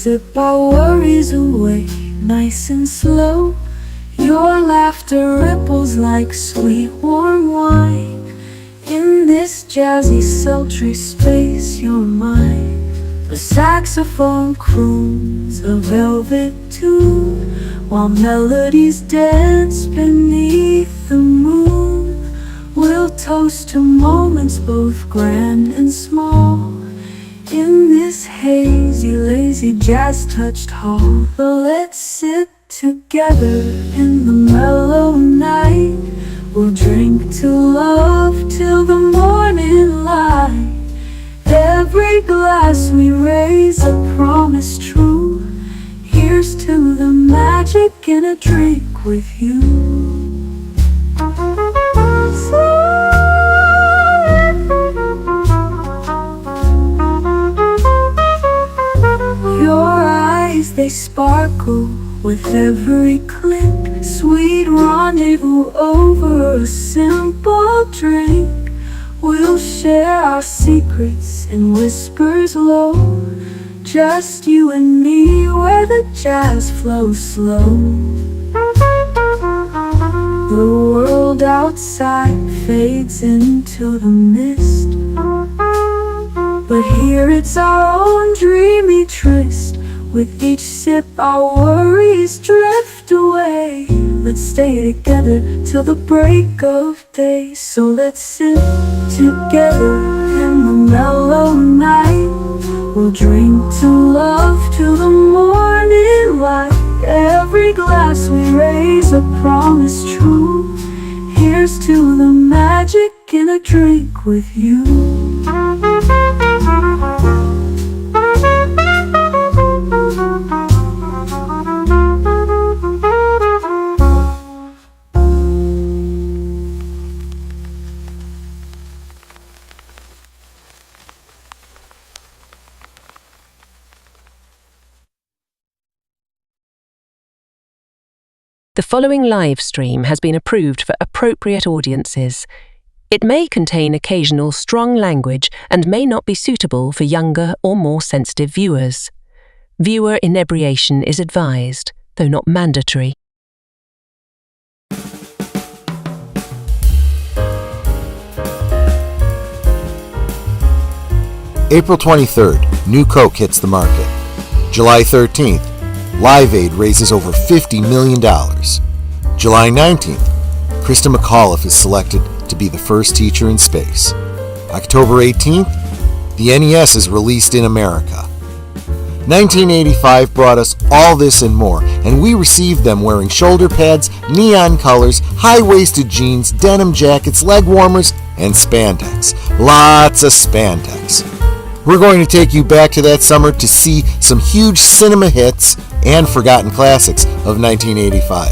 sip our worries away, nice and slow. Your laughter ripples like sweet warm wine. In this jazzy sultry space you're mine. The saxophone croons a velvet tune, while melodies dance beneath the moon. We'll toast to moments both grand and small, in this hazy, lazy, jazz-touched hall. But let's sit together in the mellow night. We'll drink to love till the morning light. Every glass we raise a promise true. Here's to the magic in a drink with you. Your eyes, they sparkle with every click. Sweet rendezvous over a simple drink. We'll share our secrets in whispers low, just you and me where the jazz flows slow. The world outside fades into the mist, but here it's our own dreamy tryst. With each sip our worries drift away. Let's stay together till the break of day. So let's sit together in the mellow night. We'll drink to love till the morning light. Every glass we raise a promise true. Here's to the magic in a drink with you. The following live stream has been approved for appropriate audiences. It may contain occasional strong language and may not be suitable for younger or more sensitive viewers. Viewer inebriation is advised, though not mandatory. April 23rd, new Coke hits the market. July 13th, Live Aid raises over $50 million. July 19th, Krista McAuliffe is selected to be the first teacher in space. October 18th, the NES is released in America. 1985 brought us all this and more, and we received them wearing shoulder pads, neon colors, high-waisted jeans, denim jackets, leg warmers, and spandex. Lots of spandex. We're going to take you back to that summer to see some huge cinema hits and forgotten classics of 1985.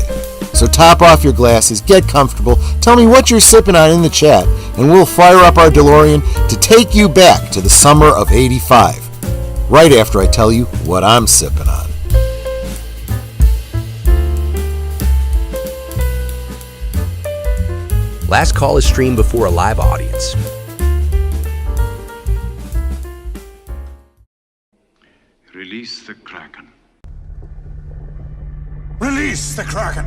So top off your glasses, get comfortable, tell me what you're sipping on in the chat, and we'll fire up our DeLorean to take you back to the summer of '85, right after I tell you what I'm sipping on. Last Call is streamed before a live audience. Release the Kraken. Release the Kraken!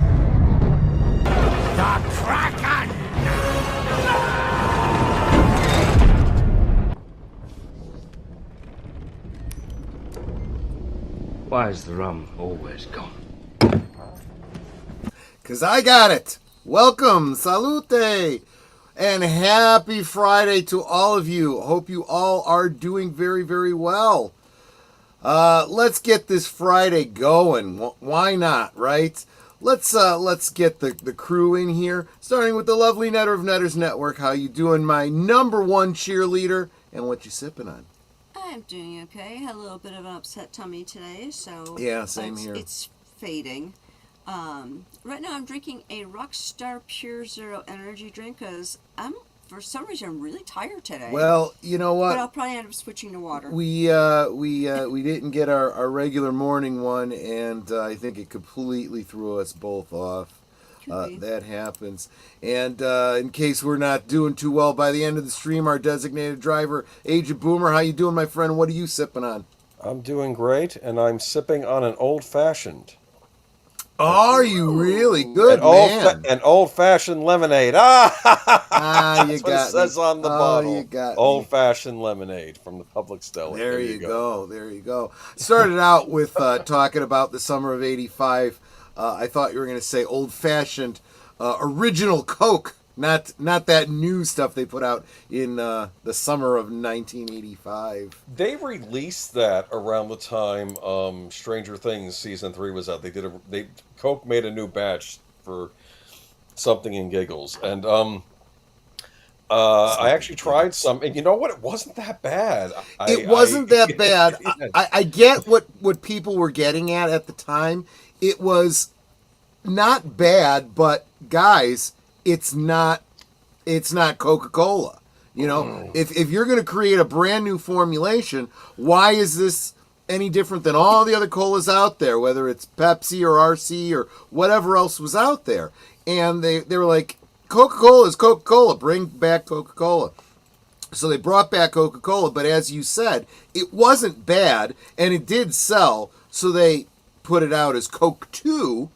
The Kraken! Why is the rum always gone? 'Cause I got it! Welcome, salute, and happy Friday to all of you. Hope you all are doing very, very well. Let's get this Friday going. Why not, right? Let's get the crew in here, starting with the lovely Netter of Netters Network. How you doing, my number one cheerleader? And what you sipping on? I'm doing okay. Had a little bit of an upset tummy today, so yeah, same here. It's fading. Right now I'm drinking a Rockstar Pure Zero energy drink because for some reason I'm really tired today. Well, you know what? But I'll probably end up switching to water. We didn't get our regular morning one, and I think it completely threw us both off. That happens. And in case we're not doing too well by the end of the stream, our designated driver, Agent Boomer, how you doing, my friend? What are you sipping on? I'm doing great, and I'm sipping on an old-fashioned. Are you really An good, man? an old-fashioned lemonade. Ah, You that's what it got me. says on the Oh, you bottle. got me. Old-fashioned lemonade from the Public Stellar. There you go. There you go. Started out with talking about the summer of '85. I thought you were going to say old-fashioned original Coke, not that new stuff they put out in the summer of 1985. They released that around the time Stranger Things season 3 was out. Coke made a new batch for something in giggles, and I actually tried some, and you know what? It wasn't that bad. It wasn't that bad. Yeah. I get what people were getting at the time. It was not bad, but guys, it's not Coca-Cola. You know, if you're going to create a brand new formulation, why is this any different than all the other colas out there, whether it's Pepsi or RC or whatever else was out there? And they were like, Coca-Cola is Coca-Cola. Bring back Coca-Cola. So they brought back Coca-Cola, but as you said, it wasn't bad, and it did sell, so they put it out as Coke 2.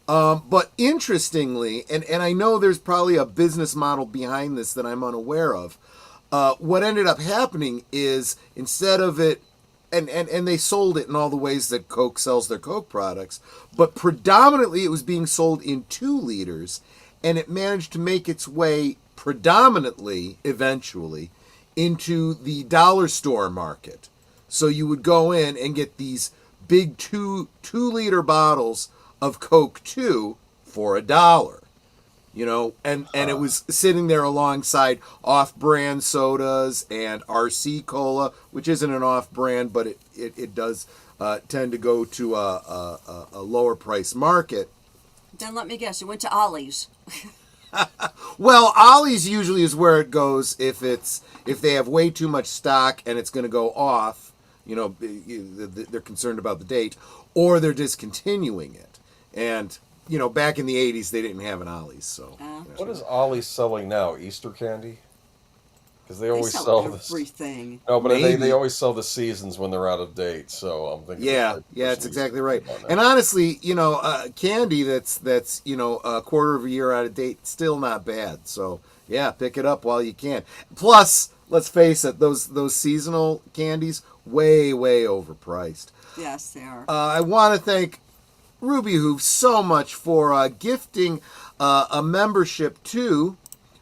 But interestingly, and I know there's probably a business model behind this that I'm unaware of, what ended up happening is instead of it, and they sold it in all the ways that Coke sells their Coke products, but predominantly it was being sold in 2 liters, and it managed to make its way predominantly, eventually, into the dollar store market. So you would go in and get these big 2-liter bottles of Coke 2 for $1. You know, and it was sitting there alongside off-brand sodas and RC Cola, which isn't an off-brand, but it does tend to go to a lower price market. Then let me guess, it went to Ollie's. Well, Ollie's usually is where it goes if they have way too much stock and it's going to go off. You know, they're concerned about the date, or they're discontinuing it. And you know, back in the '80s, they didn't have an Ollie's. So, What is Ollie's selling now? Easter candy? Because they always sell sell everything. No, but they always sell the seasons when they're out of date. So I'm thinking. Yeah, that's exactly right. And honestly, you know, candy that's you know a quarter of a year out of date, still not bad. So yeah, pick it up while you can. Plus, let's face it, those seasonal candies way overpriced. Yes, they are. I want to thank Ruby Hoof so much for gifting a membership to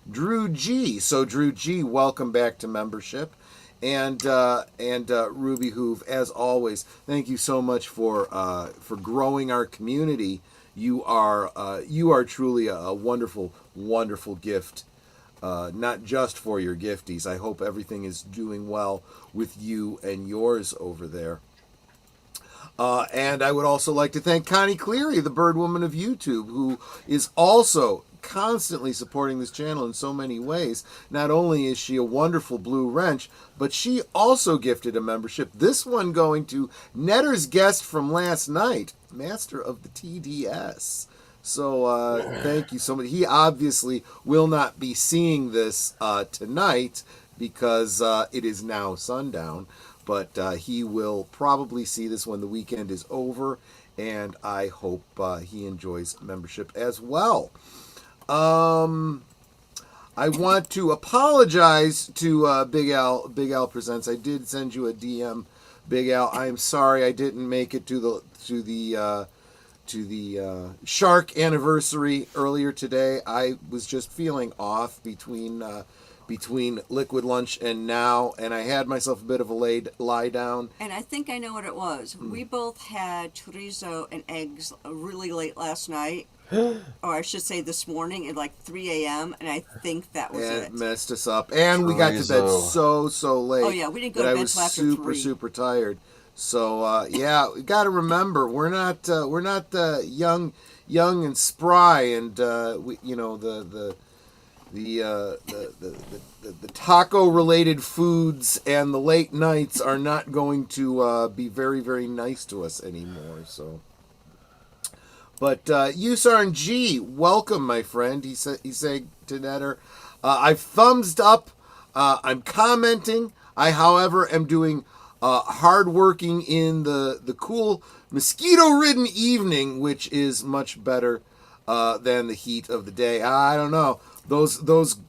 Drew G. So Drew G, welcome back to membership, and Ruby Hoof, as always, thank you so much for growing our community. You are truly a wonderful gift, not just for your gifties. I hope everything is doing well with you and yours over there. And I would also like to thank Connie Cleary, the bird woman of YouTube, who is also constantly supporting this channel in so many ways. Not only is she a wonderful blue wrench, but she also gifted a membership, this one going to Netter's guest from last night, Master of the TDS. So thank you so much. He obviously will not be seeing this tonight because it is now sundown. But he will probably see this when the weekend is over, and I hope he enjoys membership as well. I want to apologize to Big Al. Big Al Presents. I did send you a DM, Big Al. I am sorry I didn't make it to the shark anniversary earlier today. I was just feeling off between liquid lunch and now, and I had myself a bit of a lie down. And I think I know what it was. We both had chorizo and eggs really late last night, or I should say this morning at like 3 a.m., and I think that was it. It messed us up. And we got to bed so late. Oh, yeah, we didn't go to bed until after 3. I was super tired. So, yeah, we got to remember, we're not young and spry, and, we, you know, the taco-related foods and the late nights are not going to be very nice to us anymore. So, but ussarn G, welcome, my friend. He said to Netter, I've thumbs up. I'm commenting. I, however, am doing hardworking in the cool mosquito-ridden evening, which is much better than the heat of the day. I don't know. Those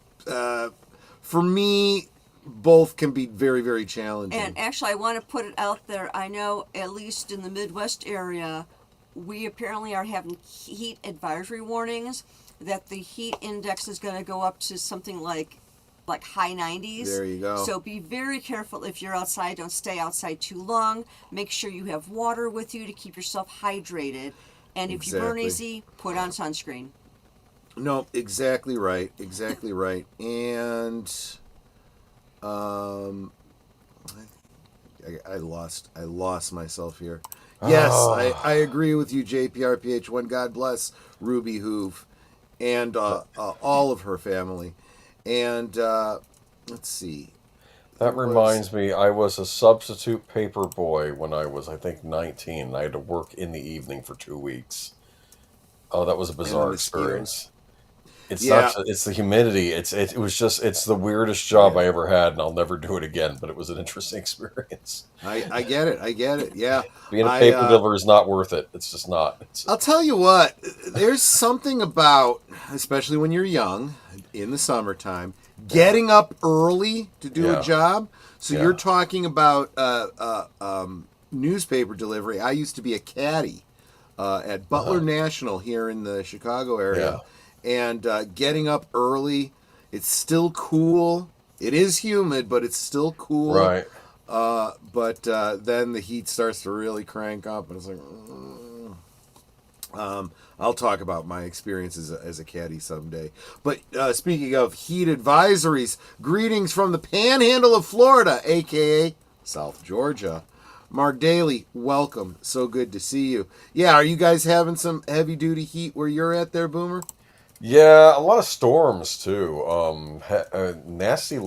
for me, both can be very, very challenging. And actually, I want to put it out there. I know, at least in the Midwest area, we apparently are having heat advisory warnings that the heat index is going to go up to something like high 90s. There you go. So be very careful if you're outside. Don't stay outside too long. Make sure you have water with you to keep yourself hydrated. And if you burn easy, put on sunscreen. No, exactly right. Exactly right. And I lost myself here. Yes, I agree with you, JPRPH1. God bless Ruby Hoove and all of her family. And let's see. That reminds me, I was a substitute paper boy when I was, I think, 19. I had to work in the evening for 2 weeks. Oh, that was a bizarre experience. It's not. It's the humidity. It's the weirdest job I ever had, and I'll never do it again. But it was an interesting experience. I get it. Yeah, being a paper deliverer is not worth it. It's just not. I'll tell you what. There's something about, especially when you're young, in the summertime, getting up early to do a job. So you're talking about newspaper delivery. I used to be a caddy at Butler National here in the Chicago area. Yeah. And getting up early, it's still cool. It is humid, but it's still cool. Right. But then the heat starts to really crank up, and it's like, I'll talk about my experiences as a caddy someday. But speaking of heat advisories, greetings from the Panhandle of Florida, a.k.a. South Georgia. Mark Daly, welcome. So good to see you. Yeah, are you guys having some heavy-duty heat where you're at there, Boomer? Yeah, a lot of storms too. Nasty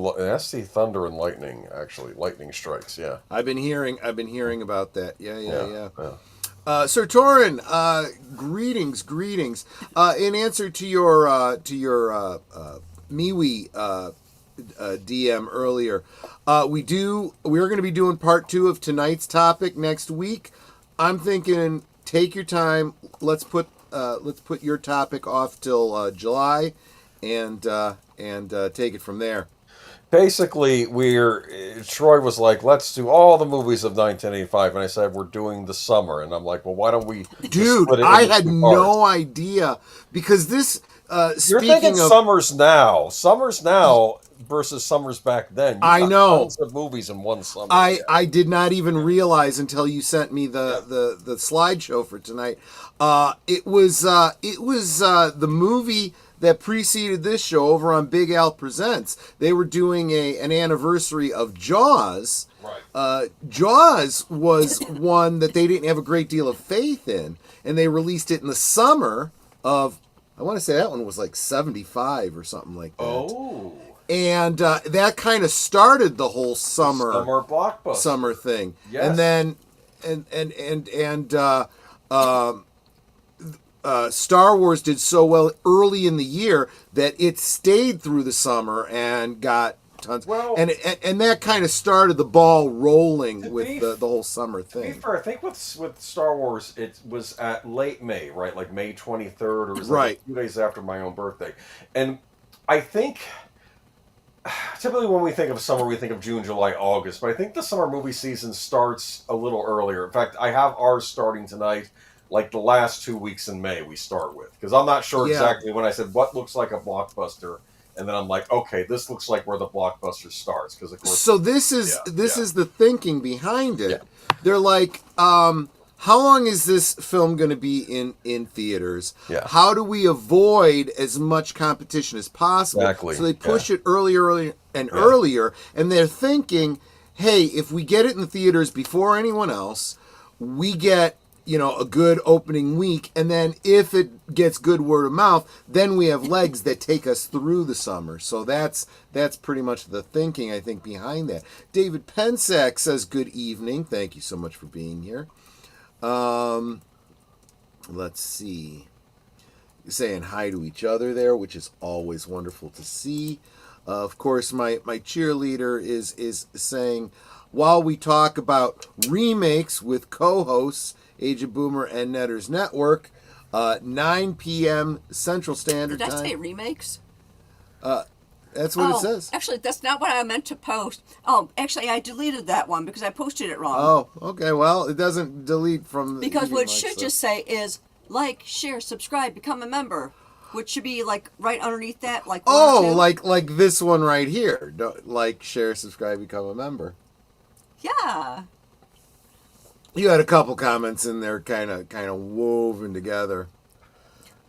thunder and lightning. Actually, lightning strikes. Yeah, I've been hearing about that. Yeah. Sir Torin, greetings. In answer to your MeWe DM earlier, we're going to be doing part 2 of tonight's topic next week. I'm thinking, take your time. Let's put your topic off till July, and take it from there. Basically, Troy was like, let's do all the movies of 1985, and I said, we're doing the summer, and I'm like, well, why don't we Dude, split it I into had 2 parts? no idea, because this, You're thinking summers now versus summers back then. I know. Tons of movies in one summer. I did not even realize until you sent me the slideshow for tonight. It was the movie that preceded this show over on Big Al Presents. They were doing an anniversary of Jaws. Right. Jaws was one that they didn't have a great deal of faith in, and they released it in the summer of, I want to say that one was like 75 or something like that. Oh. And that kind of started the whole summer blockbuster summer thing. Yes. And then Star Wars did so well early in the year that it stayed through the summer and got tons. Well, and that kind of started the ball rolling with the whole summer thing. To be fair, I think with Star Wars, it was at late May, right? Like May 23rd, or it was like a few days after my own birthday. And I think typically when we think of summer, we think of June, July, August. But I think the summer movie season starts a little earlier. In fact, I have ours starting tonight. Like the last 2 weeks in May, we start with, because I'm not sure exactly when I said what looks like a blockbuster, and then I'm like, okay, this looks like where the blockbuster starts, because of course. So this is the thinking behind it. Yeah. They're like, how long is this film going to be in theaters? Yeah. How do we avoid as much competition as possible? Exactly. So they push it earlier, and they're thinking, hey, if we get it in the theaters before anyone else, we get a good opening week, and then if it gets good word of mouth, then we have legs that take us through the summer. So that's pretty much the thinking, I think, behind that. David Pensack says, good evening. Thank you so much for being here. Let's see. Saying hi to each other there, which is always wonderful to see. Of course, my cheerleader is saying, while we talk about remakes with co-hosts, Agent Boomer and Netters Network, 9 p.m. Central Standard Time. Did I say remakes? That's what it says. Actually, that's not what I meant to post. Oh, actually, I deleted that one because I posted it wrong. Oh, okay. Well, it doesn't delete from... Because what it should just say is, like, share, subscribe, become a member. Which should be, like, right underneath that, like... like this one right here. Like, share, subscribe, become a member. Yeah. You had a couple comments in there kind of woven together.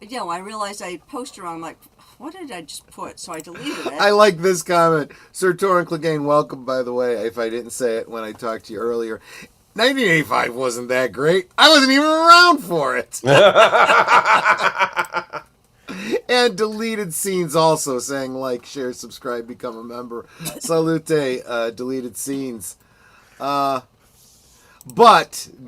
Yeah, when I realized I posted wrong, I'm like, what did I just put? So I deleted it. I like this comment. Sir Torrin Clegane, welcome, by the way, if I didn't say it when I talked to you earlier. 1985 wasn't that great. I wasn't even around for it. And deleted scenes also, saying like, share, subscribe, become a member. Salute, deleted scenes. But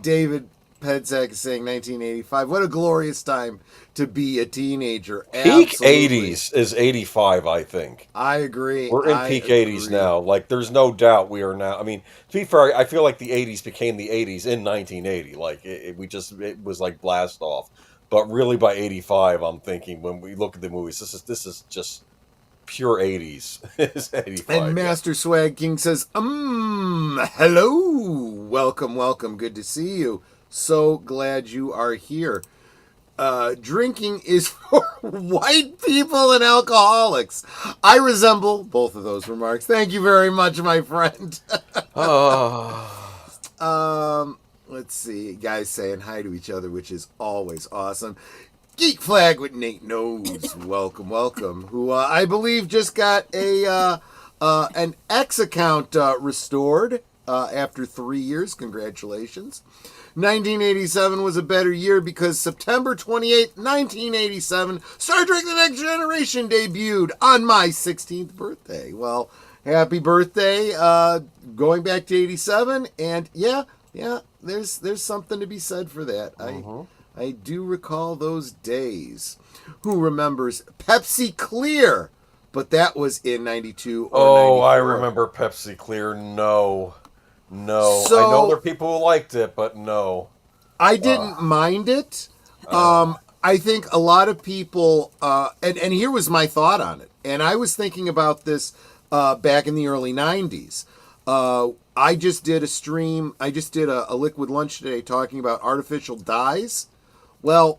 David Pedsack is saying 1985. What a glorious time to be a teenager. Peak 80s is 85, I think. I agree. We're in peak 80s now. Like, there's no doubt we are now. I mean, to be fair, I feel like the 80s became the 80s in 1980. Like, it was like blast off. But really, by 85, I'm thinking when we look at the movies, this is just pure 80s. It's 85. And Master Swag King says, hello. Welcome. Good to see you. So glad you are here. Drinking is for white people and alcoholics. I resemble both of those remarks. Thank you very much, my friend. Let's see. Guys saying hi to each other, which is always awesome. Geek Flag with Nate Knows. welcome. Who I believe just got an X account restored after 3 years. Congratulations. 1987 was a better year because September 28th, 1987, Star Trek The Next Generation debuted on my 16th birthday. Well, happy birthday, going back to 87, and yeah, there's something to be said for that. I do recall those days. Who remembers Pepsi Clear? But that was in 92 or 94. I remember Pepsi Clear. No. So, I know there are people who liked it, but no. I didn't mind it. I think a lot of people, and here was my thought on it. And I was thinking about this back in the early 90s. I just did a stream. I just did a Liquid Lunch today talking about artificial dyes. Well,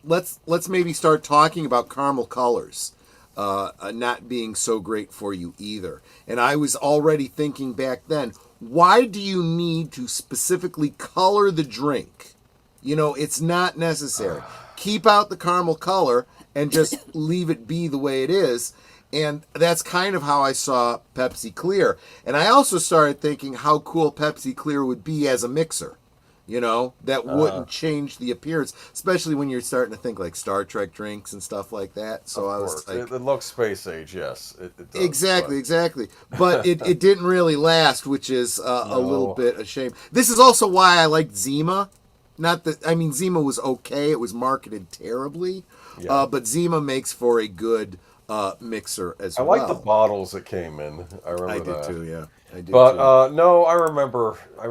let's maybe start talking about caramel colors not being so great for you either. And I was already thinking back then, why do you need to specifically color the drink? You know, it's not necessary. Keep out the caramel color and just leave it be the way it is. And that's kind of how I saw Pepsi Clear. And I also started thinking how cool Pepsi Clear would be as a mixer. You know, that wouldn't change the appearance, especially when you're starting to think like Star Trek drinks and stuff like that. So I was like, it looks space age, yes. It does, exactly. But it didn't really last, which is a little bit a shame. This is also why I liked Zima. Zima was okay. It was marketed terribly. Yeah. But Zima makes for a good mixer as well. I like the bottles it came in. I remember that. I did too, yeah. No, I remember I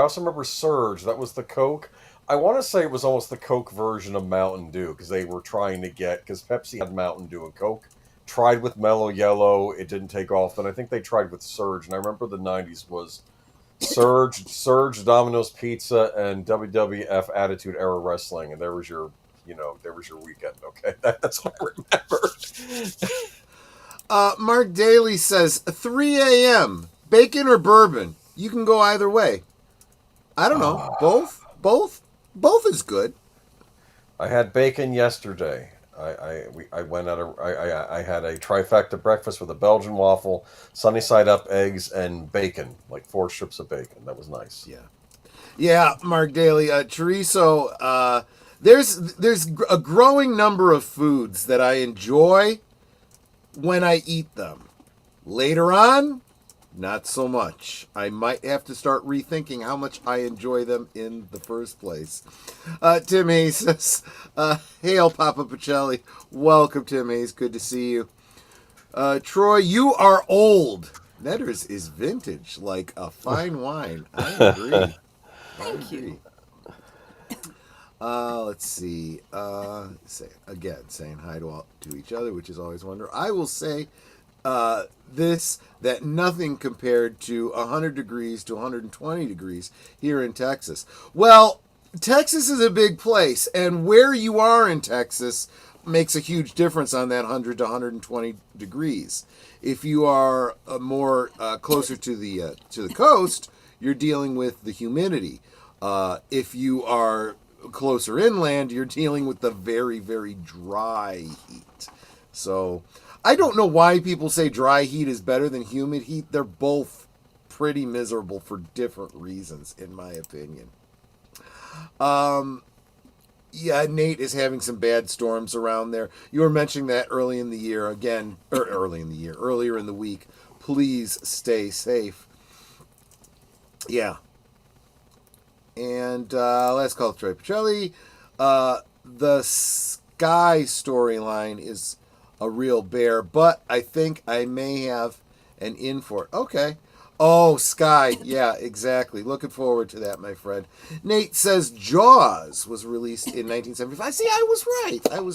also remember Surge. That was the Coke. I want to say it was almost the Coke version of Mountain Dew because they were trying to because Pepsi had Mountain Dew and Coke. Tried with Mellow Yellow, it didn't take off. Then I think they tried with Surge, and I remember the 90s was Surge, Domino's Pizza, and WWF Attitude Era Wrestling, and there was your weekend. Okay, that's what I remember. Mark Daly says 3 a.m. Bacon or bourbon? You can go either way. I don't know. Both is good. I had bacon yesterday. I had a trifecta breakfast with a Belgian waffle, sunny side up eggs, and bacon, like 4 strips of bacon. That was nice. Yeah. Mark Daly, chorizo. There's a growing number of foods that I enjoy when I eat them. Later on, not so much. I might have to start rethinking how much I enjoy them in the first place. Tim Hayes says, hail Papa Pacelli. Welcome, Tim Hayes. Good to see you. Troy, you are old. That is vintage, like a fine wine. I agree. Thank you. Let's see. Saying hi to each other, which is always wonderful. I will say that nothing compared to 100 degrees to 120 degrees here in Texas. Well, Texas is a big place, and where you are in Texas makes a huge difference on that 100 to 120 degrees. If you are more closer to the coast, you're dealing with the humidity. If you are closer inland, you're dealing with the very, very dry heat. So I don't know why people say dry heat is better than humid heat. They're both pretty miserable for different reasons, in my opinion. Yeah, Nate is having some bad storms around there. You were mentioning that earlier in the week. Please stay safe. Yeah. And last call to Troy Pacelli. The Sky storyline is a real bear, but I think I may have an in for it. Okay. Oh, Sky. Yeah, exactly. Looking forward to that, my friend. Nate says Jaws was released in 1975. See, I was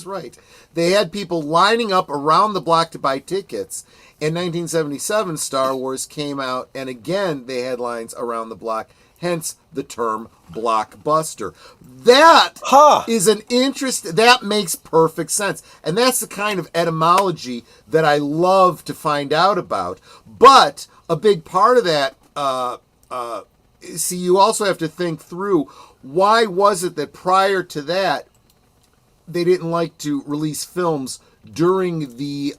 right. They had people lining up around the block to buy tickets. In 1977, Star Wars came out, and again, they had lines around the block, hence the term blockbuster. That is an interest. That makes perfect sense. And that's the kind of etymology that I love to find out about. But a big part of that, see, you also have to think through, why was it that prior to that, they didn't like to release films during the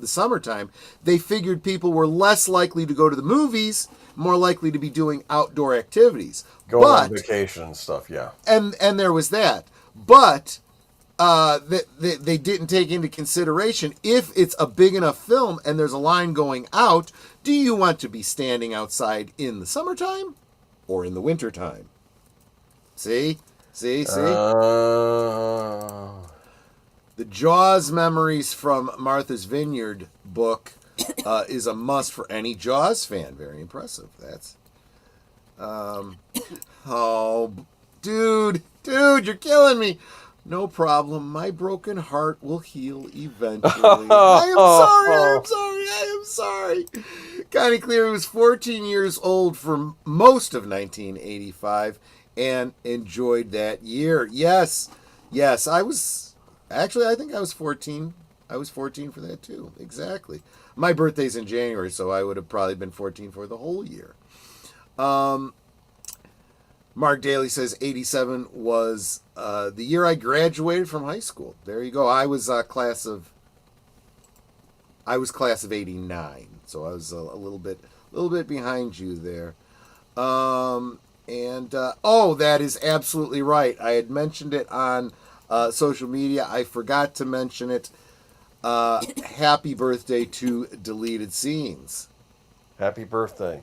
summertime? They figured people were less likely to go to the movies, more likely to be doing outdoor activities. Going on vacation and stuff, yeah. And there was that. But they didn't take into consideration, if it's a big enough film and there's a line going out, do you want to be standing outside in the summertime or in the wintertime? See? The Jaws Memories from Martha's Vineyard book is a must for any Jaws fan. Very impressive. That's oh, dude, you're killing me. No problem. My broken heart will heal eventually. I am sorry. Connie Cleary was 14 years old for most of 1985 and enjoyed that year. Yes, I was. Actually, I think I was 14. I was 14 for that too. Exactly. My birthday's in January, so I would have probably been 14 for the whole year. Mark Daly says 87 was the year I graduated from high school. There you go. I was class of 89, so I was a little bit behind you there. That is absolutely right. I had mentioned it on social media. I forgot to mention it. Happy birthday to Deleted Scenes. Happy birthday.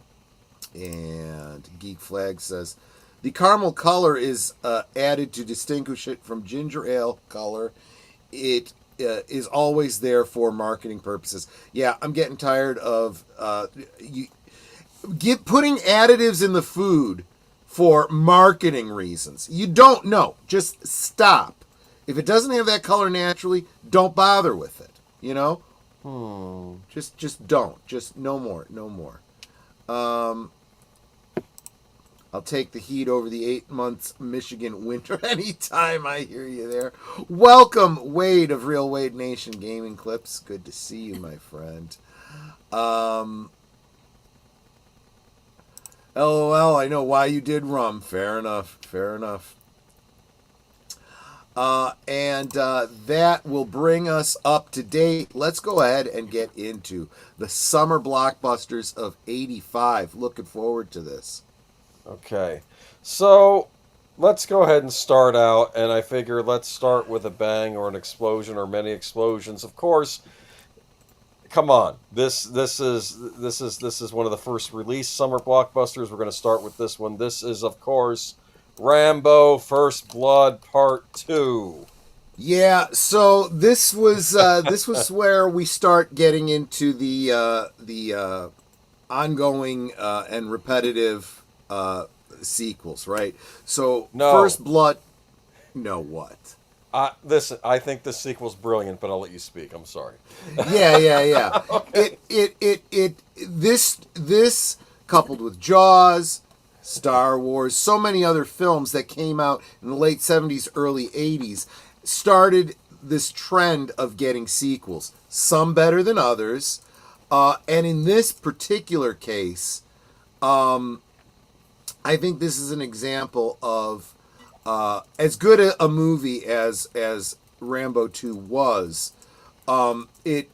And Geek Flag says, the caramel color is added to distinguish it from ginger ale color. It is always there for marketing purposes. Yeah, I'm getting tired of putting additives in the food for marketing reasons. You don't know. Just stop. If it doesn't have that color naturally, don't bother with it. You know? Just don't. Just no more. I'll take the heat over the 8 months Michigan winter anytime. I hear you there. Welcome, Wade of Real Wade Nation Gaming Clips. Good to see you, my friend. LOL, I know why you did rum. Fair enough. That will bring us up to date. Let's go ahead and get into the summer blockbusters of 85. Looking forward to this. Okay, so let's go ahead and start out, and I figure let's start with a bang or an explosion or many explosions. Of course, come on, this is one of the first released summer blockbusters. We're going to start with this one. This is, of course, Rambo: First Blood Part 2. Yeah, so this was where we start getting into the ongoing and repetitive sequels, right? So No. First Blood, no what? Listen, I think this sequel's brilliant, but I'll let you speak. I'm sorry. Yeah. Okay. This coupled with Jaws, Star Wars, so many other films that came out in the late 70s, early 80s, started this trend of getting sequels. Some better than others. And in this particular case, I think this is an example of as good a movie as Rambo 2 was. It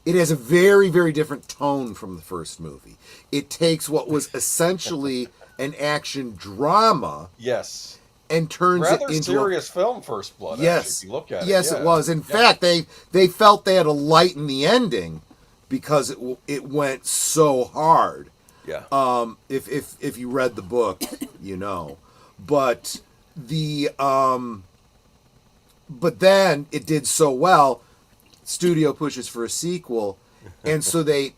has a very, very different tone from the first movie. It takes what was essentially an action drama, Yes. and turns Rather it into serious film, First Blood. Yes, actually, if you look at yes, it. it was. In fact, they felt they had to lighten the ending because it went so hard. Yeah. If you read the book, you know, but but then it did so well. Studio pushes for a sequel, and so they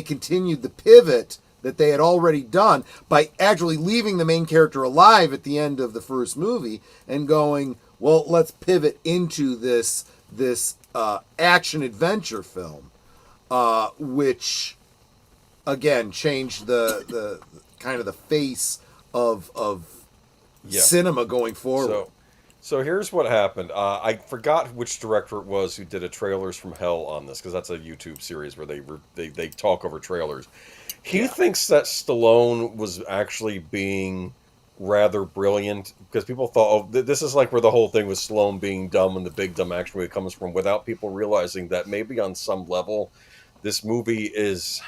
continued the pivot that they had already done by actually leaving the main character alive at the end of the first movie and going, well, let's pivot into this action adventure film, which again changed the kind of the face of cinema going forward. So here's what happened. I forgot which director it was who did a Trailers from Hell on this, because that's a YouTube series where they talk over trailers. He thinks that Stallone was actually being rather brilliant, because people thought, oh, this is like where the whole thing with Stallone being dumb and the big dumb action movie comes from, without people realizing that maybe on some level this movie is,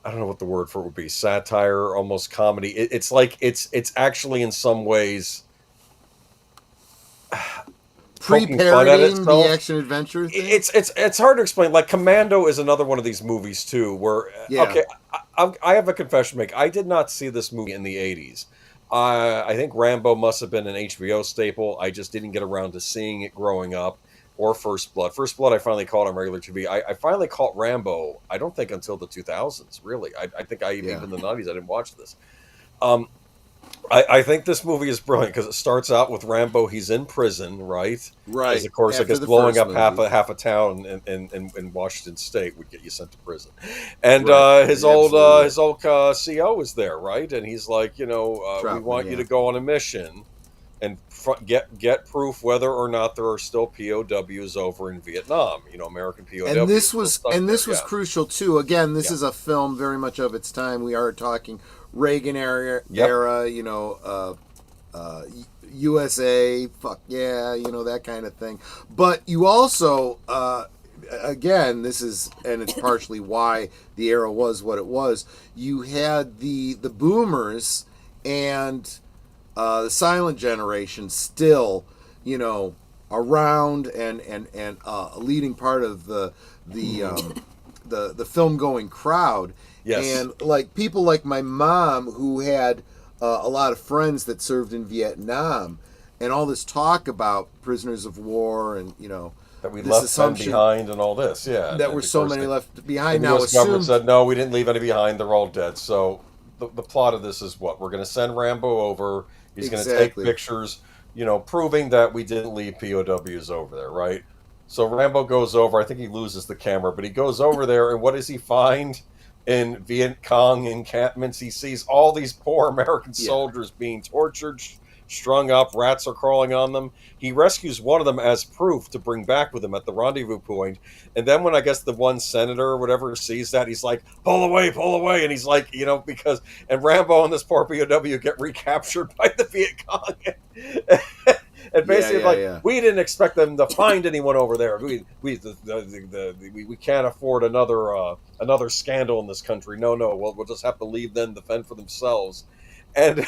I don't know what the word for it would be, satire, almost comedy. It's like it's actually in some ways pre-parodying the action adventure thing. It's hard to explain. Like Commando is another one of these movies too, where okay, I have a confession to make. I did not see this movie in the 80s. I think Rambo must have been an HBO staple. I just didn't get around to seeing it growing up. Or First Blood. First Blood I finally caught on regular TV. I finally caught Rambo, I don't think until the 2000s, really. I think even in the 90s I didn't watch this. I think this movie is brilliant because it starts out with Rambo. He's in prison, right? Right. Because of course, I guess blowing up half a town in Washington State would get you sent to prison. And his old CO is there, right? And he's like, we want you to go on a mission and get proof whether or not there are still POWs over in Vietnam. American POWs. And this was crucial too. Again, this is a film very much of its time. We are talking Reagan era, USA, fuck yeah, that kind of thing. But you also, again, and it's partially why the era was what it was. You had the boomers and the silent generation still, around and a leading part of the film going crowd. Yes. And like people like my mom, who had a lot of friends that served in Vietnam, and all this talk about prisoners of war and that we left some behind and all this, that were so many left behind. The U.S. government said no, we didn't leave any behind. They're all dead. So the plot of this is what we're going to send Rambo over. He's going to take pictures, proving that we didn't leave POWs over there, right? So Rambo goes over. I think he loses the camera, but he goes over there, and what does he find? In Viet Cong encampments, he sees all these poor American soldiers being tortured, strung up, rats are crawling on them. He rescues one of them as proof to bring back with him at the rendezvous point. And then when I guess the one senator or whatever sees that, he's like, pull away. And he's like, and Rambo and this poor POW get recaptured by the Viet Cong. And basically, we didn't expect them to find anyone over there. We can't afford another scandal in this country. No, we'll just have to leave them to fend for themselves. And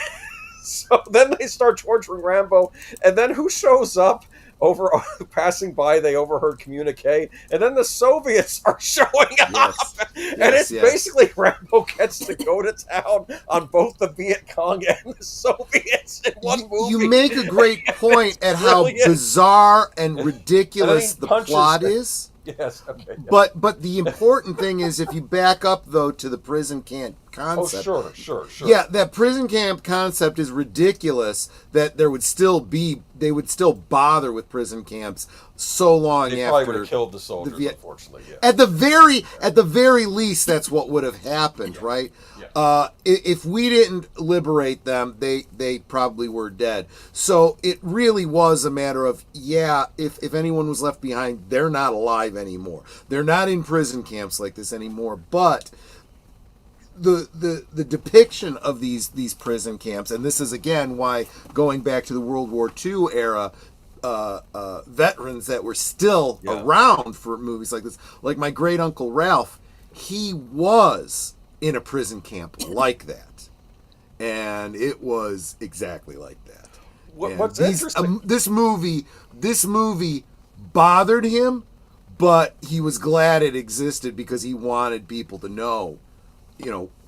so then they start torturing Rambo. And then who shows up? over passing by, they overheard communique, and then the Soviets are showing up, and it's basically Rambo gets to go to town on both the Viet Cong and the Soviets in one movie. You make a great point at how bizarre and ridiculous the plot is. Yes, okay. But the important thing is, if you back up though to the prison camp concept. Oh, sure. Yeah, that prison camp concept is ridiculous. That they would still bother with prison camps so long they after. Probably would have killed the soldiers, unfortunately. Yeah. At the very least, that's what would have happened, right? Yeah. If we didn't liberate them, they probably were dead. So it really was a matter of, if anyone was left behind, they're not alive anymore. They're not in prison camps like this anymore. But the depiction of these prison camps, and this is again why, going back to the World War II era, veterans that were still around for movies like this, like my great uncle Ralph, he was in a prison camp like that, and it was exactly like that. What's interesting? This movie bothered him, but he was glad it existed because he wanted people to know,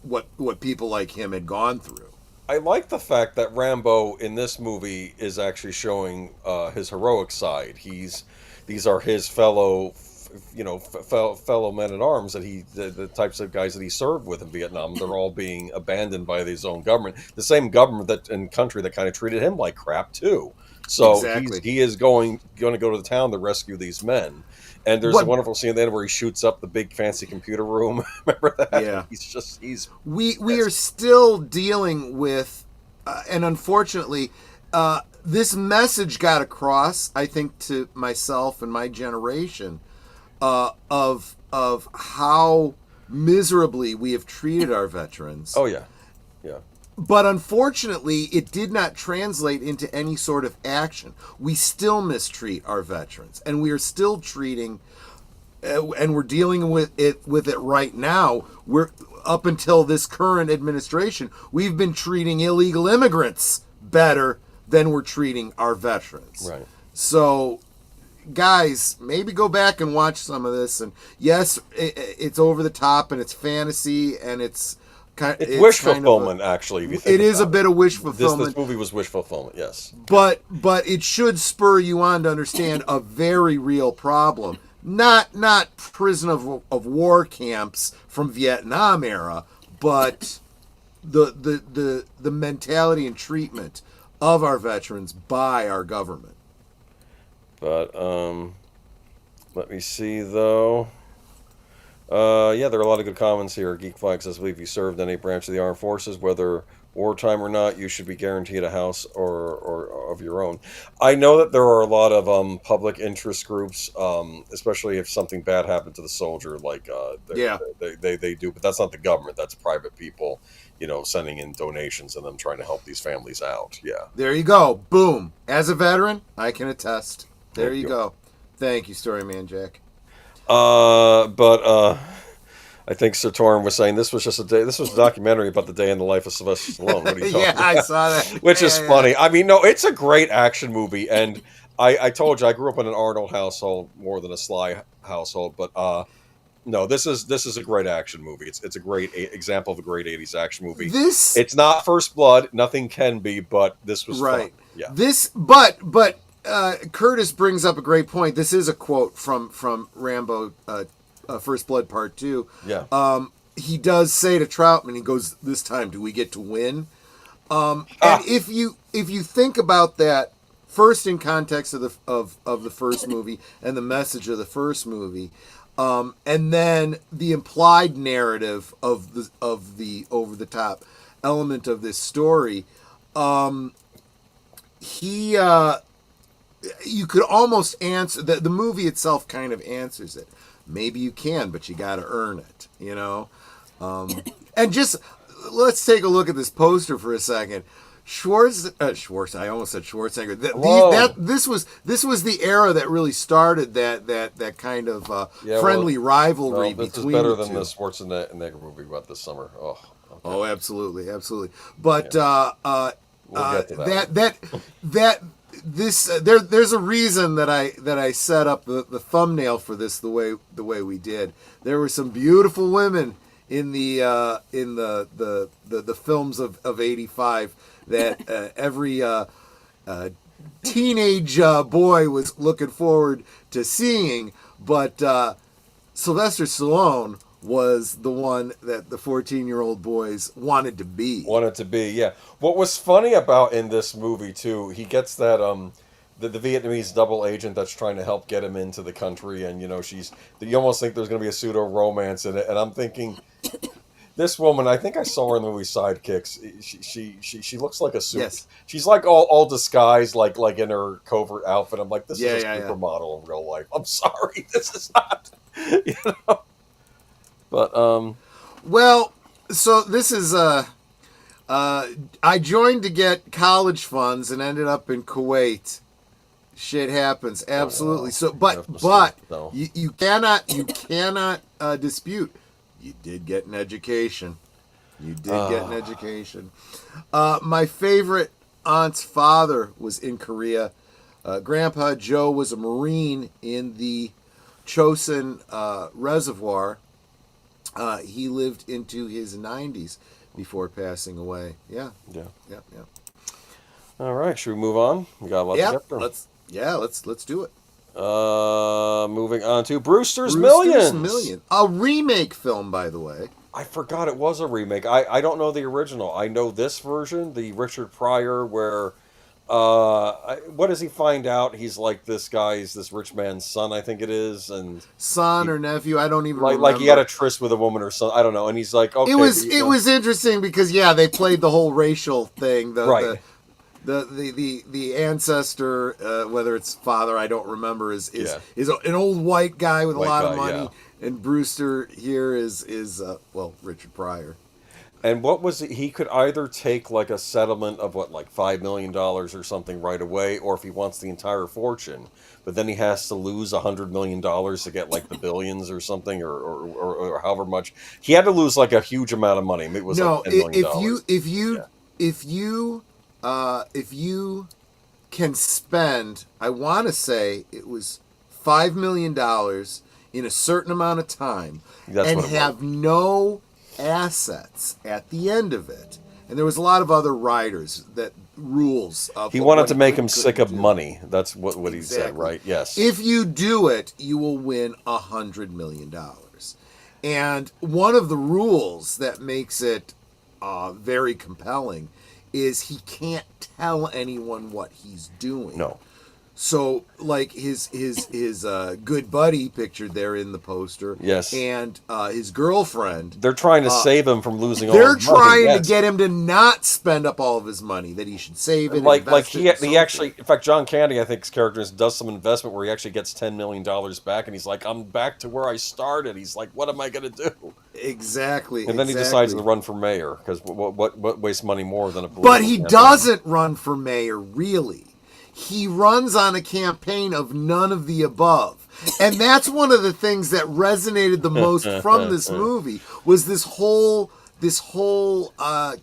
what people like him had gone through. I like the fact that Rambo in this movie is actually showing his heroic side. These are his fellow men at arms that the types of guys that he served with in Vietnam. They're all being abandoned by his own government, the same government that and country that kind of treated him like crap too. So he is going to go to the town to rescue these men. And there's a wonderful scene at the end where he shoots up the big fancy computer room. Remember that? Yeah. We are still dealing with, and unfortunately, this message got across, I think, to myself and my generation, of how miserably we have treated our veterans. Oh yeah. But unfortunately, it did not translate into any sort of action. We still mistreat our veterans, and we are still treating, and we're dealing with it right now. We're up until this current administration, we've been treating illegal immigrants better than we're treating our veterans. Right. So, guys, maybe go back and watch some of this. And yes, it's over the top, and it's fantasy, and it's wish fulfillment, actually. If you think it is a bit of wish fulfillment. This movie was wish fulfillment, yes. But it should spur you on to understand a very real problem. Not prison of war camps from Vietnam era, but the mentality and treatment of our veterans by our government. But let me see though. There are a lot of good comments here. Geek Flag says, I believe you served in any branch of the armed forces, whether wartime or not, you should be guaranteed a house or of your own. I know that there are a lot of public interest groups, especially if something bad happened to the soldier, like they do, but that's not the government. That's private people, sending in donations and them trying to help these families out. Yeah. There you go. Boom. As a veteran, I can attest. There you go. Thank you, Storyman Jack. But I think Sir Torrin was saying this was just this was a documentary about the day in the life of Sylvester Stallone. What are you talking about? I saw that. Which is funny. I mean, no, it's a great action movie, and I told you I grew up in an Arnold household more than a Sly household, but no, this is a great action movie. It's a great example of a great 80s action movie. It's not First Blood, nothing can be, but this was fun. Yeah. But Curtis brings up a great point. This is a quote from Rambo, First Blood Part 2. Yeah. He does say to Troutman, he goes, "This time, do we get to win?" And if you think about that first in context of the first movie and the message of the first movie, and then the implied narrative of the over the top element of this story, you could almost answer the movie itself kind of answers it. Maybe you can, but you got to earn it, and just let's take a look at this poster for a second. Schwartz. I almost said Schwarzenegger. This was the era that really started that kind of friendly rivalry between the two. This is better than the Schwarzenegger movie about this summer. Oh, okay. Oh, absolutely. But we'll get to that. this there's a reason that I set up the thumbnail for this the way we did. There were some beautiful women in the films of '85 that every teenage boy was looking forward to seeing, but Sylvester Stallone was the one that the 14-year-old boys wanted to be. Yeah. What was funny about in this movie too, he gets that the Vietnamese double agent that's trying to help get him into the country, and you almost think there's going to be a pseudo romance in it, and I'm thinking, this woman, I think I saw her in the movie Sidekicks. She looks like a super. Yes. She's like all disguised, like in her covert outfit. I'm like, this is a supermodel in real life. I'm sorry, this is not. But well, so this is I joined to get college funds and ended up in Kuwait. Shit happens, absolutely. So, but no. you cannot dispute. You did get an education. My favorite aunt's father was in Korea. Grandpa Joe was a Marine in the Chosin Reservoir. He lived into his 90s before passing away. Yeah. All right, should we move on? We got a lot to get through. Let's do it. Moving on to Brewster's Millions. A remake film, by the way. I forgot it was a remake. I don't know the original. I know this version, the Richard Pryor, where what does he find out? He's like this rich man's son, I think it is, and son or nephew. I don't even remember. Like he had a tryst with a woman or something. I don't know. And he's like, okay. It was interesting because they played the whole racial thing. Right. The ancestor, whether it's father, I don't remember, is an old white guy with a lot of money, and Brewster here is Richard Pryor. And what was it? He could either take like a settlement of like $5 million or something right away, or if he wants the entire fortune, but then he has to lose $100 million to get like the billions or something, or however much. He had to lose like a huge amount of money. It was like $10 million. If you can spend, I want to say it was $5 million in a certain amount of time, and have no assets at the end of it, and there was a lot of other writers rules. He wanted to make him sick of money. That's what he said, right? Yes. If you do it, you will win $100 million, and one of the rules that makes it very compelling is he can't tell anyone what he's doing. No. So, like his good buddy pictured there in the poster, yes, and his girlfriend. They're trying to save him from losing all his money. They're trying to get him to not spend up all of his money, that he should save it. Like he actually, in fact, John Candy, I think his character does some investment where he actually gets $10 million back, and he's like, I'm back to where I started. He's like, what am I going to do? Exactly. And then he decides to run for mayor, because what wastes money more than a political But he campaign? Doesn't run for mayor, really. He runs on a campaign of none of the above. And that's one of the things that resonated the most from this movie, was this whole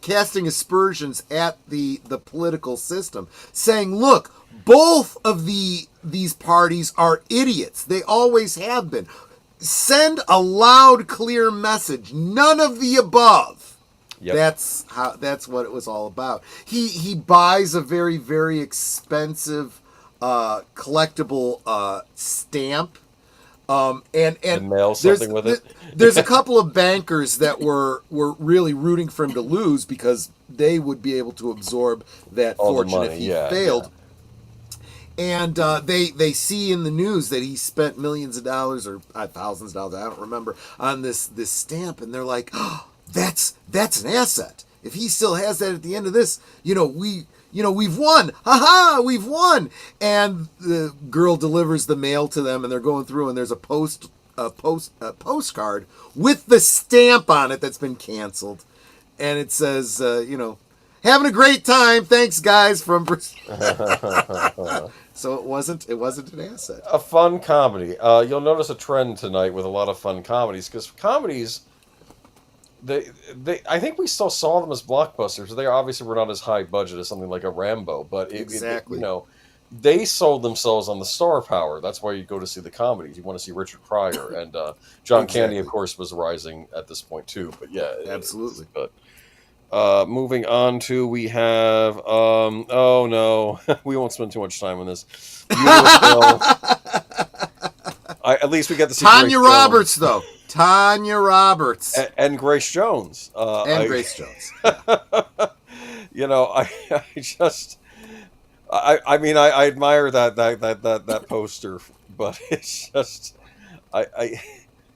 casting aspersions at the political system, saying, look, both of these parties are idiots. They always have been. Send a loud, clear message. None of the above. Yep. That's what it was all about. He buys a very, very expensive collectible stamp, and mails something with it. There's a couple of bankers that were really rooting for him to lose, because they would be able to absorb that fortune if he failed. Yeah. And they see in the news that he spent millions of dollars or thousands of dollars, I don't remember, on this stamp, and they're like, oh, that's an asset. If he still has that at the end of this, we've won. Ha, we've won. And the girl delivers the mail to them, and they're going through, and there's a postcard with the stamp on it that's been canceled, and it says, having a great time. Thanks, guys, from. So it wasn't an asset. A fun comedy. You'll notice a trend tonight with a lot of fun comedies, because comedies. I think we still saw them as blockbusters. They obviously were not as high budget as something like a Rambo, but they sold themselves on the star power. That's why you go to see the comedies. You want to see Richard Pryor, and John Candy, of course, was rising at this point too. But yeah, absolutely. But moving on to, we have oh no, we won't spend too much time on this. At least we get to see Tanya Roberts, though. Tanya Roberts and Grace Jones. Grace Jones. Yeah. You know, I mean, I admire that poster, but it's just,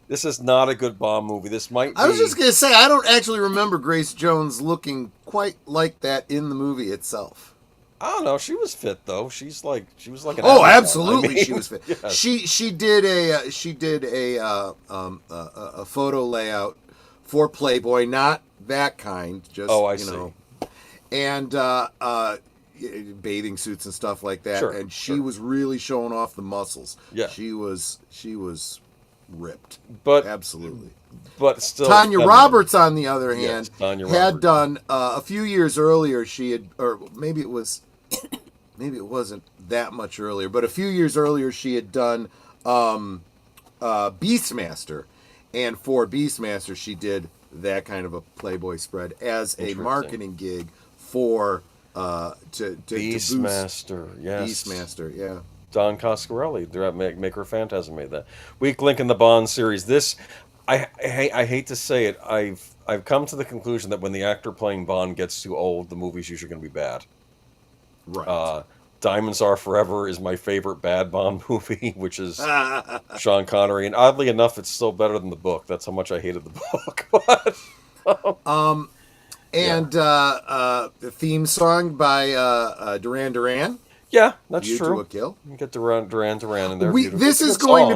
this is not a good Bond movie. This might be... I was just gonna say, I don't actually remember Grace Jones looking quite like that in the movie itself. I don't know. She was fit though. She was like an absolutely, I mean, she was fit. Yes. She did a photo layout for Playboy, not that kind. Just I see. know, and bathing suits and stuff like that. Sure, and she was really showing off the muscles. Yeah, she was ripped. But absolutely. But still, Tanya Roberts, on the other hand, had done a few years earlier. She had, or maybe it wasn't that much earlier, but a few years earlier, she had done Beastmaster, and for Beastmaster, she did that kind of a Playboy spread as a marketing gig for to Beastmaster. Yes, Beastmaster. Yeah. Don Coscarelli, the maker of Phantasm, made that. Weak link in the Bond series. This, I hate to say it, I've come to the conclusion that when the actor playing Bond gets too old, the movie's usually going to be bad. Right. Diamonds Are Forever is my favorite bad Bond movie, which is Sean Connery, and oddly enough, it's still better than the book. That's how much I hated the book. The theme song by Duran Duran. Yeah, that's View true. To a Kill. You get Duran in there. This is going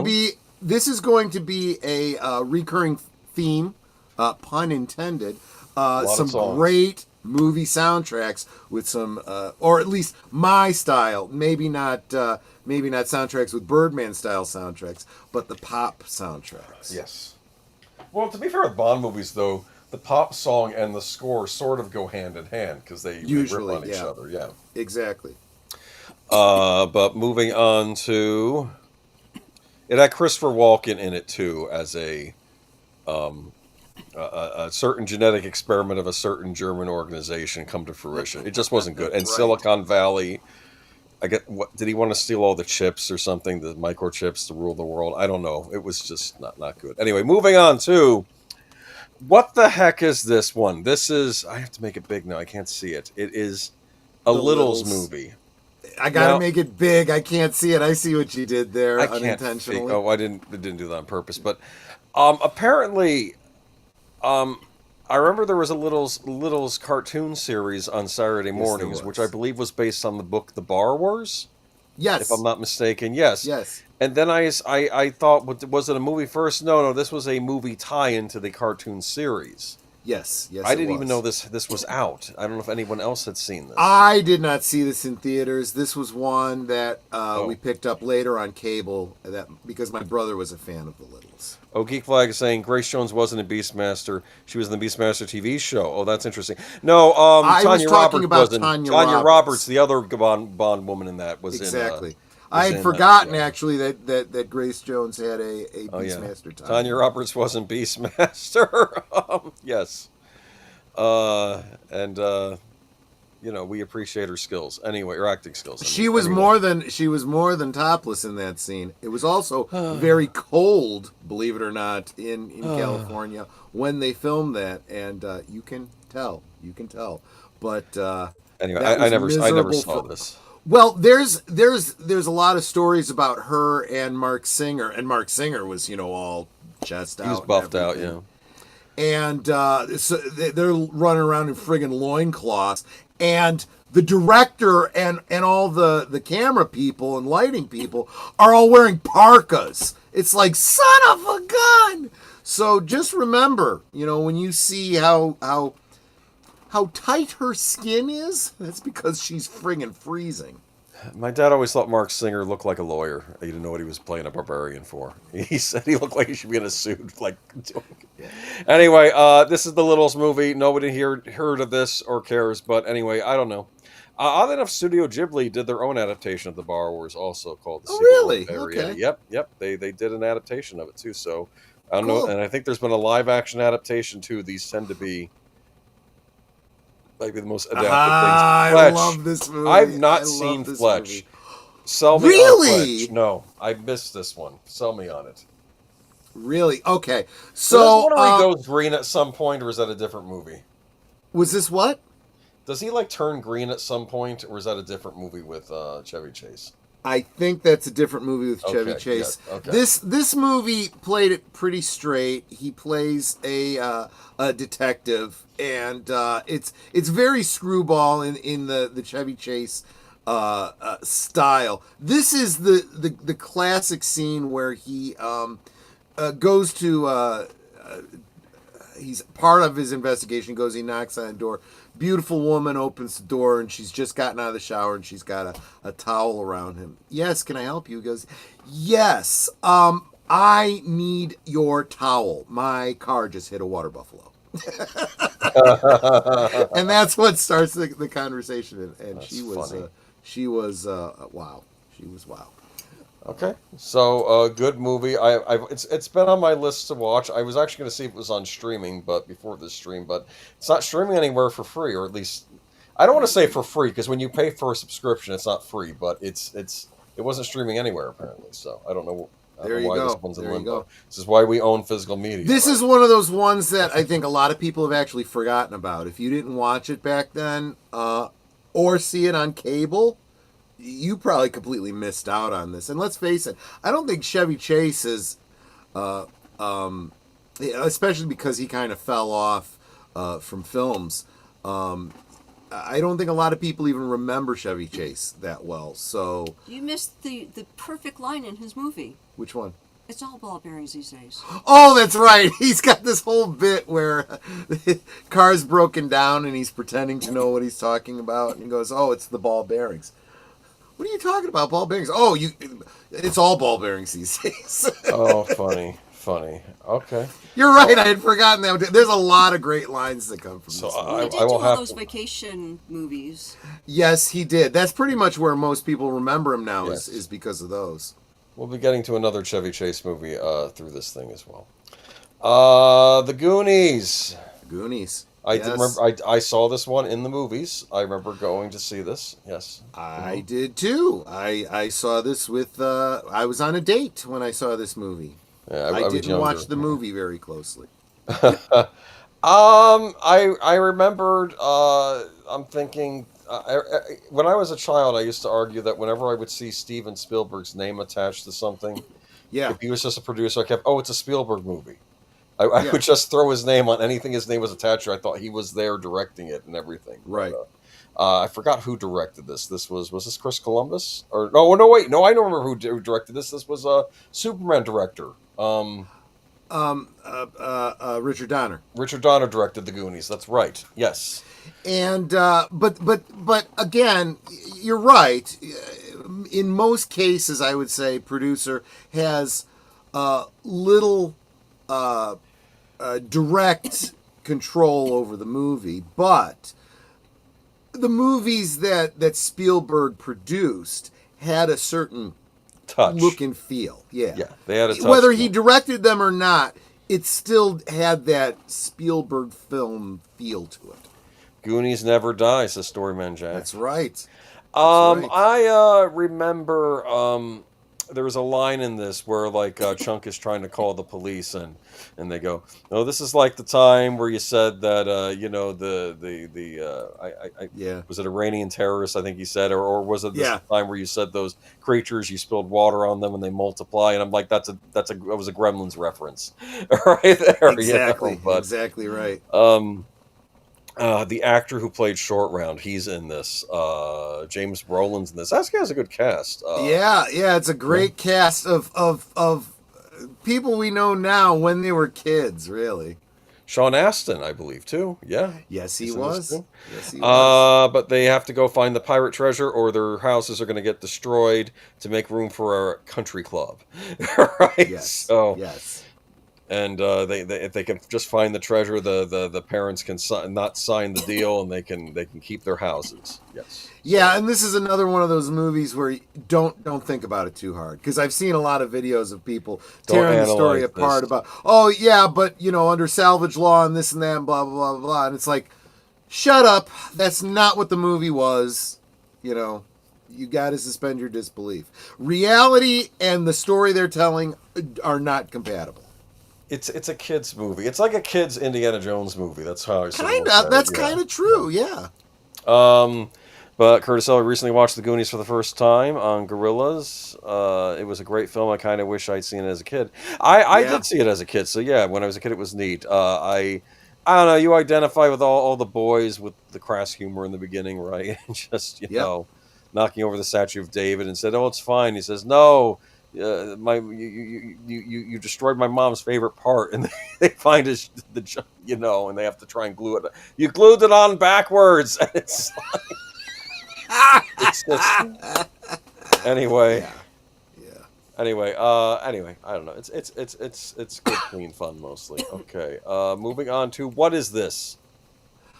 to be a recurring theme, pun intended. Some great movie soundtracks with some, or at least my style. Maybe not soundtracks with Birdman style soundtracks, but the pop soundtracks. Yes. Well, to be fair with Bond movies, though, the pop song and the score sort of go hand in hand because they usually rip on each other. Yeah. Exactly. But moving on to, it had Christopher Walken in it too, as a certain genetic experiment of a certain German organization come to fruition. It just wasn't good. And right. Silicon Valley, did he want to steal all the chips or something, the microchips to rule the world? I don't know. It was just not good. Anyway, moving on to, what the heck is this one? This is, I have to make it big now. I can't see it. It is a Littles movie. I gotta make it big. I can't see it. I see what you did there unintentionally. I didn't do that on purpose. But apparently, I remember there was a Littles cartoon series on Saturday mornings, which I believe was based on the book The Bar Wars. Yes, if I'm not mistaken. Yes. Yes. And then I thought, was it a movie first? No, this was a movie tie-in to the cartoon series. Yes. I didn't even know this was out. I don't know if anyone else had seen this. I did not see this in theaters. This was one that we picked up later on cable because my brother was a fan of the Littles. Oh, Geek Flag is saying Grace Jones wasn't in Beastmaster. She was in the Beastmaster TV show. Oh, that's interesting. No, Tanya Roberts wasn't. Tanya Roberts, the other Bond woman in that, was exactly. I had forgotten actually that Grace Jones had a Beastmaster tie. Tanya Roberts wasn't Beastmaster. Yes. We appreciate her skills. Anyway, her acting skills. She was more than topless in that scene. It was also very cold, believe it or not, in California when they filmed that, and you can tell. But anyway, I never saw this. Well, there's a lot of stories about her and Mark Singer, and Mark Singer was all chest out. He was buffed out, yeah. And so they're running around in friggin' loincloths, and the director and all the camera people and lighting people are all wearing parkas. It's like, son of a gun! So just remember, when you see how tight her skin is, that's because she's friggin' freezing. My dad always thought Mark Singer looked like a lawyer. He didn't know what he was playing a barbarian for. He said he looked like he should be in a suit. Anyway, this is the Littles movie. Nobody here heard of this or cares, but anyway, I don't know. Oddly enough, Studio Ghibli did their own adaptation of The Borrowers, also called The Oh, Secret really? Life of Okay. Henrietta. Yep. They did an adaptation of it too. So I don't Cool. know, and I think there's been a live action adaptation too. These tend to be maybe the most adapted things. I love this movie. I've not seen Fletch. Movie. Sell me Really? on Fletch. No, I missed this one. Sell me on it. Really? Okay. So, So, he goes green at some point, or is that a different movie? Was this what? Does he like turn green at some point, or is that a different movie with Chevy Chase? I think that's a different movie with Chevy Chase. Yeah, okay. This movie played it pretty straight. He plays a detective, and it's very screwball in the Chevy Chase style. This is the classic scene where he goes to he's part of his investigation. He knocks on the door. Beautiful woman opens the door, and she's just gotten out of the shower, and she's got a towel around him. Yes, can I help you? He goes, yes, I need your towel. My car just hit a water buffalo. And that's what starts the conversation. And she was wow. She was wow. Okay, so good movie. It's been on my list to watch. I was actually going to see if it was on streaming, but before this stream, but it's not streaming anywhere for free, or at least I don't want to say for free because when you pay for a subscription, it's not free, but it wasn't streaming anywhere apparently. So I don't know. There you why go. This one's in There you limbo. go. This is why we own physical media. This is one of those ones that I think a lot of people have actually forgotten about. If you didn't watch it back then, or see it on cable, you probably completely missed out on this. And let's face it, I don't think Chevy Chase is, especially because he kind of fell off from films. I don't think a lot of people even remember Chevy Chase that well. So You missed the perfect line in his movie. which one? It's all ball bearings these days. Oh, that's right. He's got this whole bit where the car's broken down and he's pretending to know what he's talking about. And he goes, oh, it's the ball bearings. What are you talking about, ball bearings? Oh, it's all ball bearings these days. Oh, funny. Okay. You're right. I had forgotten that. There's a lot of great lines that come from this. Well, he did do all those vacation movies. Yes, he did. That's pretty much where most people remember him now is because of those. We'll be getting to another Chevy Chase movie through this thing as well. The Goonies. I did remember. I saw this one in the movies. I remember going to see this. Yes, I did too. I saw this with. I was on a date when I saw this movie. Yeah, I didn't watch the movie very closely. I remembered. I'm thinking. When I was a child, I used to argue that whenever I would see Steven Spielberg's name attached to something, if he was just a producer, I kept, it's a Spielberg movie. I would just throw his name on anything his name was attached to. I thought he was there directing it and everything. Right. But, I forgot who directed this. This was this Chris Columbus? Or no, wait, no, I don't remember who directed this. This was a Superman director. Richard Donner. Richard Donner directed The Goonies. That's right. Yes. And but again, you're right. In most cases, I would say producer has little direct control over the movie, but the movies that Spielberg produced had a certain touch, look and feel. Yeah, they had a touch. Whether he directed them or not, it still had that Spielberg film feel to it. Goonies never die, says Storyman Jack. That's right. I remember there was a line in this where Chunk is trying to call the police and they go, "No, this is like the time where you said that was it Iranian terrorists? I think he said, or was it this time where you said those creatures you spilled water on them and they multiply?" And I'm like, that was a Gremlins reference, right there. Exactly, but, exactly right. The actor who played Short Round, he's in this. James Brolin's in this. That guy has a good cast. It's a great cast of people we know now when they were kids, really. Sean Astin, I believe, too. Yeah. Yes, he was. Yes, he was. But they have to go find the pirate treasure or their houses are going to get destroyed to make room for a country club. Right? Yes. So, yes. and they if they can just find the treasure, the parents can not sign the deal, and they can keep their houses. Yes. Yeah, and this is another one of those movies where you don't think about it too hard, because I've seen a lot of videos of people tearing the story apart about, oh yeah, but under salvage law and this and that and blah blah blah blah, and it's like, shut up, that's not what the movie was. You got to suspend your disbelief. Reality and the story they're telling are not compatible. It's a kids movie. It's like a kids Indiana Jones movie. That's how I kind of. That's kind of true. Yeah. But Curtis Elliott recently watched The Goonies for the first time on Gorillas. It was a great film. I kind of wish I'd seen it as a kid. I did see it as a kid. So yeah, when I was a kid, it was neat. I don't know. You identify with all the boys with the crass humor in the beginning, right? And just you know, knocking over the statue of David and said, "Oh, it's fine." He says, "No, you destroyed my mom's favorite part," and they find and they have to try and glue it. You glued it on backwards, and it's like, it's just anyway. Yeah. Anyway, I don't know. It's good, clean fun mostly. Okay, moving on to What Is This?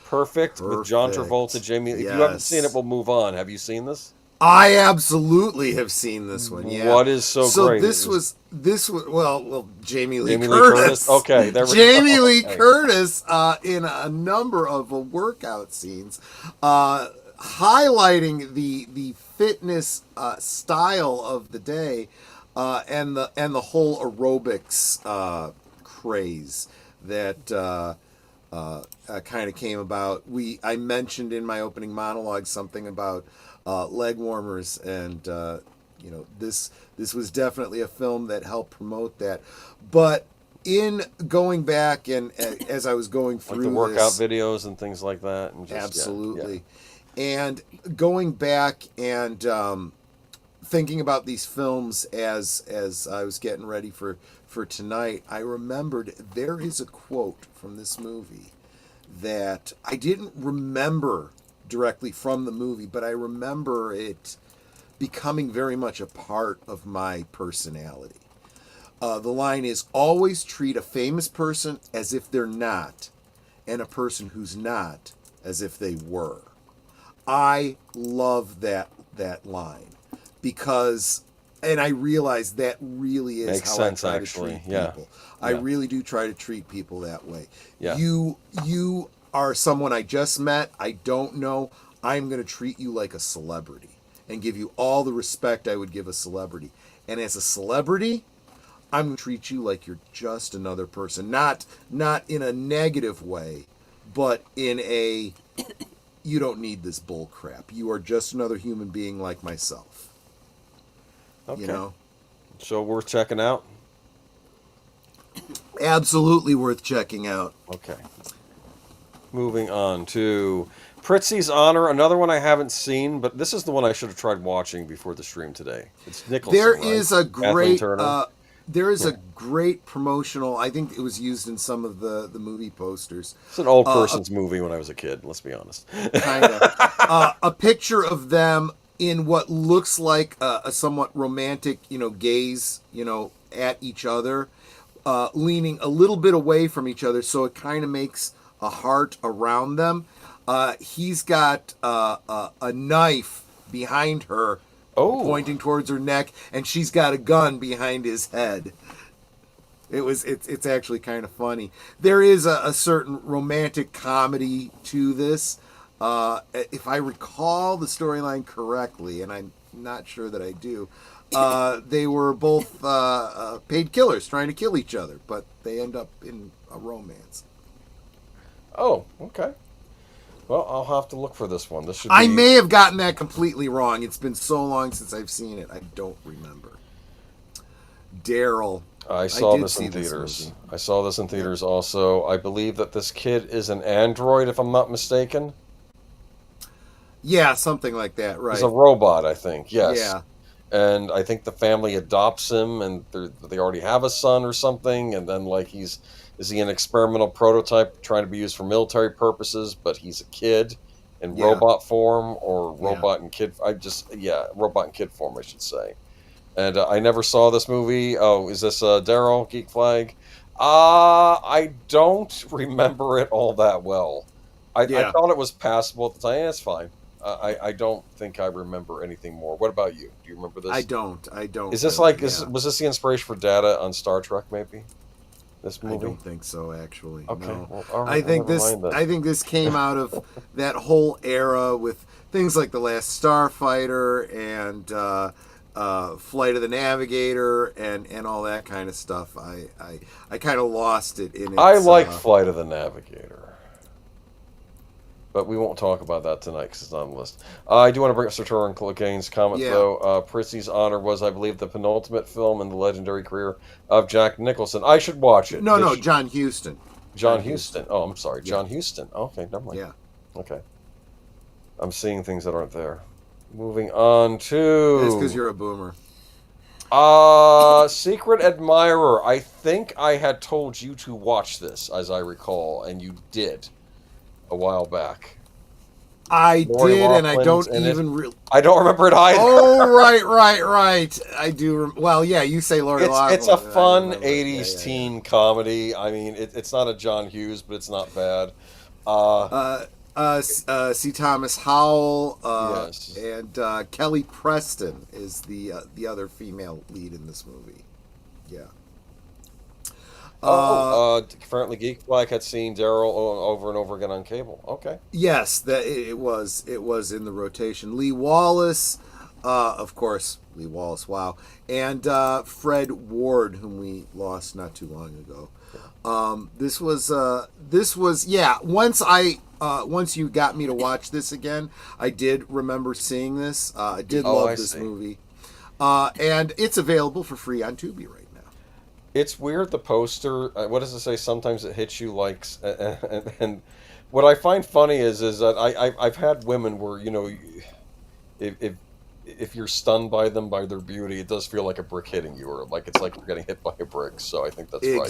Perfect with John Travolta, Jamie. If you haven't seen it, we'll move on. Have you seen this? I absolutely have seen this one. Yeah. What is so great? So this was well Jamie Lee Curtis. Okay, there we Jamie go. Lee Curtis in a number of workout scenes, highlighting the fitness style of the day, and the whole aerobics craze that kind of came about. I mentioned in my opening monologue something about leg warmers, and this was definitely a film that helped promote that. But in going back and as I was going through the workout videos and things like that, and just, absolutely, and going back and thinking about these films as I was getting ready for tonight, I remembered there is a quote from this movie that I didn't remember directly from the movie, but I remember it becoming very much a part of my personality. The line is, always treat a famous person as if they're not, and a person who's not as if they were. I love that line, because, and I realize that really is makes how sense, I try actually. to treat people. I really do try to treat people that way. Yeah. You are someone I just met, I don't know, I'm going to treat you like a celebrity and give you all the respect I would give a celebrity. And as a celebrity, I'm going to treat you like you're just another person. Not in a negative way, but in a, you don't need this bull crap. You are just another human being like myself. Okay. So worth checking out? Absolutely worth checking out. Okay. Moving on to Pritzi's Honor, another one I haven't seen, but this is the one I should have tried watching before the stream today. It's Nicholson, There right? is a great There is a great promotional, I think it was used in some of the movie posters. It's an old person's movie when I was a kid, let's be honest. Kind of. A picture of them in what looks like a somewhat romantic, gaze, at each other, leaning a little bit away from each other, so it kind of makes a heart around them. He's got a knife behind her, pointing towards her neck, and she's got a gun behind his head. It's actually kind of funny. There is a certain romantic comedy to this. If I recall the storyline correctly, and I'm not sure that I do, they were both paid killers trying to kill each other, but they end up in a romance. Oh, okay. Well, I'll have to look for this one. This should. I may have gotten that completely wrong. It's been so long since I've seen it. I don't remember. Daryl. I saw this in theaters. I saw this in theaters also. I believe that this kid is an android, if I'm not mistaken. Yeah, something like that, right. He's a robot, I think. Yes. Yeah. And I think the family adopts him, and they already have a son or something, and then, like, is he an experimental prototype trying to be used for military purposes, but he's a kid in robot form, or robot and kid, robot and kid form, I should say. And I never saw this movie. Oh, is this Daryl, Geek Flag? I don't remember it all that well. I thought it was passable at the time. Yeah, it's fine. I don't think I remember anything more. What about you? Do you remember this? I don't. Is this like was this the inspiration for Data on Star Trek? Maybe this movie. I don't think so. Actually, okay. No. Well, all right, I think this came out of that whole era with things like The Last Starfighter and Flight of the Navigator and all that kind of stuff. I kind of lost it in its, I like Flight of the Navigator. But we won't talk about that tonight because it's not on the list. I do want to bring up Sir Turin Clegane's comment, though. Pritzy's Honor was, I believe, the penultimate film in the legendary career of Jack Nicholson. I should watch it. No, John Huston. John Huston. Oh, I'm sorry. John Huston. Okay, never mind. Yeah. Okay. I'm seeing things that aren't there. Moving on to... That's because you're a boomer. Secret Admirer. I think I had told you to watch this, as I recall, and you did. A while back. I did, and I don't even really... I don't remember it either. Oh, right. I do... Well, yeah, you say Lori Loughlin. It's a fun 80s teen comedy. I mean, it's not a John Hughes, but it's not bad. C. Thomas Howell yes. and Kelly Preston is the other female lead in this movie. Yeah. Apparently Geek Flag had seen Daryl over and over again on cable. Okay. Yes, that it was in the rotation. Lee Wallace, of course, Lee Wallace. Wow, and Fred Ward, whom we lost not too long ago. This was once you got me to watch this again, I did remember seeing this. I did love this movie, and it's available for free on Tubi right now. It's weird, the poster. What does it say? Sometimes it hits you like... And what I find funny is that I've had women where, you know, if you're stunned by them, by their beauty, it does feel like a brick hitting you, or like it's like you're getting hit by a brick. So I think that's right.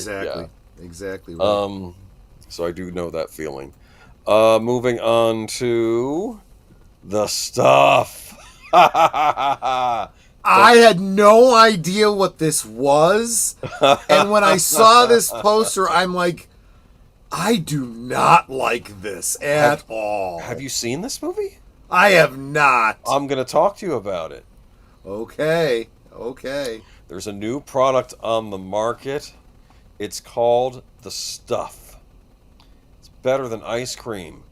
Exactly right. So I do know that feeling. Moving on to the stuff. I had no idea what this was, and when I saw this poster, I'm like, I do not like this at all. Have you seen this movie? I have not. I'm going to talk to you about it. Okay. There's a new product on the market. It's called The Stuff. It's better than ice cream.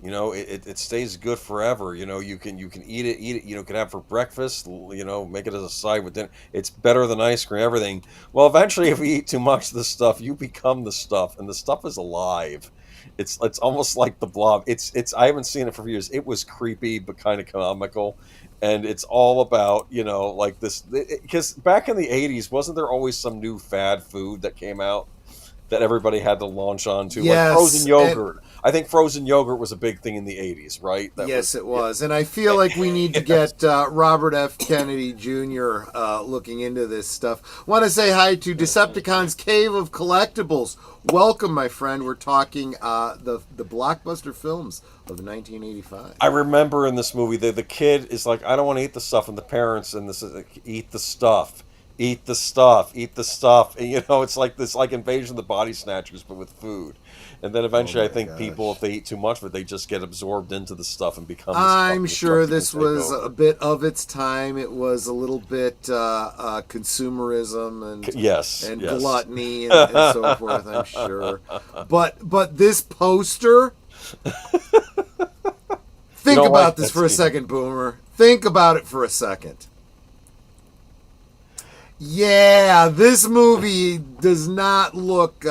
You know, it stays good forever. You know, you can eat it. You know, can have it for breakfast. You know, make it as a side with dinner. It's better than ice cream. Everything. Well, eventually, if we eat too much of the stuff, you become the stuff, and the stuff is alive. It's almost like the Blob. It's. I haven't seen it for years. It was creepy but kind of comical, and it's all about, you know, like this. Because back in the '80s, wasn't there always some new fad food that came out that everybody had to launch onto? Yes, like frozen yogurt. I think frozen yogurt was a big thing in the 80s, right? It was. And I feel like we need to get Robert F. Kennedy Jr. Looking into this stuff. Want to say hi to Decepticon's Cave of Collectibles. Welcome, my friend. We're talking the blockbuster films of 1985. I remember in this movie, the kid is like, I don't want to eat the stuff, and the parents, and this is like, eat the stuff. Eat the stuff, and you know, it's like this, like Invasion of the Body Snatchers, but with food. And then eventually, I think people, if they eat too much of it, they just get absorbed into the stuff and become. I'm sure this was a bit of its time. It was a little bit consumerism and gluttony and so forth. I'm sure, but this poster. Think about this for a second, Boomer. Think about it for a second. Yeah, this movie does not look,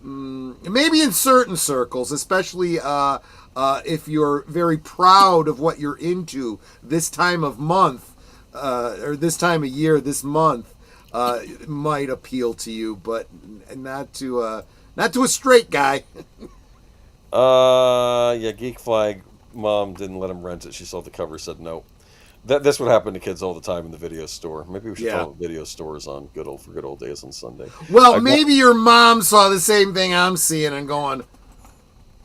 maybe in certain circles, especially if you're very proud of what you're into this time of month, or this time of year, this month, might appeal to you, but not to a straight guy. Geek Flag mom didn't let him rent it. She saw the cover, said no. This would happen to kids all the time in the video store. Maybe we should call it video stores on good old days on Sunday. Well, maybe your mom saw the same thing I'm seeing and going,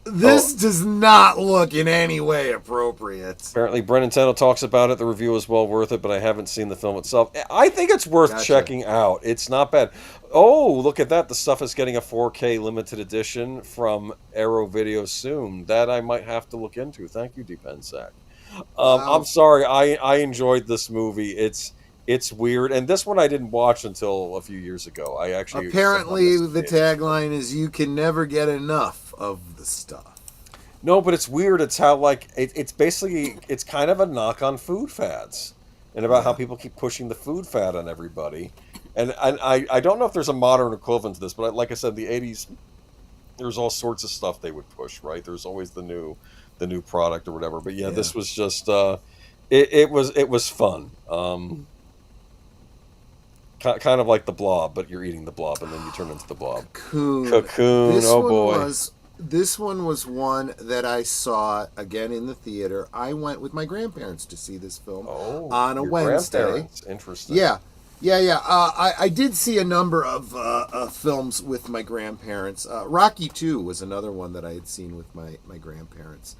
This does not look in any way appropriate. Apparently, Brennan Teno talks about it. The review is well worth it, but I haven't seen the film itself. I think it's worth checking out. It's not bad. Oh, look at that. The stuff is getting a 4K limited edition from Arrow Video soon. That I might have to look into. Thank you, Deepensack. Wow. I'm sorry. I enjoyed this movie. It's weird. And this one I didn't watch until a few years ago. I actually... Apparently, the tagline is, you can never get enough of the stuff. No, but it's weird. It's how, like, it's basically, it's kind of a knock on food fads. And about how people keep pushing the food fad on everybody. And I don't know if there's a modern equivalent to this, but like I said, the 80s, there's all sorts of stuff they would push, right? There's always the new product or whatever. But yeah. This was just, it was fun. Kind of like the Blob, but you're eating the Blob and then you turn into the Blob. Cocoon. Oh boy. This one was one that I saw again in the theater. I went with my grandparents to see this film on a Wednesday. Interesting. Yeah. I did see a number of films with my grandparents. Rocky 2 was another one that I had seen with my grandparents.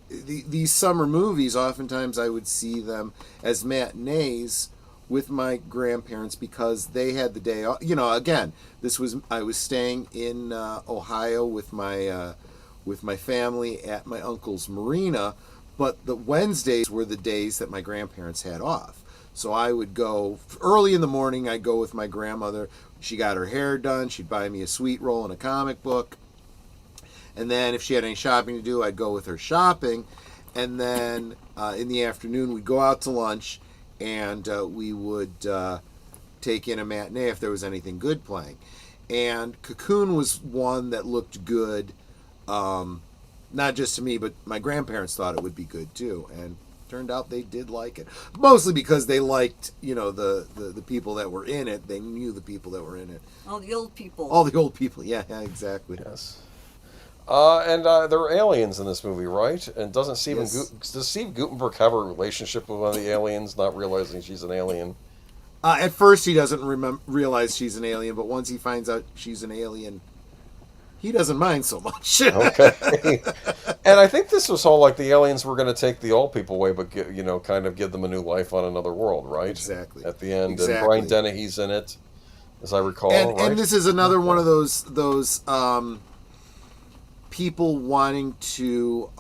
These summer movies, oftentimes I would see them as matinees with my grandparents because they had the day off. You know, again, I was staying in Ohio with my family at my uncle's marina, but the Wednesdays were the days that my grandparents had off. So I would go early in the morning. I'd go with my grandmother. She got her hair done. She'd buy me a sweet roll and a comic book. And then if she had any shopping to do, I'd go with her shopping. And then in the afternoon, we'd go out to lunch. And we would take in a matinee if there was anything good playing. And Cocoon was one that looked good, not just to me, but my grandparents thought it would be good too. And turned out they did like it. Mostly because they liked, the people that were in it. They knew the people that were in it. All the old people. All the old people, yeah, exactly. Yes. And there are aliens in this movie, right? And does Steve Guttenberg have a relationship with one of the aliens, not realizing she's an alien? At first, he doesn't realize she's an alien, but once he finds out she's an alien, he doesn't mind so much. Okay. And I think this was all like the aliens were going to take the old people away, but kind of give them a new life on another world, right? Exactly. At the end, and Brian Dennehy's in it, as I recall. And this is another one of those. People wanting to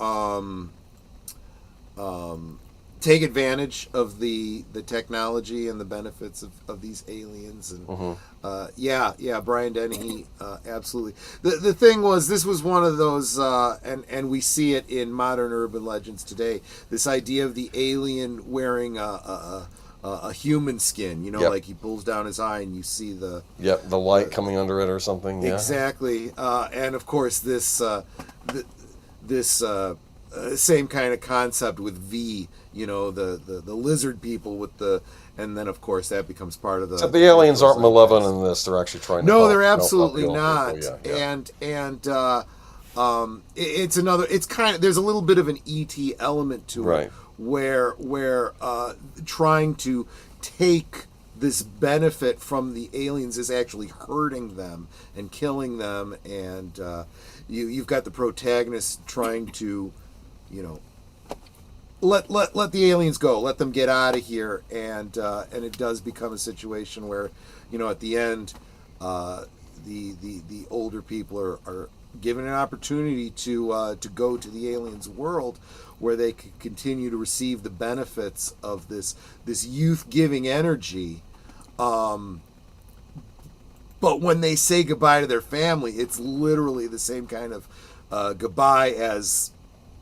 take advantage of the technology and the benefits of these aliens, and Brian Dennehy, absolutely. The thing was, this was one of those, and we see it in modern urban legends today. This idea of the alien wearing a human skin, like he pulls down his eye and you see the light coming under it or something. Yeah. Exactly, and of course this same kind of concept with V, the lizard people with and then of course that becomes part of the. So the aliens aren't malevolent in this; they're actually trying to. No, they're absolutely not. People. Yeah. And it's another. It's kind of, there's a little bit of an E.T. element to it. Where trying to take this benefit from the aliens is actually hurting them and killing them, and you've got the protagonist trying to, let the aliens go, let them get out of here, and it does become a situation where, at the end, the older people are given an opportunity to go to the aliens' world, where they could continue to receive the benefits of this youth-giving energy. But when they say goodbye to their family, it's literally the same kind of goodbye as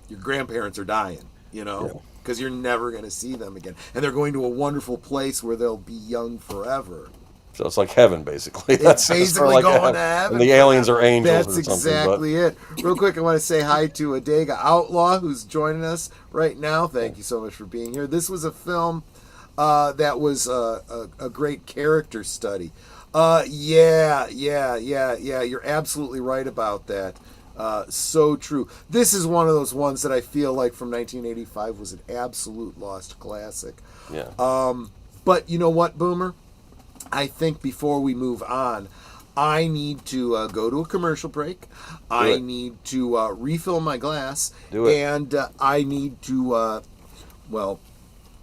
your grandparents are dying, because you're never going to see them again. And they're going to a wonderful place where they'll be young forever. So it's like heaven, basically. That's basically going to heaven. And the aliens are angels. That's exactly it. Real quick, I want to say hi to Adega Outlaw, who's joining us right now. Thank you so much for being here. This was a film that was a great character study. Yeah. You're absolutely right about that. So true. This is one of those ones that I feel like from 1985 was an absolute lost classic. Yeah. But you know what, Boomer? I think before we move on, I need to go to a commercial break. I need to refill my glass. Do it. And I need to,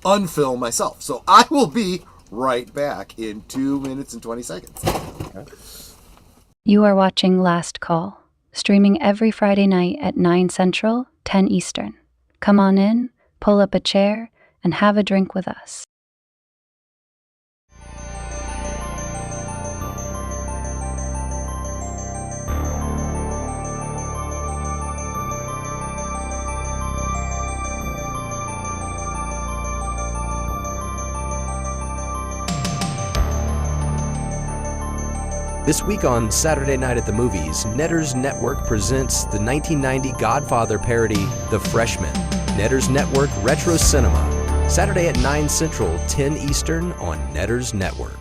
unfill myself. So I will be right back in 2 minutes and 20 seconds. Okay. You are watching Last Call, streaming every Friday night at 9 Central, 10 Eastern. Come on in, pull up a chair, and have a drink with us. This week on Saturday Night at the Movies, Netters Network presents the 1990 Godfather parody, The Freshman. Netters Network Retro Cinema. Saturday at 9 Central, 10 Eastern on Netters Network.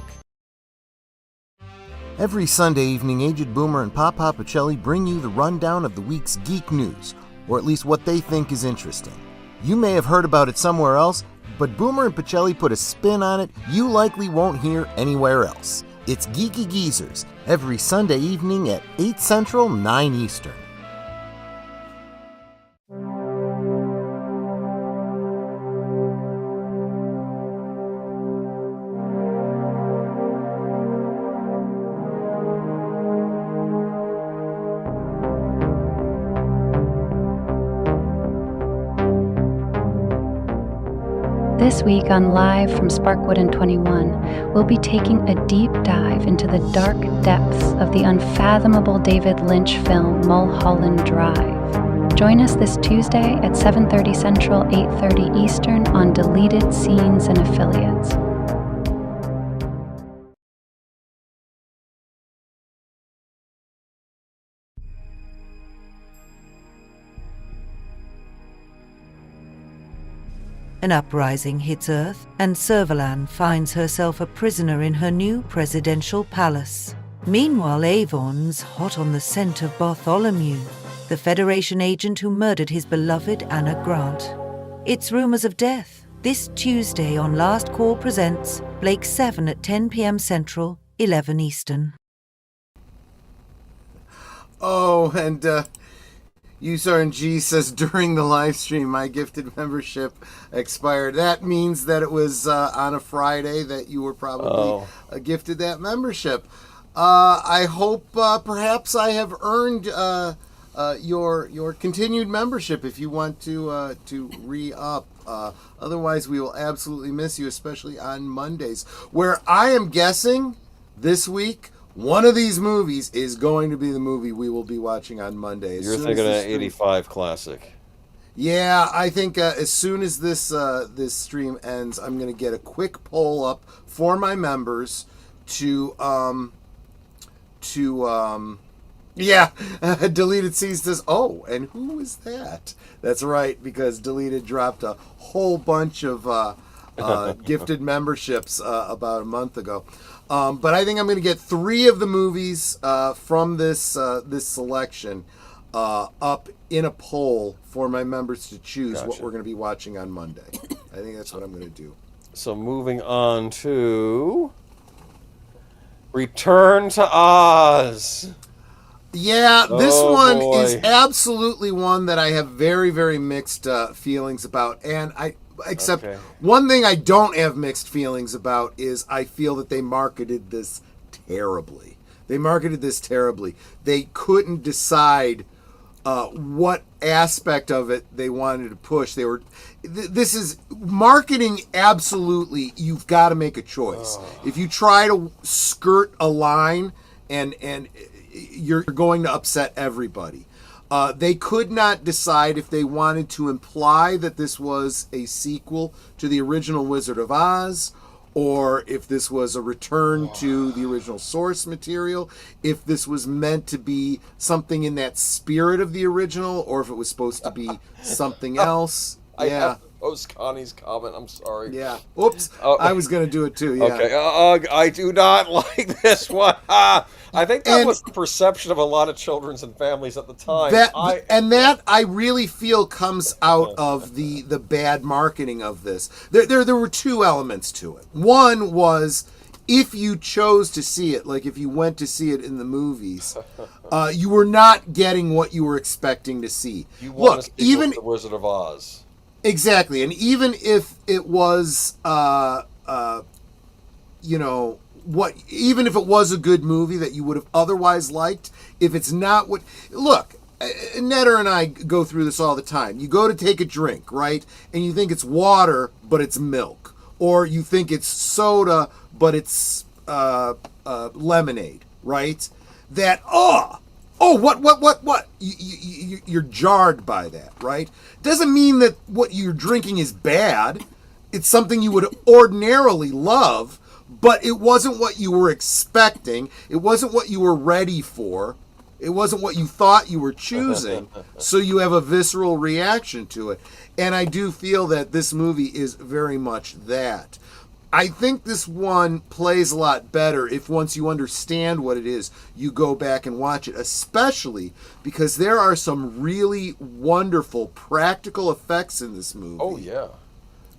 Every Sunday evening, Aged Boomer and Papa Pacelli bring you the rundown of the week's geek news, or at least what they think is interesting. You may have heard about it somewhere else, but Boomer and Pacelli put a spin on it you likely won't hear anywhere else. It's Geeky Geezers, every Sunday evening at 8 Central, 9 Eastern. This week on Live from Sparkwood and 21, we'll be taking a deep dive into the dark depths of the unfathomable David Lynch film Mulholland Drive. Join us this Tuesday at 7:30 Central, 8:30 Eastern on Deleted Scenes and Affiliates. An uprising hits Earth, and Servalan finds herself a prisoner in her new presidential palace. Meanwhile, Avon's hot on the scent of Bartholomew, the Federation agent who murdered his beloved Anna Grant. It's Rumors of Death, this Tuesday on Last Call Presents, Blake 7 at 10 p.m. Central, 11 Eastern. Oh, and ussarn says during the live stream my gifted membership expired. That means that it was on a Friday that you were probably gifted that membership. I hope perhaps I have earned your continued membership if you want to re-up. Otherwise, we will absolutely miss you, especially on Mondays, where I am guessing this week one of these movies is going to be the movie we will be watching on Monday. You're thinking an 85 classic. Yeah, I think as soon as this stream ends, I'm going to get a quick poll up for my members to Deleted Seas says, oh, and who is that? That's right, because Deleted dropped a whole bunch of gifted memberships about a month ago. But I think I'm going to get 3 of the movies from this selection up in a poll for my members to choose what we're going to be watching on Monday. I think that's what I'm going to do. So moving on to Return to Oz. Yeah, this one is absolutely one that I have very, very mixed feelings about. And one thing I don't have mixed feelings about is I feel that they marketed this terribly. They couldn't decide what aspect of it they wanted to push. This is marketing. Absolutely, you've got to make a choice. If you try to skirt a line, and you're going to upset everybody. They could not decide if they wanted to imply that this was a sequel to the original Wizard of Oz, or if this was a return to the original source material, if this was meant to be something in that spirit of the original, or if it was supposed to be something else. I have to post Connie's comment. I'm sorry. Yeah. Oops. I was going to do it too. Yeah. Okay. I do not like this one. I think that was the perception of a lot of children and families at the time. That I really feel comes out of the bad marketing of this. There were 2 elements to it. One was if you chose to see it, like if you went to see it in the movies, you were not getting what you were expecting to see. You want to see even the Wizard of Oz. Exactly, and even if it was, you know, even if it was a good movie that you would have otherwise liked, if it's not what... Look, Netter and I go through this all the time. You go to take a drink, right? And you think it's water, but it's milk. Or you think it's soda, but it's lemonade, right? That, what? You're jarred by that, right? Doesn't mean that what you're drinking is bad. It's something you would ordinarily love, but it wasn't what you were expecting. It wasn't what you were ready for. It wasn't what you thought you were choosing. So you have a visceral reaction to it. And I do feel that this movie is very much that. I think this one plays a lot better if once you understand what it is, you go back and watch it, especially because there are some really wonderful practical effects in this movie. Oh, yeah.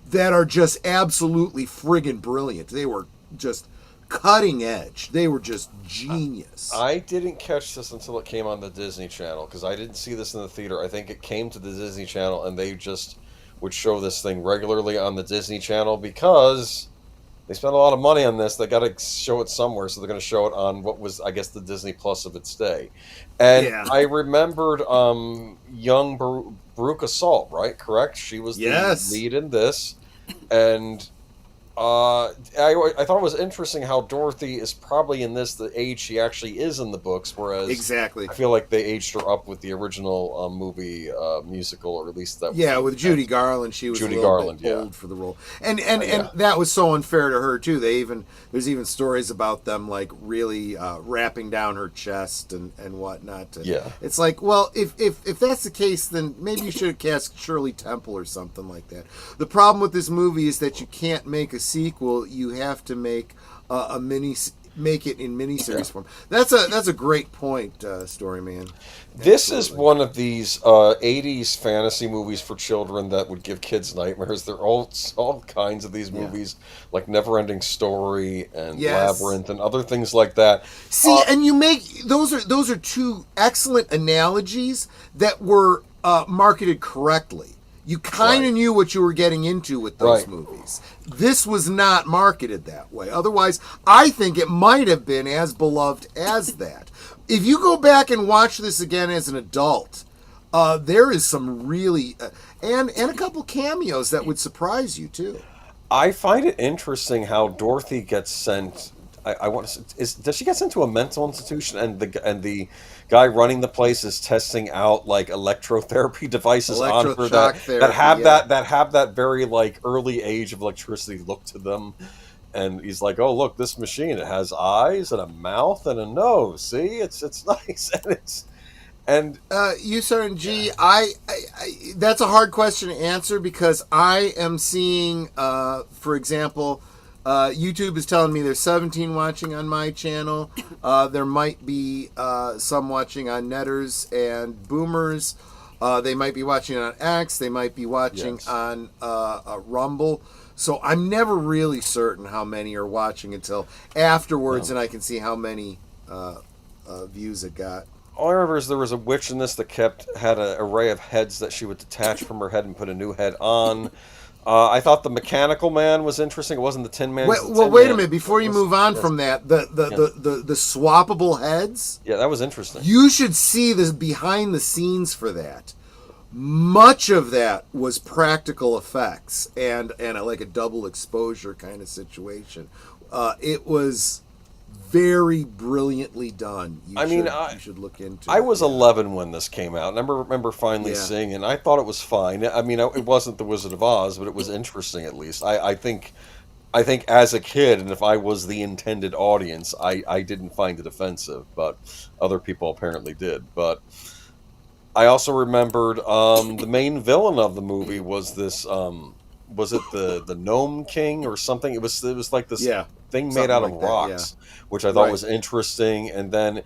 That are just absolutely friggin' brilliant. They were just cutting edge. They were just genius. I didn't catch this until it came on the Disney Channel, because I didn't see this in the theater. I think it came to the Disney Channel, and they just would show this thing regularly on the Disney Channel because they spent a lot of money on this. They got to show it somewhere, so they're going to show it on what was, I guess, the Disney Plus of its day. And yeah. I remembered young Veruca Salt, right? Correct? She was the lead in this. And I thought it was interesting how Dorothy is probably in this the age she actually is in the books, whereas exactly I feel like they aged her up with the original movie musical, or at least that. Yeah, with Judy Garland, she was Judy Garland, bit old for the role, and that was so unfair to her too. There's even stories about them like really wrapping down her chest and whatnot. It's like, well, if that's the case, then maybe you should have cast Shirley Temple or something like that. The problem with this movie is that you can't make a sequel. You have to make make it in miniseries form. That's a great point, Story Man. This is one of these 80s fantasy movies for children that would give kids nightmares. There are all kinds of these movies, like Neverending Story and Labyrinth and other things like that. See, and you make those are two excellent analogies that were marketed correctly. You kind of knew what you were getting into with those movies. This was not marketed that way. Otherwise, I think it might have been as beloved as that. If you go back and watch this again as an adult, there is some really... and a couple cameos that would surprise you, too. I find it interesting how Dorothy gets sent... does she get sent to a mental institution, and the guy running the place is testing out like electrotherapy devices on her that have that very like early age of electricity look to them, and he's like, oh look, this machine, it has eyes and a mouth and a nose, see, it's nice, and ussarn G, I that's a hard question to answer because I am seeing for example, YouTube is telling me there's 17 watching on my channel. There might be some watching on Netters and Boomers. They might be watching on X. They might be watching on Rumble. So I'm never really certain how many are watching until afterwards, and I can see how many views it got. All I remember is there was a witch in this that had an array of heads that she would detach from her head and put a new head on. I thought the Mechanical Man was interesting. It wasn't the Tin Man. Wait a minute. Before you move on from that, the swappable heads. Yeah, that was interesting. You should see this behind the scenes for that. Much of that was practical effects and like a double exposure kind of situation. It was very brilliantly done. You should look into it. I was 11 when this came out, and I remember finally seeing it, and I thought it was fine. I mean, it wasn't The Wizard of Oz, but it was interesting at least. I think as a kid, and if I was the intended audience, I didn't find it offensive, but other people apparently did. But I also remembered the main villain of the movie was this was it the Gnome King or something? It was like this thing made something out of like that, rocks, which I thought was interesting. And then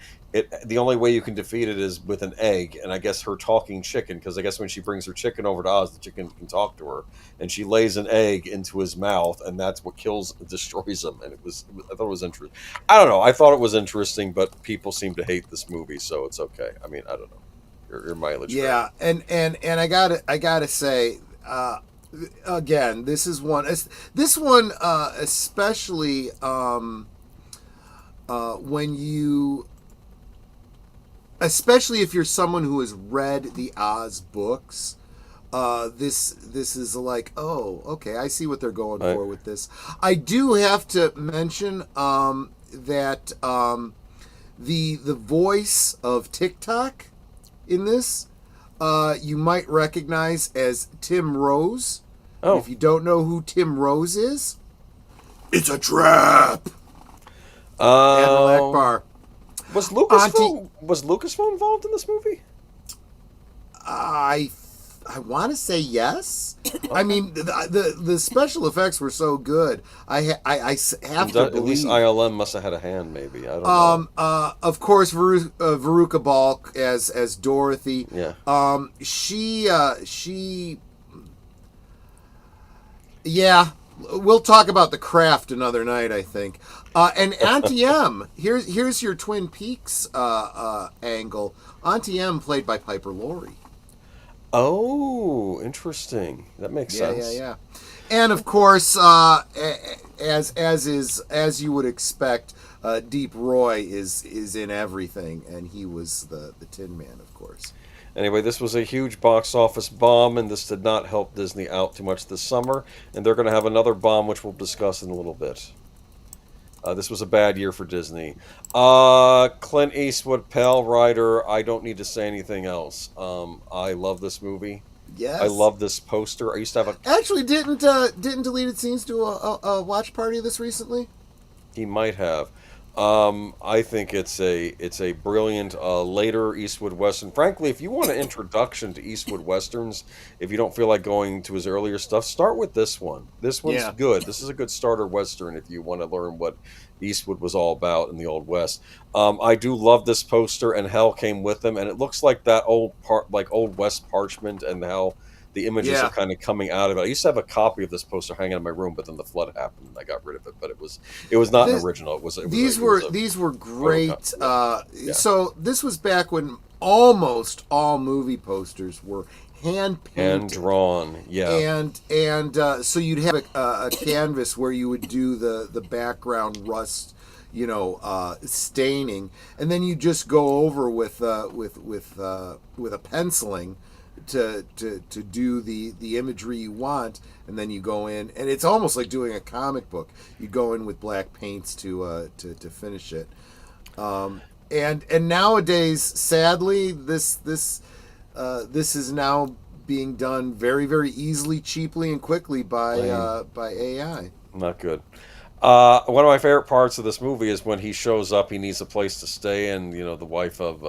the only way you can defeat it is with an egg, and I guess her talking chicken, because I guess when she brings her chicken over to Oz, the chicken can talk to her, and she lays an egg into his mouth, and that's what destroys him. And I thought it was interesting. I don't know. I thought it was interesting, but people seem to hate this movie, so it's okay. I mean, I don't know. Your mileage. Yeah, and I gotta say, again, this one especially when you. Especially if you're someone who has read the Oz books, this is like, oh, okay, I see what they're going for with this. I do have to mention that the voice of TikTok in this, you might recognize as Tim Rose. Oh. If you don't know who Tim Rose is, it's a trap. Oh. Akbar. Was Lucasfilm involved in this movie? I want to say yes. I mean, the special effects were so good. I have to believe. At least ILM must have had a hand, maybe. I don't know. Of course, Veruca Balk as Dorothy. Yeah. She. Yeah. We'll talk about The Craft another night, I think. And Auntie M, here's your Twin Peaks angle. Auntie M played by Piper Laurie. Oh, interesting. That makes sense. Yeah. And of course, as you would expect, Deep Roy is in everything, and he was the Tin Man, of course. Anyway, this was a huge box office bomb, and this did not help Disney out too much this summer. And they're going to have another bomb, which we'll discuss in a little bit. This was a bad year for Disney. Clint Eastwood, Pale Rider. I don't need to say anything else. I love this movie. Yes. I love this poster. I used to have Actually, didn't Deleted Scenes do a watch party of this recently? He might have. I think it's a brilliant later Eastwood Western. Frankly, if you want an introduction to Eastwood Westerns, if you don't feel like going to his earlier stuff, start with this one. This one's good. This is a good starter Western if you want to learn what Eastwood was all about in the Old West. I do love this poster, and Hell came with them, and it looks like that Old West parchment, and how the images are kind of coming out of it. I used to have a copy of this poster hanging in my room, but then the flood happened and I got rid of it. But it was not an original. These were great. So this was back when almost all movie posters were hand drawn. Yeah. And so you'd have a canvas where you would do the background rust, staining, and then you just go over with a penciling to do the imagery you want, and then you go in, and it's almost like doing a comic book. You go in with black paints to finish it, and nowadays, sadly, this is now being done very, very easily, cheaply, and quickly by AI. Not good. One of my favorite parts of this movie is when he shows up. He needs a place to stay, and the wife of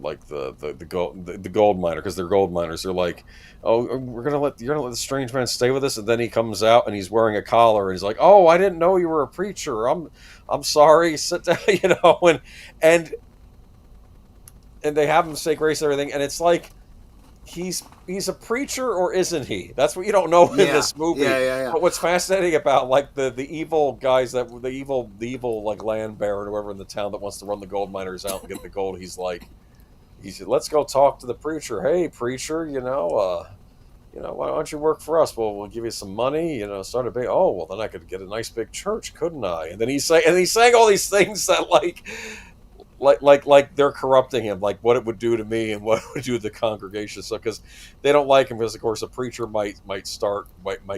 like the gold miner, because they're gold miners. They're like, oh, you're gonna let the strange man stay with us, and then he comes out and he's wearing a collar, and he's like, oh, I didn't know you were a preacher. I'm sorry. Sit down, and they have him say grace and everything, and it's like he's a preacher, or isn't he? That's what you don't know in this movie. Yeah. But what's fascinating about the evil guys, the evil like land baron or whoever in the town that wants to run the gold miners out and get the gold, he's let's go talk to the preacher. Hey, preacher, why don't you work for us? Well, we'll give you some money. Start a big. Oh, well, then I could get a nice big church, couldn't I? And then he's saying all these things that like they're corrupting him, like what it would do to me and what it would do to the congregation. So because they don't like him, because of course a preacher might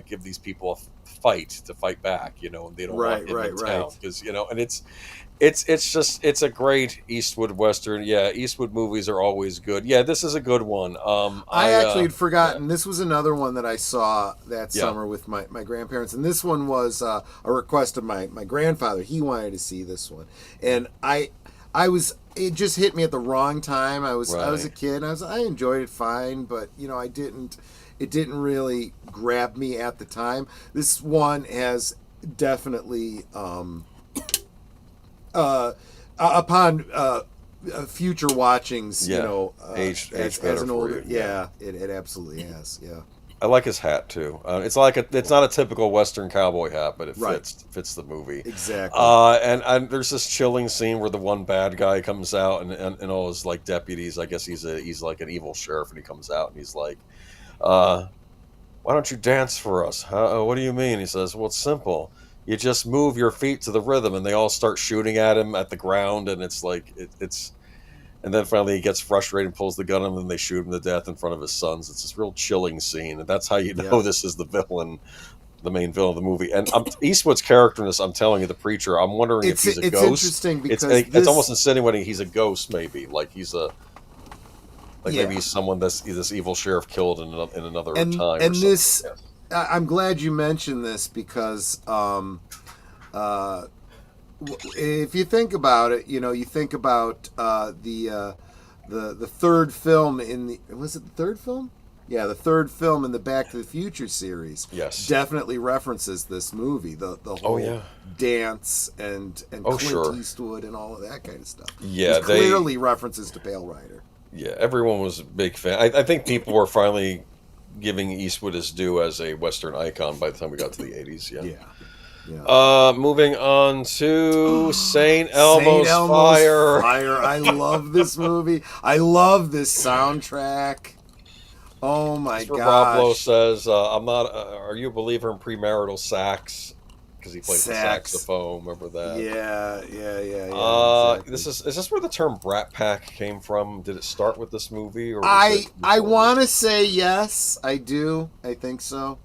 give these people a fight to fight back, and they don't want him in town, because and it's a great Eastwood Western. Yeah, Eastwood movies are always good. Yeah, this is a good one. I actually had forgotten. This was another one that I saw that summer with my grandparents, and this one was a request of my grandfather. He wanted to see this one, and it just hit me at the wrong time. I was a kid. I enjoyed it fine, but I didn't. it didn't really grab me at the time. This one has definitely upon future watchings, Yeah. you know, Aged as better an for older, you. yeah, it absolutely has, yeah. I like his hat too. It's not a typical Western cowboy hat, but it Right. fits the movie. Exactly. And there's this chilling scene where the one bad guy comes out and all his like deputies. I guess he's like an evil sheriff, and he comes out and he's like, "Why don't you dance for us? Huh? What do you mean?" He says, "Well, it's simple. You just move your feet to the rhythm," and they all start shooting at him at the ground, and it's like it's. And then finally he gets frustrated and pulls the gun on him, and they shoot him to death in front of his sons. It's this real chilling scene, and that's how you know this is the villain, the main villain of the movie. And Eastwood's character in this, I'm telling you, the preacher, I'm wondering if he's a it's ghost. interesting because it's almost insinuating he's a ghost, maybe. Like he's a... Like Yeah. maybe he's someone this evil sheriff killed in another time. And or this, something. Yes. I'm glad you mentioned this because if you think about it, you know, you think about the third film in the... Was it the third film? Yeah, the third film in the Back to the Future series. Yes. Definitely references this movie. The whole dance and Clint Eastwood and all of that kind of stuff. Yeah, There's clearly references to Pale Rider. Yeah, everyone was a big fan. I think people were finally giving Eastwood his due as a Western icon by the time we got to the 80s. Yeah. Moving on to St. Elmo's Fire. I love this movie. I love this soundtrack. Oh my That's where gosh. Rob Lowe says, "I'm not. Are you a believer in premarital sax?" Because he plays the saxophone. Remember that? Yeah. Exactly. Is this where the term Brat Pack came from? Did it start with this movie? Or I want to say yes. I do. I think so.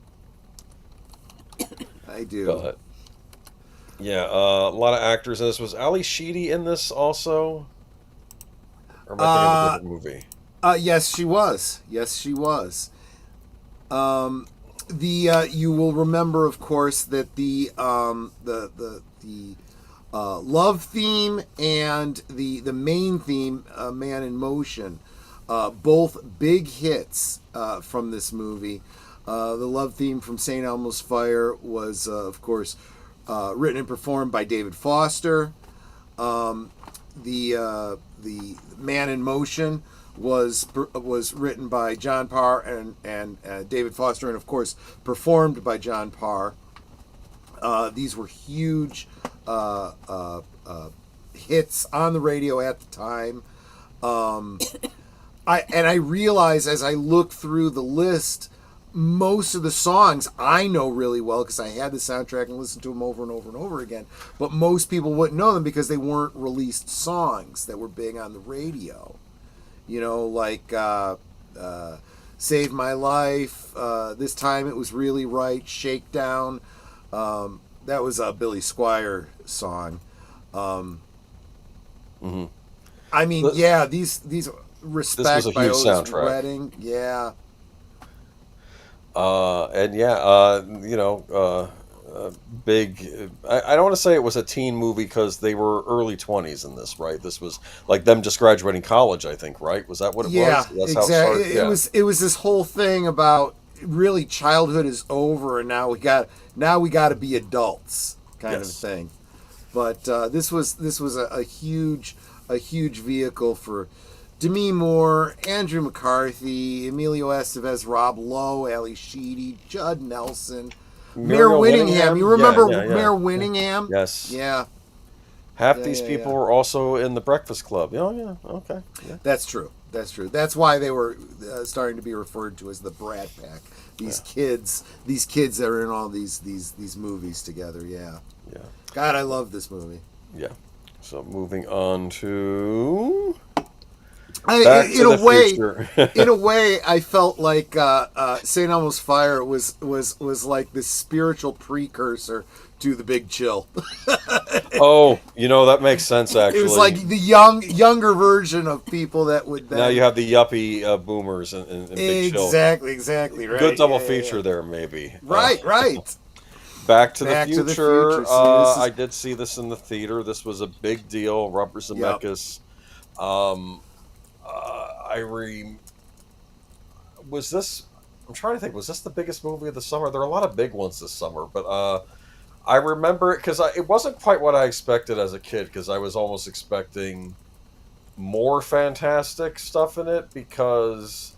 I do. Go ahead. Yeah, a lot of actors in this. Was Ali Sheedy in this also? Or am I thinking of a different movie? Yes, she was. You will remember, of course, that the love theme and the main theme, Man in Motion, both big hits from this movie. The love theme from St. Elmo's Fire was, of course, written and performed by David Foster. The Man in Motion was written by John Parr and David Foster, and of course performed by John Parr. These were huge hits on the radio at the time. I realize as I look through the list, most of the songs I know really well because I had the soundtrack and listened to them over and over and over again. But most people wouldn't know them because they weren't released songs that were big on the radio. You know, like Save My Life, This Time It Was Really Right, Shakedown. That was a Billy Squier song. I mean, these Respect by Otis soundtrack. Redding. Yeah. Big. I don't want to say it was a teen movie because they were early 20s in this, right? This was like them just graduating college, I think, right? Was that what it was? That's exactly. How it started? It was this whole thing about really childhood is over and now we got to be adults kind of thing. But this was a huge vehicle for Demi Moore, Andrew McCarthy, Emilio Estevez, Rob Lowe, Ali Sheedy, Judd Nelson, Mayor Winningham. You remember Mayor Winningham? Yes. Yeah. Half these people were also in the Breakfast Club. Oh, yeah. Okay. Yeah. That's true. That's why they were starting to be referred to as the Brat Pack. These kids that are in all these movies together. Yeah. Yeah. God, I love this movie. Yeah. So moving on to... in a way, I felt like St. Elmo's Fire was like this spiritual precursor to The Big Chill. Oh, that makes sense. Actually, it was like the younger version of people that would. Now you have the yuppie boomers and Big Chill. Exactly. Right. Good double feature there, maybe. Right. Back to the Future. I did see this in the theater. This was a big deal. Robert Zemeckis. Was this I'm trying to think, was this the biggest movie of the summer? There are a lot of big ones this summer, but I remember it because it wasn't quite what I expected as a kid, because I was almost expecting more fantastic stuff in it, because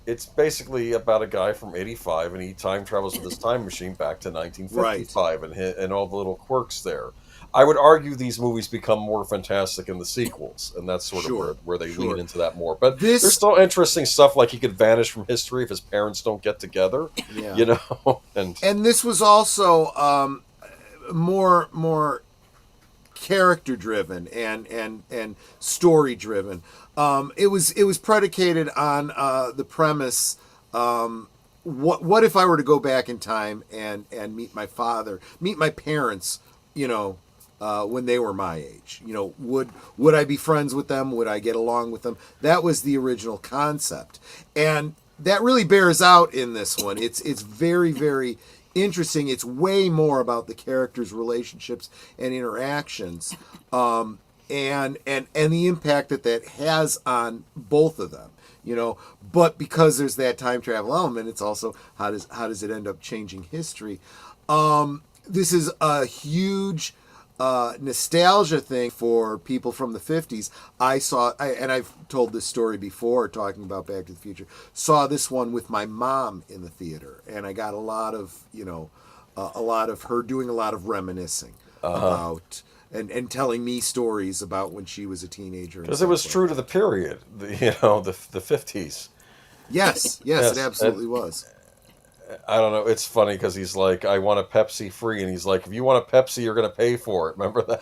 it's basically about a guy from 85 and he time travels with his time machine back to 1955 and all the little quirks there. I would argue these movies become more fantastic in the sequels, and that's sort of where they lean into that more. But there's still interesting stuff, like he could vanish from history if his parents don't get together, you know. And this was also more character driven and story driven. It was predicated on the premise. What if I were to go back in time and meet my parents, you know, when they were my age? You know, would I be friends with them? Would I get along with them? That was the original concept, and that really bears out in this one. It's very, very interesting. It's way more about the characters' relationships and interactions, and the impact that has on both of them. You know, but because there's that time travel element, it's also how does it end up changing history? This is a huge nostalgia thing for people from the 50s. And I've told this story before, talking about Back to the Future. Saw this one with my mom in the theater, and I got a lot of her doing a lot of reminiscing about and telling me stories about when she was a teenager. Because it was true to the period, the 50s. Yes, it absolutely was. I don't know. It's funny because he's like, I want a Pepsi free, and he's like, if you want a Pepsi, you're going to pay for it. Remember that?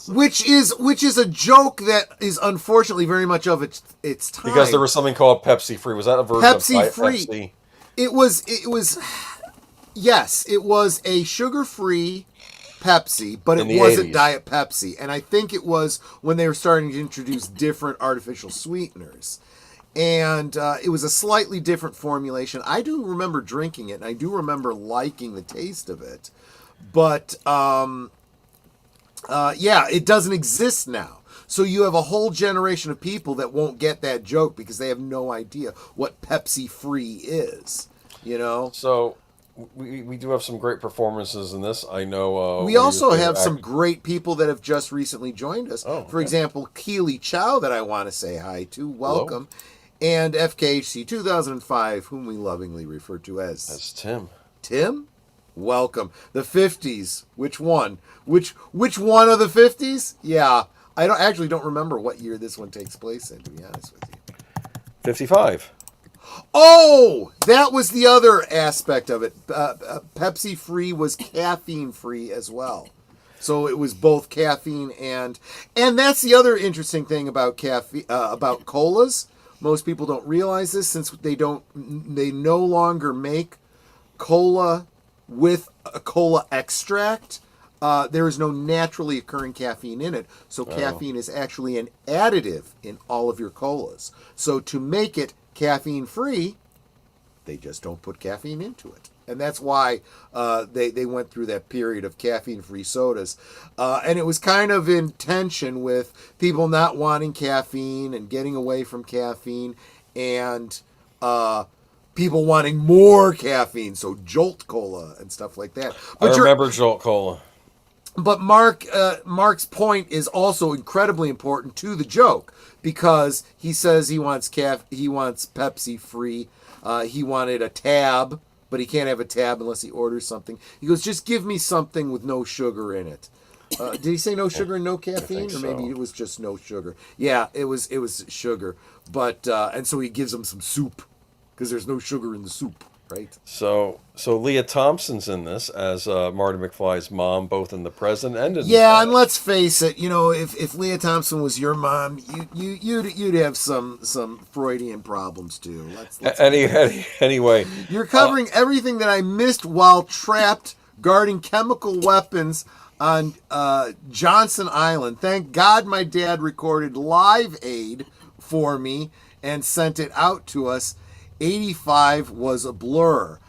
Which is a joke that is unfortunately very much of its time. Because there was something called Pepsi free. Was that a version Pepsi of free? Pepsi? It was. Yes, it was a sugar-free Pepsi, but it wasn't 80s. Diet Pepsi. And I think it was when they were starting to introduce different artificial sweeteners. And it was a slightly different formulation. I do remember drinking it, and I do remember liking the taste of it. But, it doesn't exist now. So you have a whole generation of people that won't get that joke because they have no idea what Pepsi Free is, you know? So we do have some great performances in this. I know... we also have some great people that have just recently joined us. Oh, okay. For example, Keely Chow, that I want to say hi to. Welcome. Hello. And FKHC 2005, whom we lovingly refer to as Tim. Tim? Welcome. The 50s. Which one? Which one of the 50s? Yeah. I don't remember what year this one takes place in, to be honest with you. 55. Oh! That was the other aspect of it. Pepsi Free was caffeine free as well. So it was both caffeine and that's the other interesting thing about about colas. Most people don't realize this, since they no longer make cola with a cola extract. There is no naturally occurring caffeine in it. So caffeine is actually an additive in all of your colas. So to make it caffeine free, they just don't put caffeine into it. And that's why they went through that period of caffeine-free sodas. And it was kind of in tension with people not wanting caffeine and getting away from caffeine, and people wanting more caffeine, so Jolt Cola and stuff like that. But I remember Jolt Cola. But Mark's point is also incredibly important to the joke, because he says he wants Pepsi free. He wanted a tab, but he can't have a tab unless he orders something. He goes, just give me something with no sugar in it. Did he say no sugar and no caffeine? Or maybe it was just no sugar. Yeah, it was sugar. But and so he gives him some soup, because there's no sugar in the soup, right? So Leah Thompson's in this as Marty McFly's mom, both in the present and in the and let's face it, you know, if Leah Thompson was your mom, you'd have some Freudian problems too. Anyway, you're covering everything that I missed while trapped guarding chemical weapons on Johnson Island. Thank God my dad recorded Live Aid for me and sent it out to us. 85 was a blur.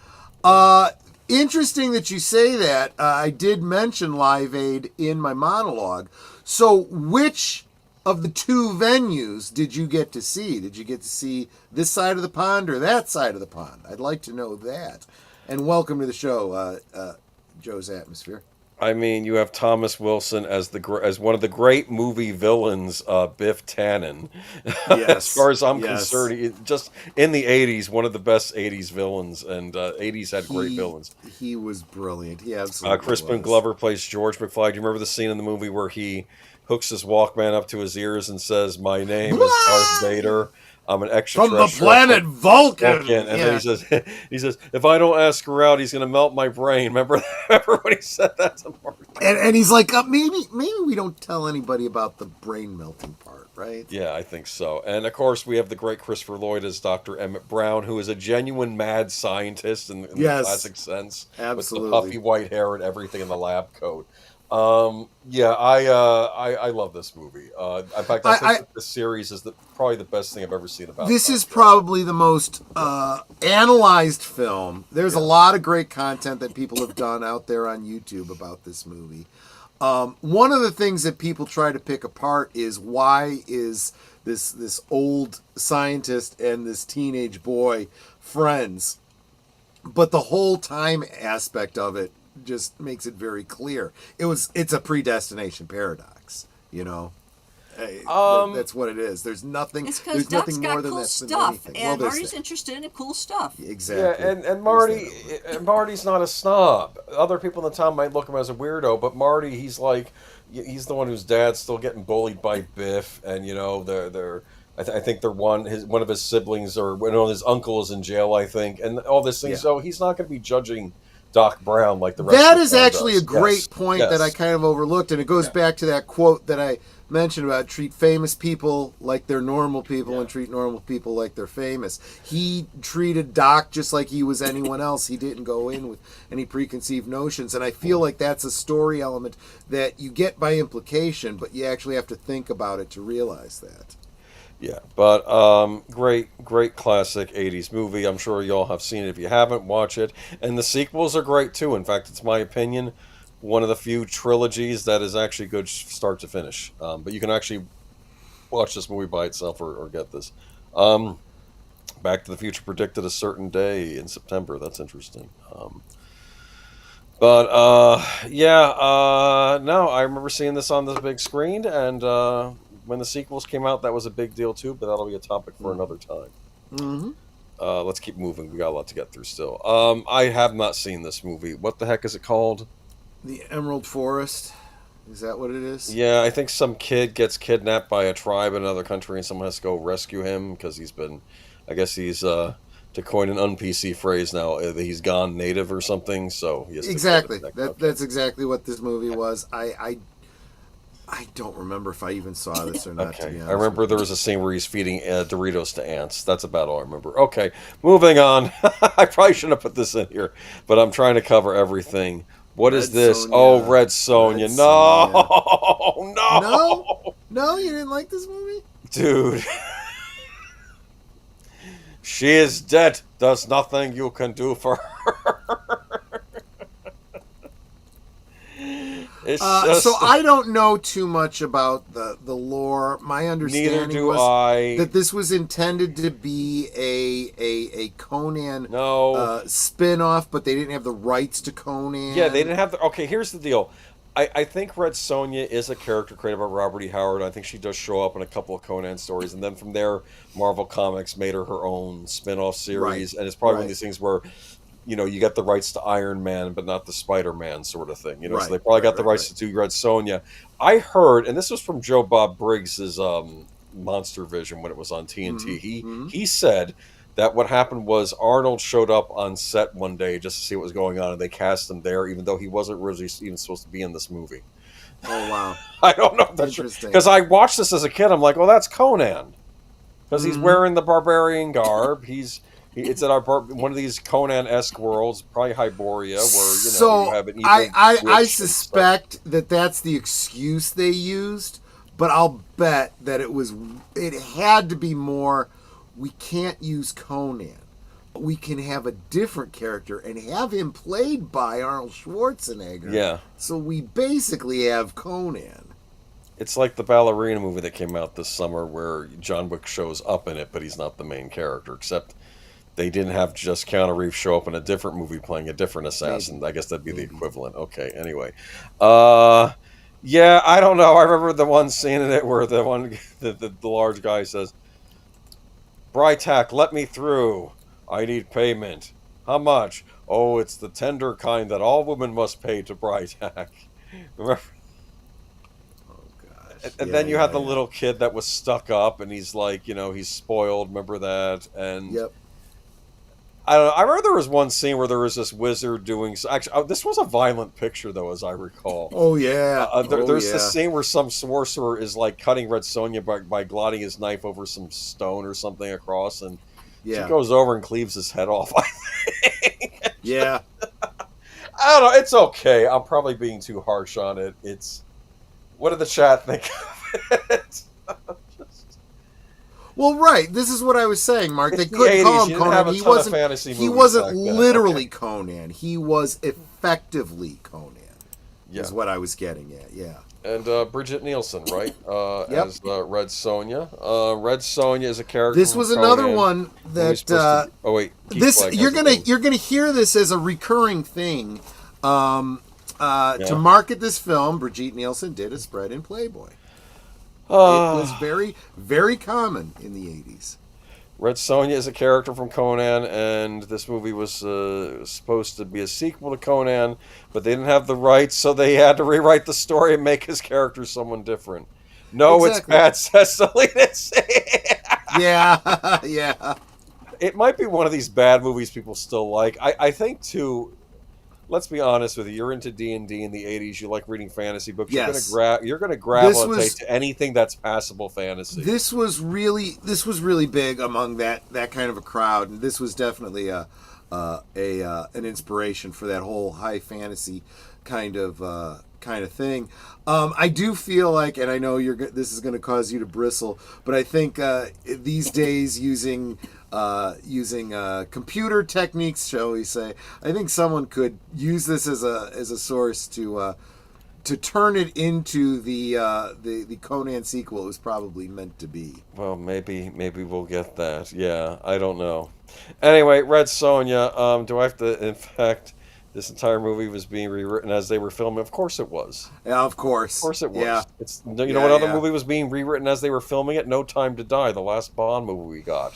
Interesting that you say that. I did mention Live Aid in my monologue. So which of the two venues did you get to see? Did you get to see this side of the pond or that side of the pond? I'd like to know that. And welcome to the show, Joe's Atmosphere. I mean, you have Thomas Wilson as one of the great movie villains, Biff Tannen. Yes. As far as I'm concerned, just in the 80s, one of the best 80s villains, and 80s had great villains. He was brilliant. He absolutely Crispin Glover plays George McFly. Do you remember the scene in the movie where he hooks his Walkman up to his ears and says, "My name is Darth Vader. I'm an extraterrestrial from the planet Vulcan." And then he says, "If I don't ask her out, he's going to melt my brain." Remember when he said that to Marty? And he's like, maybe we don't tell anybody about the brain melting part, right? Yeah, I think so. And of course, we have the great Christopher Lloyd as Dr. Emmett Brown, who is a genuine mad scientist in the classic sense, absolutely, with the puffy white hair and everything in the lab coat. I love this movie. In fact, I think this series is probably the best thing I've ever seen about. This is probably the most analyzed film. There's a lot of great content that people have done out there on YouTube about this movie. One of the things that people try to pick apart is why is this old scientist and this teenage boy friends, but the whole time aspect of it just makes it very clear. It's a predestination paradox, you know. That's what it is. There's nothing. It's because Doc's got cool stuff, and Marty's interested in cool stuff. Exactly. Yeah, and Marty's not a snob. Other people in the town might look at him as a weirdo, but Marty, he's the one whose dad's still getting bullied by Biff, and you know I think they're one of his siblings or his uncle is in jail, I think, and all this thing. Yeah. So he's not going to be judging Doc Brown like the rest that of is actually does. A great point that I kind of overlooked, and it goes back to that quote that I mentioned about treat famous people like they're normal people and treat normal people like they're famous. He treated Doc just like he was anyone else. He didn't go in with any preconceived notions, and I feel like that's a story element that you get by implication, but you actually have to think about it to realize that. Yeah, but great classic 80s movie. I'm sure y'all have seen it. If you haven't, watch it. And the sequels are great, too. In fact, it's my opinion, one of the few trilogies that is actually good start to finish. But you can actually watch this movie by itself or get this. Back to the Future predicted a certain day in September. That's interesting. No, I remember seeing this on the big screen, and when the sequels came out, that was a big deal too, but that'll be a topic for another time. Mm-hmm. Let's keep moving. We got a lot to get through still. I have not seen this movie. What the heck is it called? The Emerald Forest. Is that what it is? Yeah, I think some kid gets kidnapped by a tribe in another country and someone has to go rescue him because he's to coin an un-PC phrase now, he's gone native or something, so he has to exactly. That's exactly what this movie was. I don't remember if I even saw this or not. Okay. To be honest, I remember there was a scene where he's feeding Doritos to ants. That's about all I remember. Okay, moving on. I probably shouldn't have put this in here, but I'm trying to cover everything. What is this? Sonja. Oh, Red Sonja. No, you didn't like this movie? Dude. She is dead. There's nothing you can do for her. So I don't know too much about the lore. My understanding was that this was intended to be a Conan spin-off, but they didn't have the rights to Conan. Yeah, they didn't have the... Okay, here's the deal. I think Red Sonja is a character created by Robert E. Howard. I think she does show up in a couple of Conan stories, and then from there, Marvel Comics made her own spin-off series, and it's probably one of these things where... You know, you get the rights to Iron Man, but not the Spider-Man sort of thing. You know, so they probably got the rights to do Red Sonja. I heard, and this was from Joe Bob Briggs's Monster Vision when it was on TNT. He said that what happened was Arnold showed up on set one day just to see what was going on, and they cast him there, even though he wasn't really even supposed to be in this movie. Oh wow! I don't know if that's true because I watched this as a kid. I'm like, well, that's Conan because he's wearing the barbarian garb. It's at one of these Conan-esque worlds, probably Hyboria, where you have an evil I suspect that that's the excuse they used, but I'll bet that it had to be more. We can't use Conan. We can have a different character and have him played by Arnold Schwarzenegger. Yeah. So we basically have Conan. It's like the ballerina movie that came out this summer where John Wick shows up in it, but he's not the main character, except they didn't have just Keanu Reeves show up in a different movie playing a different assassin. Maybe. I guess that'd be the equivalent. Okay, anyway. Yeah, I don't know. I remember the one scene in it where the large guy says, "Brytac, let me through. I need payment. How much? Oh, it's the tender kind that all women must pay to Brytac." Remember? And then you had the little kid that was stuck up, and he's like, he's spoiled. Remember that? And yep. I don't know. I remember there was one scene where there was this wizard doing. Actually, this was a violent picture, though, as I recall. Oh yeah. There's this scene where some sorcerer is like cutting Red Sonja by gliding his knife over some stone or something across, and she goes over and cleaves his head off. I think. Yeah. I don't know. It's okay. I'm probably being too harsh on it. What did the chat think of it? Well, right. This is what I was saying, Mark. They It's the couldn't call 80s. him You didn't Conan. have a He ton of wasn't. fantasy He movies wasn't back then. literally Okay. Conan. He was effectively Conan. Yeah. Is what I was getting at. Yeah. And Bridget Nielsen, right? Yep. As Red Sonja. Red Sonja is a character. This from was another Conan. one that. Oh wait. This you're gonna hear this as a recurring thing. To market this film, Brigitte Nielsen did a spread in Playboy. It was very, very common in the 80s. Red Sonja is a character from Conan, and this movie was supposed to be a sequel to Conan, but they didn't have the rights, so they had to rewrite the story and make his character someone different. No, Exactly. it's bad, Cecily. Yeah, yeah. It might be one of these bad movies people still like. I think, too, let's be honest with you. You're into D&D in the 80s. You like reading fantasy books. Yes. You're gonna gravitate to anything that's passable fantasy. This was really big among that kind of a crowd, and this was definitely an inspiration for that whole high fantasy kind of thing. I do feel like, and I know this is going to cause you to bristle, but I think these days using computer techniques, shall we say, I think someone could use this as a source to turn it into the Conan sequel it was probably meant to be. Well, maybe we'll get that. Yeah, I don't know. Anyway, Red Sonja. Do I have to? In fact, this entire movie was being rewritten as they were filming. Of course, it was. Yeah, of course. Of course, it was. Yeah. What other movie was being rewritten as they were filming it? No Time to Die, the last Bond movie we got.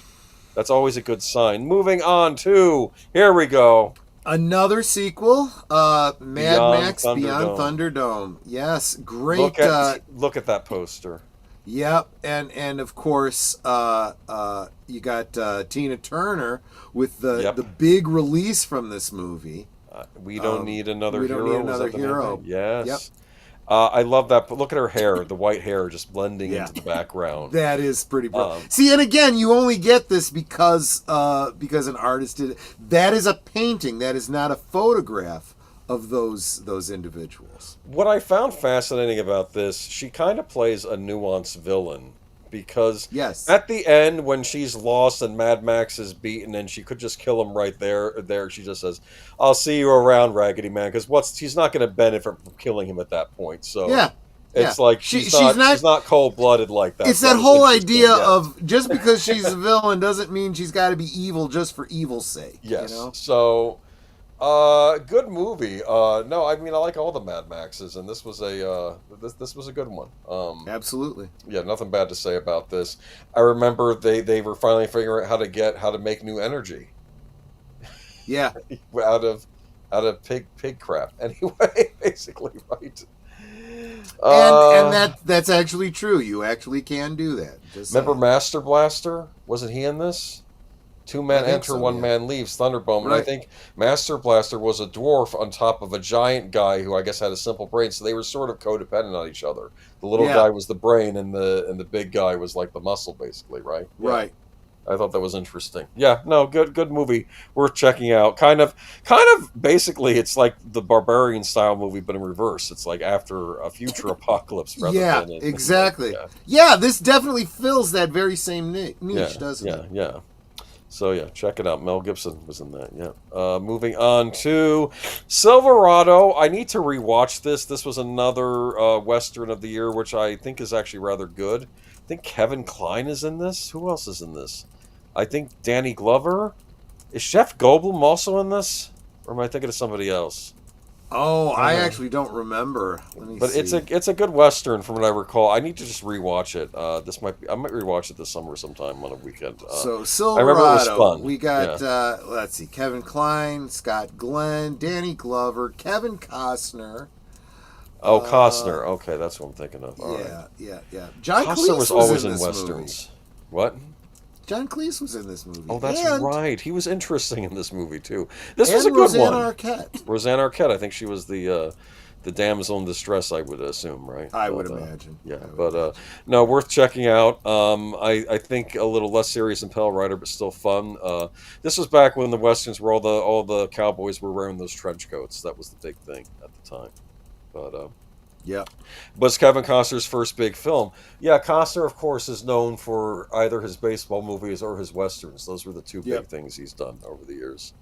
That's always a good sign. Moving on to, here we go. Another sequel, Mad Max Thunderdome. Beyond Thunderdome. Yes, great. Look at that poster. Yep, and of course, you got Tina Turner with the big release from this movie. We don't need another hero. We don't need another hero. Yes. Yep. I love that. But look at her hair, the white hair just blending into the background. That is pretty brilliant. See, and again, you only get this because an artist did it. That is a painting. That is not a photograph of those individuals. What I found fascinating about this, she kind of plays a nuanced villain. Because at the end, when she's lost and Mad Max is beaten and she could just kill him right there, she just says, "I'll see you around, Raggedy Man," because she's not going to benefit from killing him at that point. So it's like she's not cold-blooded like that. It's that whole idea of just because she's a villain doesn't mean she's got to be evil just for evil's sake. Yes. You know? So good movie. No, I mean I like all the Mad Maxes, and this was a good one. Absolutely. Yeah, nothing bad to say about this. I remember they were finally figuring out how to make new energy. Yeah. out of pig crap. Anyway, basically, right. And that's actually true. You actually can do that. Remember Master Blaster? Wasn't he in this? 2 men enter, 1 man leaves, Thunderbomb. And I think Master Blaster was a dwarf on top of a giant guy who I guess had a simple brain, so they were sort of codependent on each other. The little guy was the brain, and the big guy was like the muscle, basically, right? Yeah. Right. I thought that was interesting. Yeah, no, good movie. Worth checking out. Kind of basically it's like the Barbarian style movie, but in reverse. It's like after a future apocalypse rather than exactly. Yeah, this definitely fills that very same niche, doesn't it? Yeah. So yeah, check it out. Mel Gibson was in that. Yeah. Moving on to Silverado. I need to rewatch this. This was another Western of the year, which I think is actually rather good. I think Kevin Kline is in this. Who else is in this? I think Danny Glover. Is Jeff Goldblum also in this? Or am I thinking of somebody else? Oh, I actually don't remember. Let me see. It's a good Western from what I recall. I need to just rewatch it. I might rewatch it this summer sometime on a weekend. So Silverado, I remember it was fun. We got let's see, Kevin Kline, Scott Glenn, Danny Glover, Kevin Costner. Oh, Costner. Okay, that's what I'm thinking of. All right. Yeah. John Costner Cleese was always in in this Westerns. movie. What? John Cleese was in this movie. Oh, that's right. He was interesting in this movie too. This and was a good Roseanne one. Arquette. Roseanne Arquette. I think she was the damsel in distress. I would assume, right? I would imagine. Yeah, no, worth checking out. I think a little less serious than Pale Rider, but still fun. This was back when the westerns were all the cowboys were wearing those trench coats. That was the big thing at the time. But yeah. But it's Kevin Costner's first big film. Yeah, Costner, of course, is known for either his baseball movies or his westerns. Those were the two big things he's done over the years.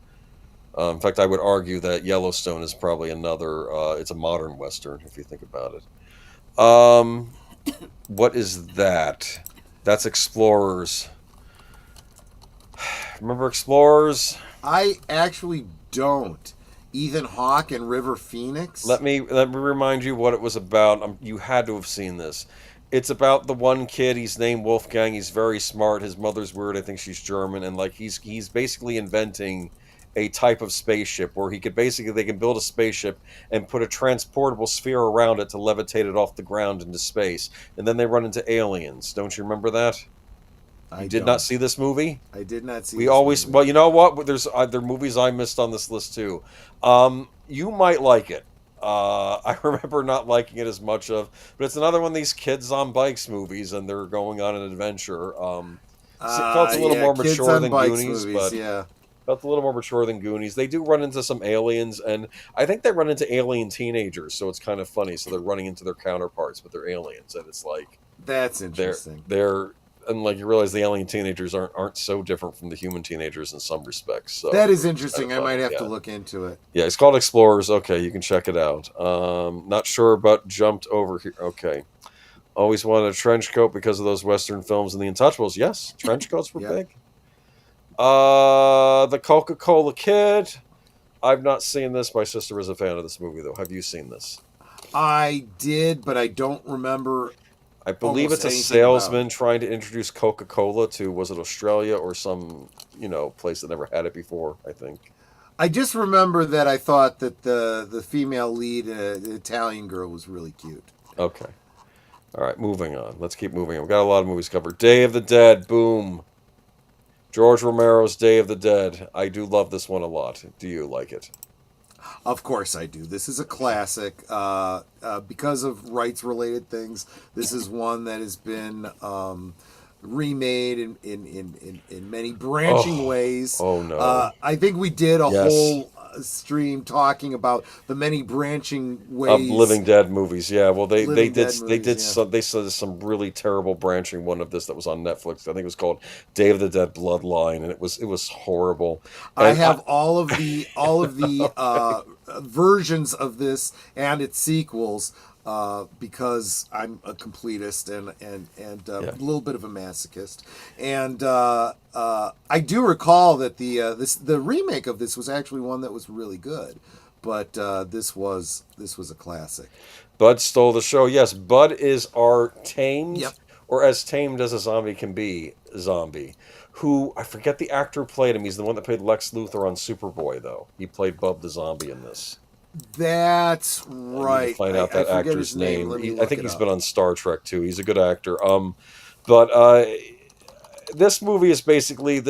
In fact, I would argue that Yellowstone is probably another. It's a modern western if you think about it. What is that? That's Explorers. Remember Explorers? I actually don't. Ethan Hawke and River Phoenix. Let me remind you what it was about. You had to have seen this. It's about the one kid. He's named Wolfgang. He's very smart. His mother's weird. I think she's German, and like he's basically inventing a type of spaceship where they can build a spaceship and put a transportable sphere around it to levitate it off the ground into space, and then they run into aliens. Don't you remember that? You did not see this movie? I did not see. Well, you know what? There are movies I missed on this list too. You might like it. I remember not liking it as much but it's another one of these kids on bikes movies, and they're going on an adventure. It felt a little more mature than Goonies, but felt a little more mature than Goonies. They do run into some aliens, and I think they run into alien teenagers, so it's kind of funny. So they're running into their counterparts, but they're aliens, and it's like that's interesting. And like you realize the alien teenagers aren't so different from the human teenagers in some respects. So that is interesting. I might have to look into it. Yeah, it's called Explorers. Okay, you can check it out. Not sure, but jumped over here. Okay. Always wanted a trench coat because of those Western films and the Untouchables. Yes, trench coats were big. The Coca-Cola Kid. I've not seen this. My sister is a fan of this movie, though. Have you seen this? I did, but I don't remember. I believe it's a salesman trying to introduce Coca-Cola to, was it Australia or some, place that never had it before, I think. I just remember that I thought that the female lead, the Italian girl, was really cute. Okay. All right, moving on. Let's keep moving on. We've got a lot of movies covered. Day of the Dead, boom. George Romero's Day of the Dead. I do love this one a lot. Do you like it? Of course I do. This is a classic. Because of rights-related things, this is one that has been remade in many branching ways. Oh, no. I think we did a whole stream talking about the many branching ways of Living Dead movies. Yeah, well, they did some really terrible branching one of this that was on Netflix. I think it was called Day of the Dead Bloodline, and it was horrible. And I have all of the versions of this and its sequels because I'm a completist and a little bit of a masochist, and I do recall that the remake of this was actually one that was really good, but this was a classic. Bud stole the show. Yes, Bud is our tamed, or as tamed as a zombie can be, zombie. Who, I forget the actor who played him. He's the one that played Lex Luthor on Superboy, though. He played Bub the zombie in this. That's right. Find out that actor's name. I think he's been on Star Trek too. He's a good actor. But this movie is basically,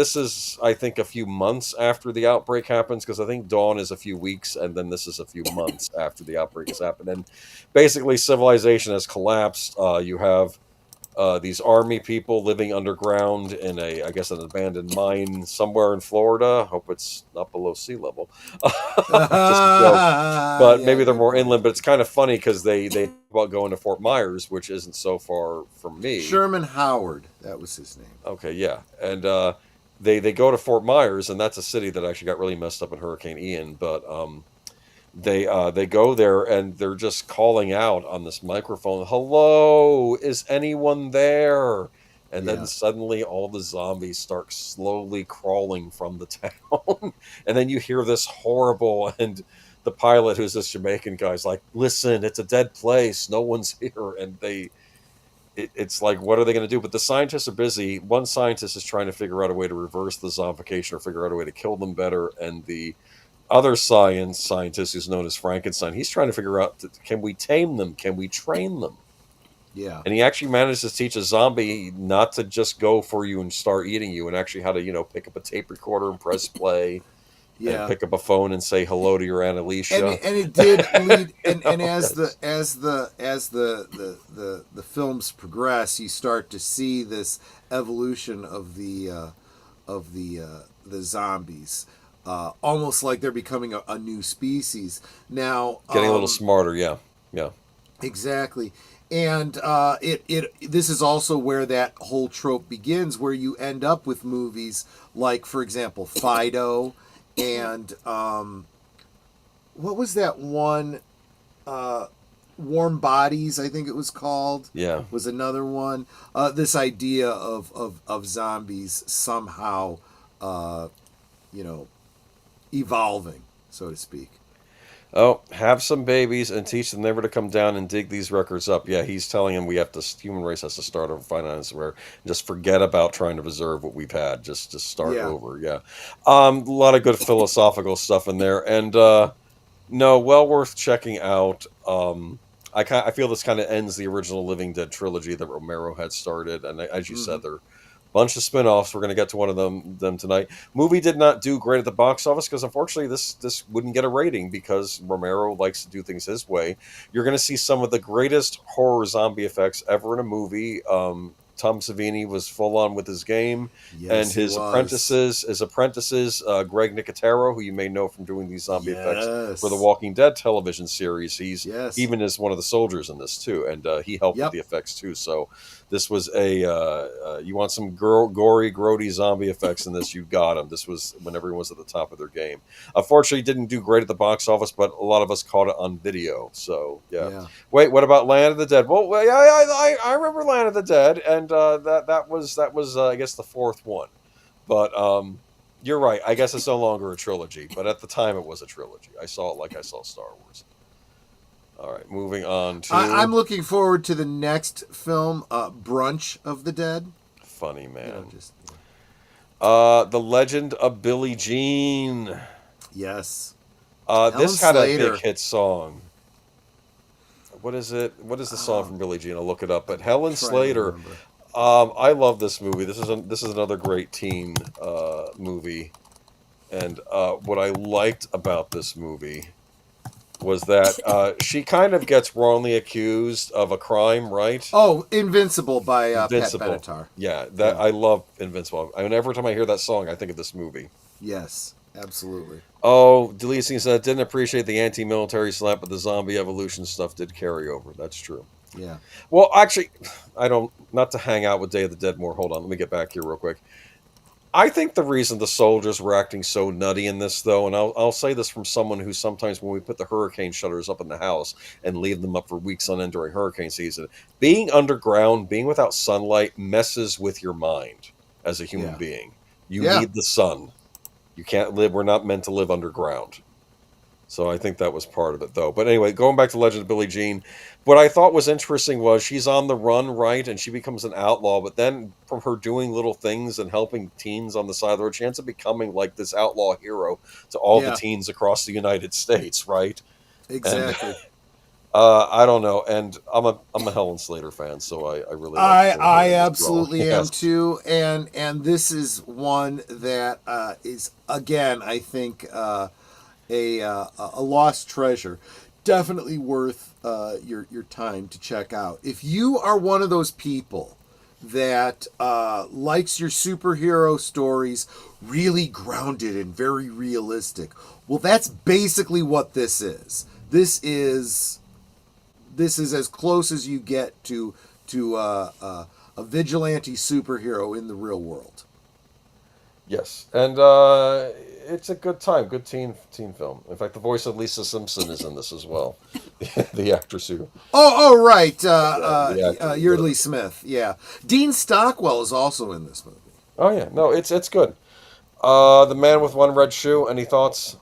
I think, a few months after the outbreak happens, because I think Dawn is a few weeks, and then this is a few months after the outbreak has happened. And basically, civilization has collapsed. You have these army people living underground in an abandoned mine somewhere in Florida. Hope it's not below sea level. Just a joke. But maybe they're more inland. But it's kind of funny because they talk about going to Fort Myers, which isn't so far from me. Sherman Howard, that was his name. Okay, yeah. And they go to Fort Myers, and that's a city that actually got really messed up in Hurricane Ian. But they go there, and they're just calling out on this microphone, "Hello, is anyone there?" And then suddenly all the zombies start slowly crawling from the town. And then you hear this horrible, and the pilot, who's this Jamaican guy, is like, "Listen, it's a dead place. No one's here." And it's like, what are they going to do? But the scientists are busy. One scientist is trying to figure out a way to reverse the zombification or figure out a way to kill them better. And the other scientist, who's known as Frankenstein, he's trying to figure out, can we tame them? Can we train them? Yeah. And he actually managed to teach a zombie not to just go for you and start eating you, and actually how to, pick up a tape recorder and press play, and pick up a phone and say hello to your Aunt Alicia. And it did lead, and as the films progress, you start to see this evolution of the zombies, almost like they're becoming a new species now. Getting a little smarter, yeah. Exactly. And this is also where that whole trope begins, where you end up with movies like, for example, Fido, and what was that one? Warm Bodies, I think it was called. Yeah, was another one. This idea of zombies somehow, evolving, so to speak. Oh, have some babies and teach them never to come down and dig these records up. Yeah, he's telling him human race has to start over, find out where, and just forget about trying to preserve what we've had. Just start over. Yeah, a lot of good philosophical stuff in there, and no, well worth checking out. I feel this kind of ends the original Living Dead trilogy that Romero had started, and as you said, there. Bunch of spin-offs. We're going to get to one of them tonight. Movie did not do great at the box office because unfortunately this wouldn't get a rating because Romero likes to do things his way. You're going to see some of the greatest horror zombie effects ever in a movie. Tom Savini was full on with his game, and his apprentices, Greg Nicotero, who you may know from doing these zombie effects for the Walking Dead television series. He's even is one of the soldiers in this too, and he helped with the effects too. So this was you want some gory, grody zombie effects in this, you got them. This was when everyone was at the top of their game. Unfortunately, it didn't do great at the box office, but a lot of us caught it on video. So yeah. Wait, what about Land of the Dead? Well, I remember Land of the Dead, and that was I guess the fourth one. But you're right. I guess it's no longer a trilogy, but at the time it was a trilogy. I saw it like I saw Star Wars. All right, moving on to... I'm looking forward to the next film, Brunch of the Dead. Funny, man. The Legend of Billie Jean. Yes. This had a big hit song. What is it? What is the song from Billie Jean? I'll look it up. But Helen Slater... I love this movie. This is another great teen movie. And what I liked about this movie... was that she kind of gets wrongly accused of a crime, right? Oh, Invincible by Pat Benatar. Yeah, I love Invincible. I mean, every time I hear that song, I think of this movie. Yes, absolutely. Oh, Delising said, didn't appreciate the anti-military slap, but the zombie evolution stuff did carry over. That's true. Yeah. Well, actually, not to hang out with Day of the Dead more. Hold on, let me get back here real quick. I think the reason the soldiers were acting so nutty in this, though, and I'll say this from someone who sometimes when we put the hurricane shutters up in the house and leave them up for weeks on end during hurricane season, being underground, being without sunlight messes with your mind as a human being. You need the sun. You can't live. We're not meant to live underground. So I think that was part of it, though. But anyway, going back to Legend of Billie Jean, what I thought was interesting was she's on the run, right? And she becomes an outlaw. But then from her doing little things and helping teens on the side of the road, she ends up becoming like this outlaw hero to all the teens across the United States, right? Exactly. And, I don't know. And I'm a Helen Slater fan, so I really like I absolutely am too. And this is one that is, again, I think... a lost treasure, definitely worth your time to check out. If you are one of those people that likes your superhero stories really grounded and very realistic, well, that's basically what this is. This is as close as you get to a vigilante superhero in the real world. Yes, and it's a good time, good teen film. In fact, the voice of Lisa Simpson is in this as well, the actress who. Right. The actor. Yeardley Smith. Yeah. Dean Stockwell is also in this movie. Oh yeah, no, it's good. The Man with One Red Shoe. Any thoughts?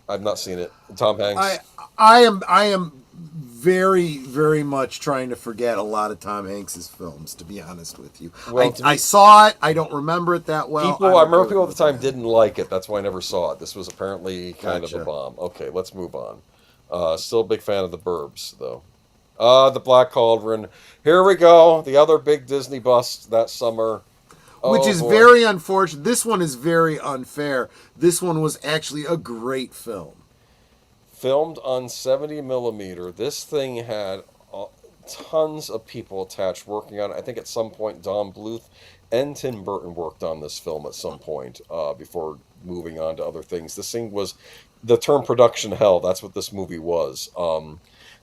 I've not seen it. Tom Hanks. I am very, very much trying to forget a lot of Tom Hanks's films, to be honest with you. Well, I saw it. I don't remember it that well. I remember people at the time didn't like it. That's why I never saw it. This was apparently kind of a bomb. Okay, let's move on. Still a big fan of The Burbs, though. The Black Cauldron. Here we go. The other big Disney bust that summer. Which is very unfortunate. This one is very unfair. This one was actually a great film. Filmed on 70 millimeter. This thing had tons of people attached working on it. I think at some point Don Bluth and Tim Burton worked on this film at some point before moving on to other things. This thing was the term production hell. That's what this movie was.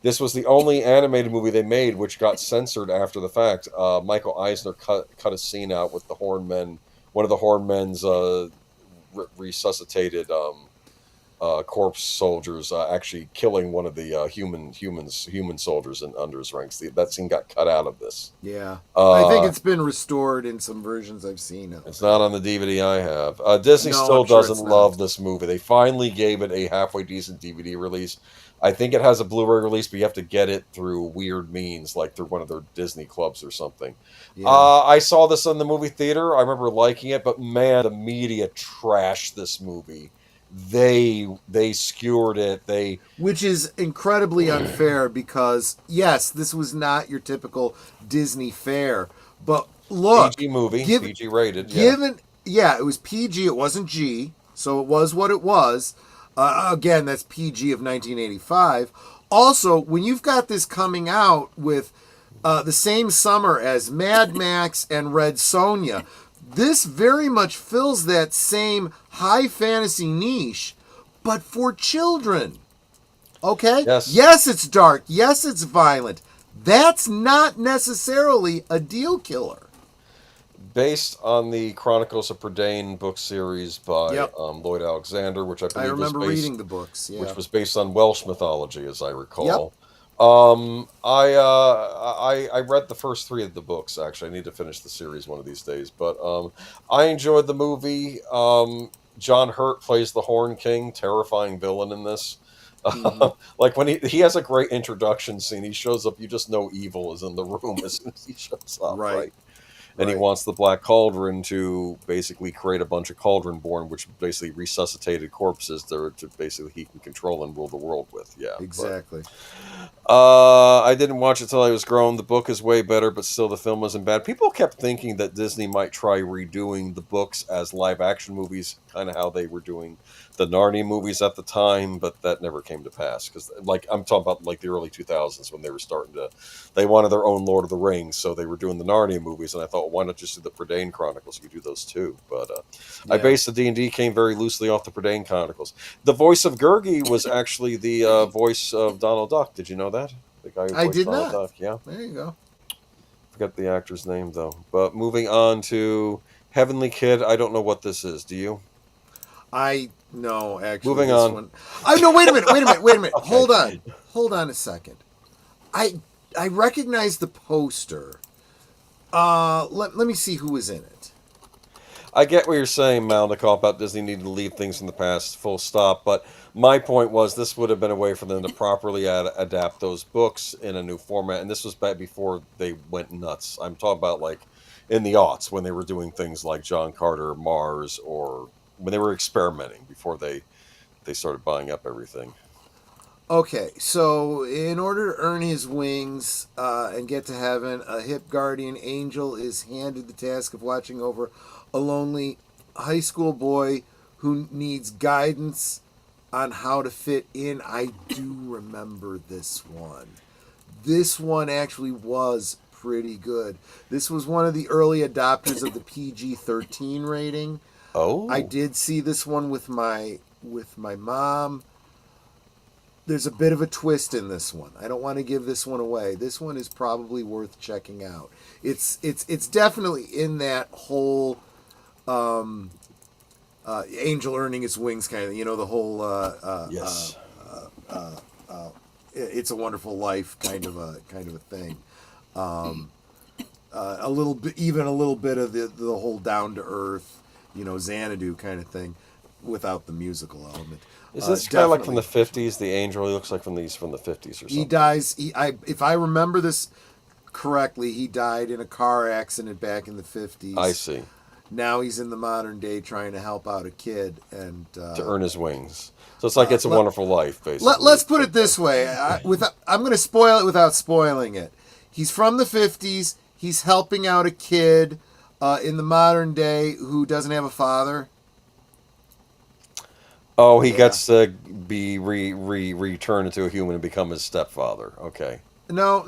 This was the only animated movie they made which got censored after the fact. Michael Eisner cut a scene out with the Hornmen. One of the Hornmen's resuscitated corpse soldiers actually killing one of the human soldiers under his ranks. That scene got cut out of this. Yeah, I think it's been restored in some versions I've seen. It's not on the DVD I have. Disney still doesn't love this movie. They finally gave it a halfway decent DVD release. I think it has a Blu-ray release, but you have to get it through weird means, like through one of their Disney clubs or something. Yeah. I saw this in the movie theater. I remember liking it, but man, the media trashed this movie. They skewered it. Which is incredibly unfair because, yes, this was not your typical Disney fare. But look. PG movie, PG rated. It was PG. It wasn't G. So it was what it was. Again, that's PG of 1985. Also, when you've got this coming out with the same summer as Mad Max and Red Sonja, this very much fills that same high fantasy niche, but for children. Okay? Yes, it's dark. Yes, it's violent. That's not necessarily a deal killer. Based on the Chronicles of Prydain book series by Lloyd Alexander, which I believe remember reading the books, which was based on Welsh mythology, as I recall. Yep. I read the first 3 of the books. Actually, I need to finish the series one of these days. But I enjoyed the movie. John Hurt plays the Horn King, terrifying villain in this. Like when he has a great introduction scene. He shows up, you just know evil is in the room as soon as he shows up. Right. And he wants the Black Cauldron to basically create a bunch of Cauldron-born, which basically resuscitated corpses to basically he can control and rule the world with. Yeah, exactly. I didn't watch it till I was grown. The book is way better, but still the film wasn't bad. People kept thinking that Disney might try redoing the books as live-action movies, kind of how they were doing the Narnia movies at the time, but that never came to pass. Because, like, I'm talking about like the early 2000s when they were starting to, they wanted their own Lord of the Rings, so they were doing the Narnia movies, and I thought, why not just do the Prydain Chronicles? You could do those too. But I based the D&D came very loosely off the Prydain Chronicles. The voice of Gurgi was actually the voice of Donald Duck. Did you know that? The guy who voiced I did Donald not. Duck. Yeah. There you go. Forget the actor's name though. But moving on to Heavenly Kid, I don't know what this is. Do you? No, actually. Moving on. No, wait a minute. Okay. Hold on a second. I recognize the poster. Let me see who was in it. I get what you're saying, Malnikov, about Disney needing to leave things in the past, full stop. But my point was this would have been a way for them to properly adapt those books in a new format. And this was back before they went nuts. I'm talking about like in the aughts when they were doing things like John Carter, Mars, or when they were experimenting before they started buying up everything. Okay, so in order to earn his wings and get to heaven, a hip guardian angel is handed the task of watching over a lonely high school boy who needs guidance on how to fit in. I do remember this one. This one actually was pretty good. This was one of the early adopters of the PG-13 rating. Oh. I did see this one with my mom. There's a bit of a twist in this one. I don't want to give this one away. This one is probably worth checking out. It's definitely in that whole angel earning its wings kind of, the whole Yes. It's a Wonderful Life kind of a thing. A little bit of the whole down to earth, Xanadu kind of thing, without the musical element. Is this guy like from the 50s? The angel, he looks like he's from the 50s or something. He dies. If I remember this correctly, he died in a car accident back in the 50s. I see. Now he's in the modern day trying to help out a kid and to earn his wings. So it's like It's a Wonderful Life, basically. Let's put it this way. I'm going to spoil it without spoiling it. He's from the 50s. He's helping out a kid in the modern day who doesn't have a father. Oh, he gets to be returned into a human and become his stepfather. Okay. No.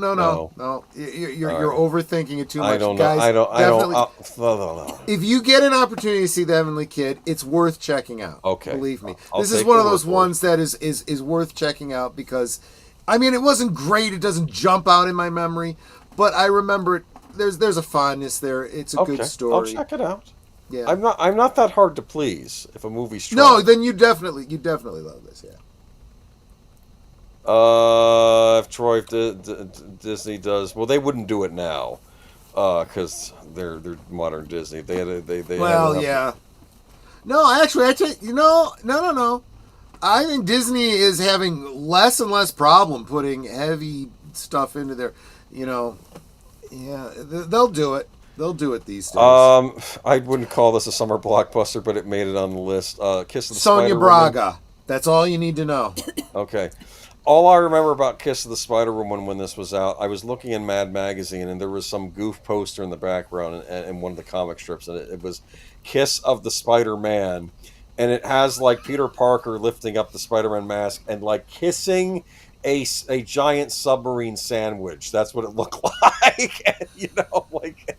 You're overthinking it too much. I don't Guys, know. I don't. No. If you get an opportunity to see The Heavenly Kid, it's worth checking out. Okay. Believe me. I'll This is take one of your those word for ones that is worth checking out because, it wasn't great. It doesn't jump out in my memory, but I remember it. There's a fondness there. It's a good story. I'll check it out. Yeah. I'm not that hard to please if a movie's strong. No, then you definitely love this. Yeah. If Disney does, well, they wouldn't do it now, because they're modern Disney. Yeah. No, actually, I take no. I think Disney is having less and less problem putting heavy stuff into their, Yeah, they'll do it. They'll do it these days. I wouldn't call this a summer blockbuster, but it made it on the list. Kiss of the Sonia Spider Braga. Woman. That's all you need to know. Okay. All I remember about Kiss of the Spider Woman when this was out, I was looking in Mad Magazine, and there was some goof poster in the background in one of the comic strips, and it was Kiss of the Spider-Man, and it has like Peter Parker lifting up the Spider-Man mask and like kissing a giant submarine sandwich. That's what it looked like.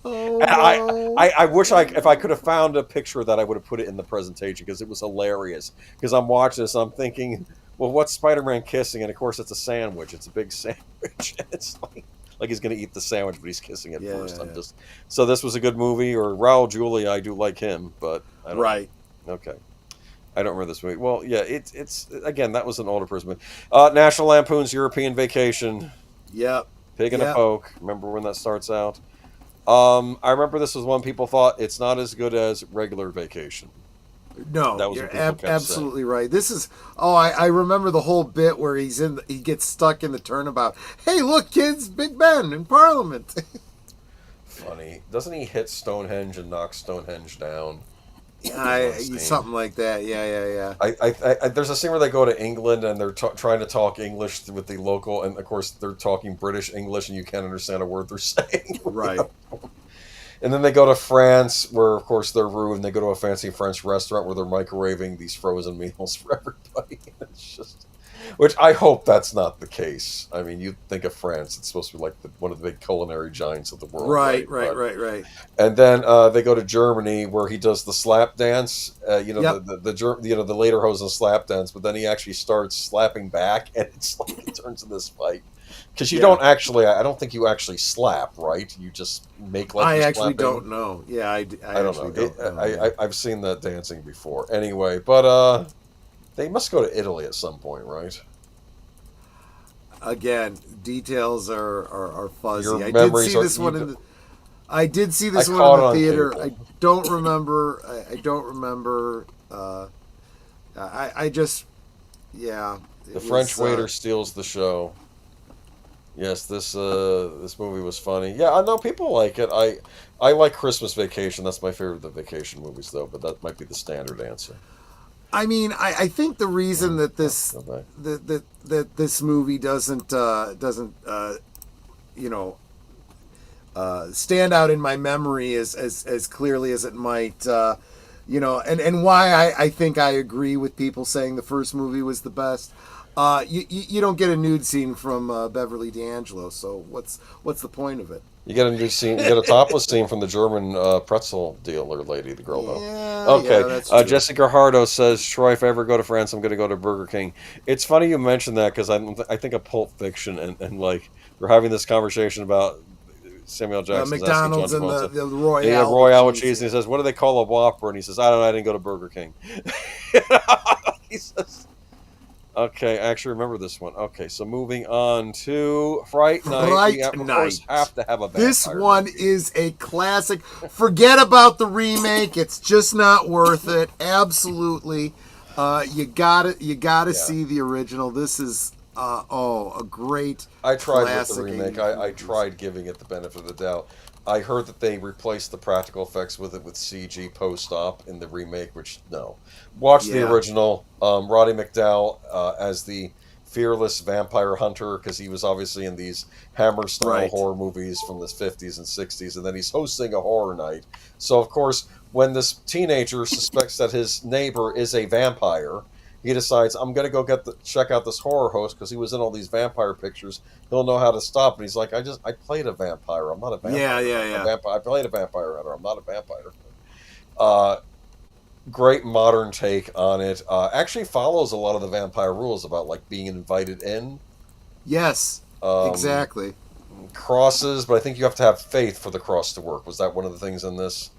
And, I wish if I could have found a picture of that, I would have put it in the presentation because it was hilarious. Because I'm watching this, I'm thinking, well, what's Spider-Man kissing? And of course, it's a sandwich. It's a big sandwich. It's like he's going to eat the sandwich, but he's kissing it first. Yeah. So this was a good movie. Or Raul Julia, I do like him, but I don't. Right. Okay. I don't remember this movie. Well, yeah, it's again, that was an older person. National Lampoon's European Vacation. Yep. Pig and a Poke. Remember when that starts out? I remember this was one people thought it's not as good as regular Vacation. No, that was you're what people kept absolutely saying. right. This is I remember the whole bit where he gets stuck in the turnabout. Hey, look, kids, Big Ben in Parliament. Funny, doesn't he hit Stonehenge and knock Stonehenge down? Something like that. Yeah. I there's a scene where they go to England and they're trying to talk English with the local, and of course they're talking British English, and you can't understand a word they're saying. Right. And then they go to France, where of course they're rude, and they go to a fancy French restaurant where they're microwaving these frozen meals for everybody. It's just, which I hope that's not the case. I mean, you think of France, it's supposed to be like one of the big culinary giants of the world. Right. And then they go to Germany, where he does the slap dance. The later hosen slap dance, but then he actually starts slapping back, and it's like it turns into this fight. Because you don't actually, I don't think you actually slap, right? You just make like. I you're actually slapping. don't know. Yeah, I don't know. I've seen that dancing before. Anyway, but they must go to Italy at some point, right? Again, details are fuzzy. Your I did memories see are- this one you in do- the. I did see this I one caught in it the on theater. cable. I don't remember. I don't remember. I just. Yeah. The French waiter steals the show. Yes, this movie was funny. Yeah, I know people like it. I like Christmas Vacation. That's my favorite of the vacation movies, though. But that might be the standard answer. I mean, I think the reason that this that this movie doesn't stand out in my memory as clearly as it might, and why I think I agree with people saying the first movie was the best. You don't get a nude scene from Beverly D'Angelo, so what's the point of it? You get a new scene. You get a topless scene from the German pretzel dealer lady, the girl though. Yeah, okay. yeah, that's true. Jessica Hardo says, "Troy, if I ever go to France, I'm going to go to Burger King." It's funny you mentioned that because I think of Pulp Fiction and like they're having this conversation about Samuel Jackson's McDonald's asking and John the Royale. Yeah, Royale with cheese. And he says, "What do they call a Whopper?" And he says, "I don't know. I didn't go to Burger King." He says, "Okay, I actually remember this one." Okay, so moving on to Fright Night. We of course have to have a vampire. This one is a classic. Forget about the remake. It's just not worth it. Absolutely. You gotta see the original. This is a great. I tried classic with the remake. I tried giving it the benefit of the doubt. I heard that they replaced the practical effects with CG post-op in the remake, which no. Watch the original. Roddy McDowall as the fearless vampire hunter, because he was obviously in these Hammer-style horror movies from the 50s and 60s, and then he's hosting a horror night. So, of course, when this teenager suspects that his neighbor is a vampire, he decides, I'm going to go check out this horror host, because he was in all these vampire pictures. He'll know how to stop. And he's like, I played a vampire. I'm not a vampire. Yeah. I played a vampire hunter. I'm not a vampire. Great modern take on it. Actually follows a lot of the vampire rules about like being invited in. Yes, exactly. Crosses, but I think you have to have faith for the cross to work. Was that one of the things in this?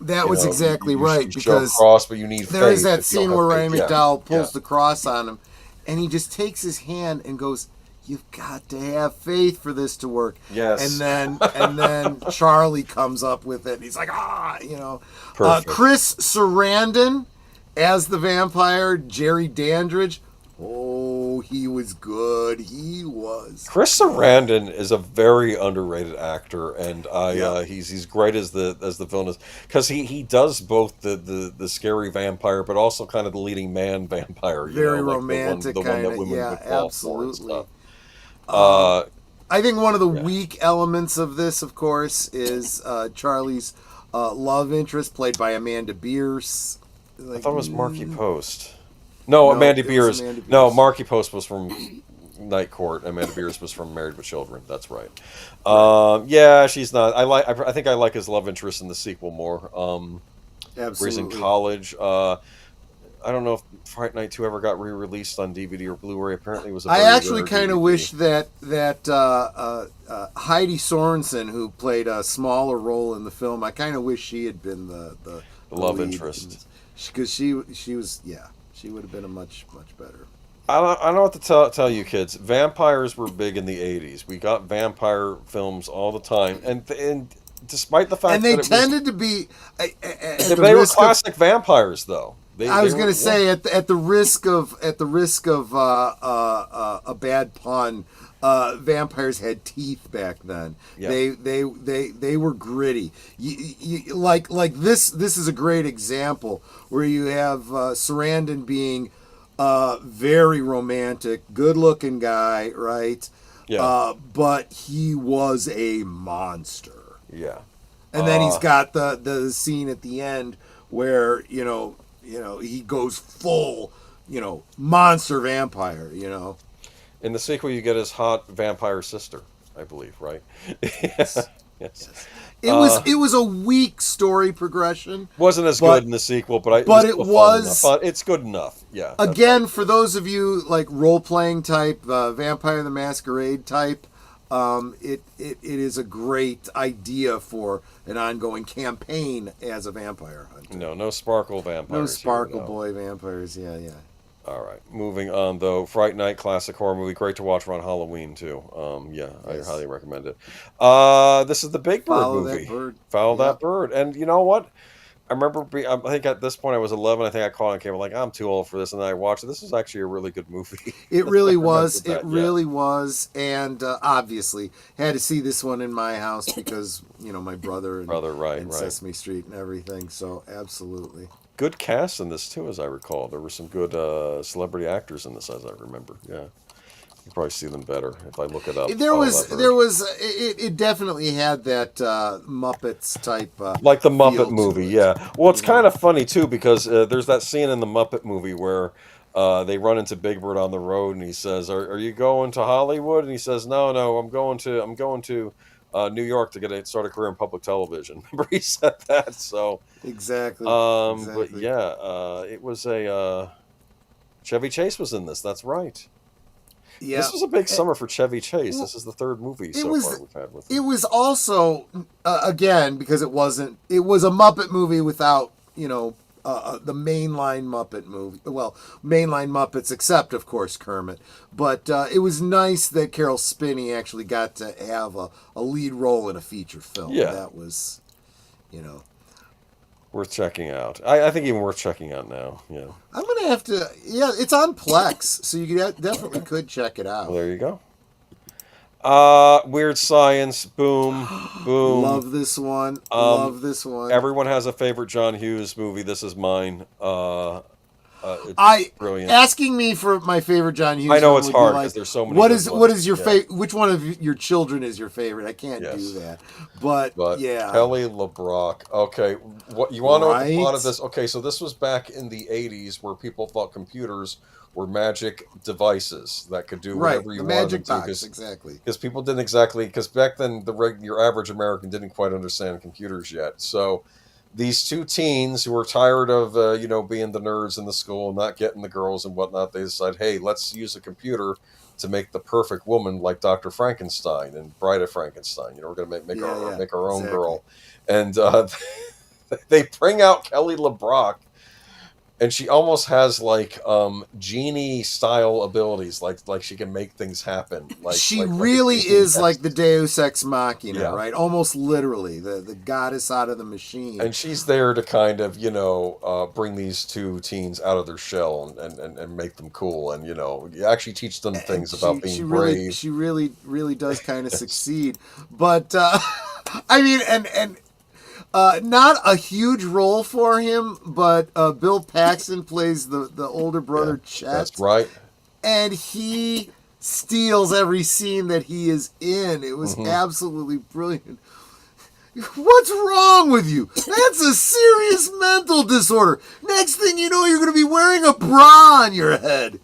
That was exactly right, you because cross, but you need there faith is that scene where Roddy McDowall pulls Yeah. the cross on him, and he just takes his hand and goes, "You've got to have faith for this to work." Yes. And then Charlie comes up with it. And he's like, Perfect. Chris Sarandon as the vampire, Jerry Dandridge. Oh, he was good. He was. Chris Sarandon is a very underrated actor, and he's great as the villain, because he does both the scary vampire, but also kind of the leading man vampire. Very romantic, the one that women would fall absolutely. for and stuff. I think one of the weak elements of this, of course, is Charlie's love interest, played by Amanda Bierce. I thought it was Marky Post. No, Amanda Bierce. No, Marky Post was from Night Court. Amanda Bierce was from Married with Children. That's right. Yeah, she's not. I think I like his love interest in the sequel more. Absolutely. Where he's in college. I don't know if Fright Night 2 ever got re-released on DVD or Blu-ray. Apparently, it was. I actually kind of wish that Heidi Sorensen, who played a smaller role in the film, I kind of wish she had been the love lead, interest, because she was she would have been a much better. I don't know what to tell you kids. Vampires were big in the 80s. We got vampire films all the time, and despite the fact they that tended to be, they were classic vampires, though. I was going to say, at the risk of a bad pun, vampires had teeth back then. Yeah. They were gritty. Like this is a great example where you have Sarandon being very romantic, good-looking guy, right? Yeah. But he was a monster. Yeah. And then he's got the scene at the end where he goes full, monster vampire, In the sequel, you get his hot vampire sister, I believe, right? Yes. It was a weak story progression. Wasn't as good in the sequel, but it's good enough. Yeah. Again, for those of you like role playing type, Vampire the Masquerade type, it is a great idea for an ongoing campaign as a vampire hunter. No sparkle vampires. No sparkle boy vampires. Yeah. All right, moving on though. Fright Night, classic horror movie, great to watch around Halloween too. Yes. I highly recommend it. This is the Big Bird movie. Follow that bird. And you know what? I remember I think at this point I was 11. I think I called on camera like, I'm too old for this, and then I watched it. This is actually a really good movie. It really was. It really was. And obviously had to see this one in my house because my brother and Sesame Street and everything. So absolutely. Good cast in this too, as I recall. There were some good celebrity actors in this, as I remember. Yeah, you probably see them better if I look it up. It definitely had that Muppets type, like the Muppet movie. Yeah. Well, it's kind of funny too because there's that scene in the Muppet movie where they run into Big Bird on the road, and he says, "Are you going to Hollywood?" And he says, "No, I'm going to New York to start a career in public television." Remember he said that? So exactly. But yeah, it was a Chevy Chase was in this. That's right. Yeah. This was a big summer for Chevy Chase. This is the third movie far we've had with him. It was also, again, because it was a Muppet movie without, the mainline Muppet movie. Well, mainline Muppets, except, of course, Kermit. But it was nice that Carol Spinney actually got to have a lead role in a feature film. Yeah. That was, worth checking out. I think even worth checking out now. Yeah. I'm going to have to... Yeah, it's on Plex, so you definitely could check it out. Well, there you go. Weird Science. Boom. Boom. Love this one. Love this one. Everyone has a favorite John Hughes movie. This is mine. It's brilliant. Asking me for my favorite John Hughes. I know it's hard because there's so many. What is your favorite? Which one of your children is your favorite? I can't do that. But yeah, Kelly LeBrock. Okay, what you want to know? A lot of this. Okay, so this was back in the '80s where people thought computers were magic devices that could do whatever you wanted them to. Exactly. Because people didn't exactly. Because back then, your average American didn't quite understand computers yet. So these two teens who were tired of being the nerds in the school, not getting the girls and whatnot, they decide, hey, let's use a computer to make the perfect woman like Dr. Frankenstein and Bride of Frankenstein. We're going to make our own girl. And they bring out Kelly LeBrock, and she almost has like genie style abilities, like she can make things happen. She really is like the Deus Ex Machina, right? Almost literally the goddess out of the machine. And she's there to kind of bring these two teens out of their shell and make them cool, and you actually teach them things about being brave. She really does kind of succeed, but I mean, and. Not a huge role for him, but Bill Paxton plays the older brother Chet. That's right. And he steals every scene that he is in. It was absolutely brilliant. What's wrong with you? That's a serious mental disorder. Next thing you know, you're going to be wearing a bra on your head.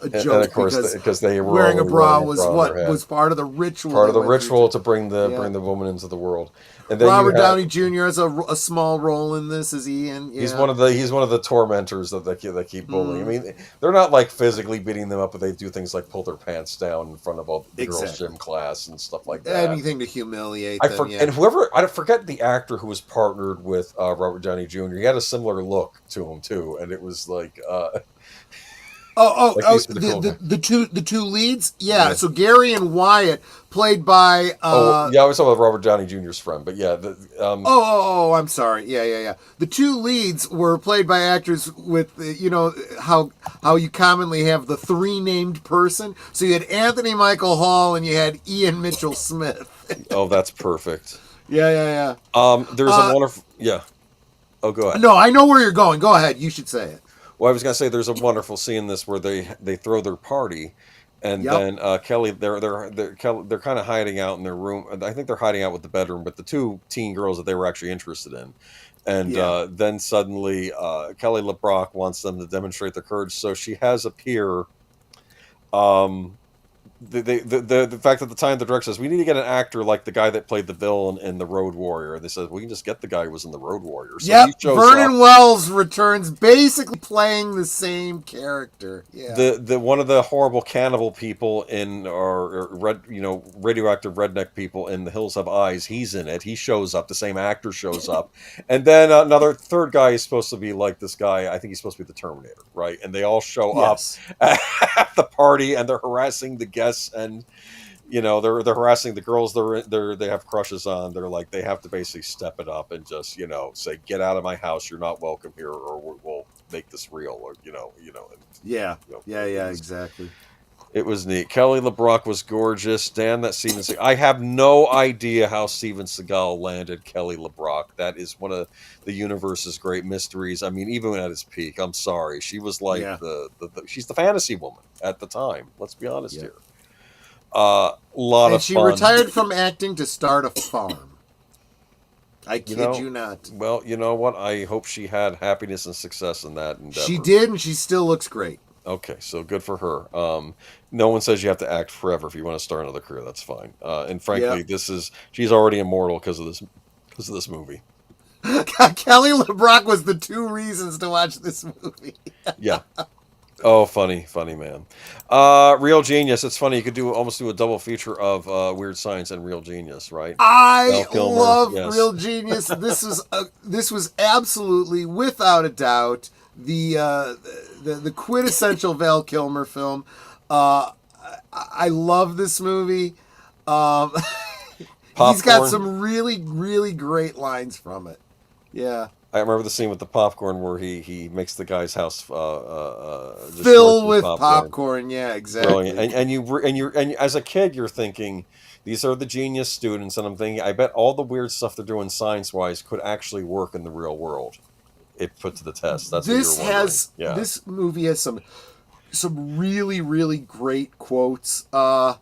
A joke, and of course, because they were wearing a bra was part of the ritual. Part of the ritual to bring the woman into the world. And then Robert Downey Jr. has a small role in this, is he? And he's one of the tormentors that keep bullying. I mean, they're not like physically beating them up, but they do things like pull their pants down in front of all the girls' gym class and stuff like that. Anything to humiliate them. And I forget the actor who was partnered with Robert Downey Jr. He had a similar look to him too, and it was like. The two leads? Yeah, so Gary and Wyatt, played by... I was talking about Robert Downey Jr.'s friend, but yeah. I'm sorry. Yeah. The two leads were played by actors with, how you commonly have the three named person. So you had Anthony Michael Hall and you had Ian Mitchell Smith. Oh, that's perfect. Yeah. There's a wonderful... Yeah. Oh, go ahead. No, I know where you're going. Go ahead. You should say it. Well, I was going to say there's a wonderful scene in this where they throw their party, and then Kelly they're kind of hiding out in their room. I think they're hiding out with the bedroom, but the two teen girls that they were actually interested in, and then suddenly Kelly LeBrock wants them to demonstrate their courage, so she has a peer. The fact at the time the director says we need to get an actor like the guy that played the villain in The Road Warrior. They said we can just get the guy who was in The Road Warrior. So Vernon Wells returns, basically playing the same character. Yeah, the one of the horrible cannibal people in or radioactive redneck people in The Hills Have Eyes. He's in it. He shows up. The same actor shows up, and then third guy is supposed to be like this guy. I think he's supposed to be the Terminator, right? And they all show up at the party, and they're harassing the guests. And they're harassing the girls they have crushes on. They're like, they have to basically step it up and just say, get out of my house, you're not welcome here, or we'll make this real, or exactly. It was neat. Kelly LeBrock was gorgeous. Damn, that Steven Seagal. I have no idea how Steven Seagal landed Kelly LeBrock. That is one of the universe's great mysteries. I mean, even at its peak, I'm sorry, she was like she's the fantasy woman at the time. Let's be honest here. Lot of fun. She retired from acting to start a farm. I kid you not. Well, you know what? I hope she had happiness and success in that endeavor. She did, and she still looks great. Okay, so good for her. No one says you have to act forever if you want to start another career. That's fine. And frankly, she's already immortal because of this movie. Kelly LeBrock was the two reasons to watch this movie. Yeah. Oh, funny man. Real Genius. It's funny. You could almost do a double feature of Weird Science and Real Genius, right? I Kilmer, love yes. Real Genius. This was absolutely, without a doubt, the quintessential Val Kilmer film. I love this movie. He's got some really, really great lines from it. Yeah. I remember the scene with the popcorn where he makes the guy's house just fill with popcorn. Yeah, exactly. Brilliant. And as a kid, you're thinking, these are the genius students, and I'm thinking, I bet all the weird stuff they're doing science-wise could actually work in the real world if put to the test. That's this movie has some really, really great quotes. I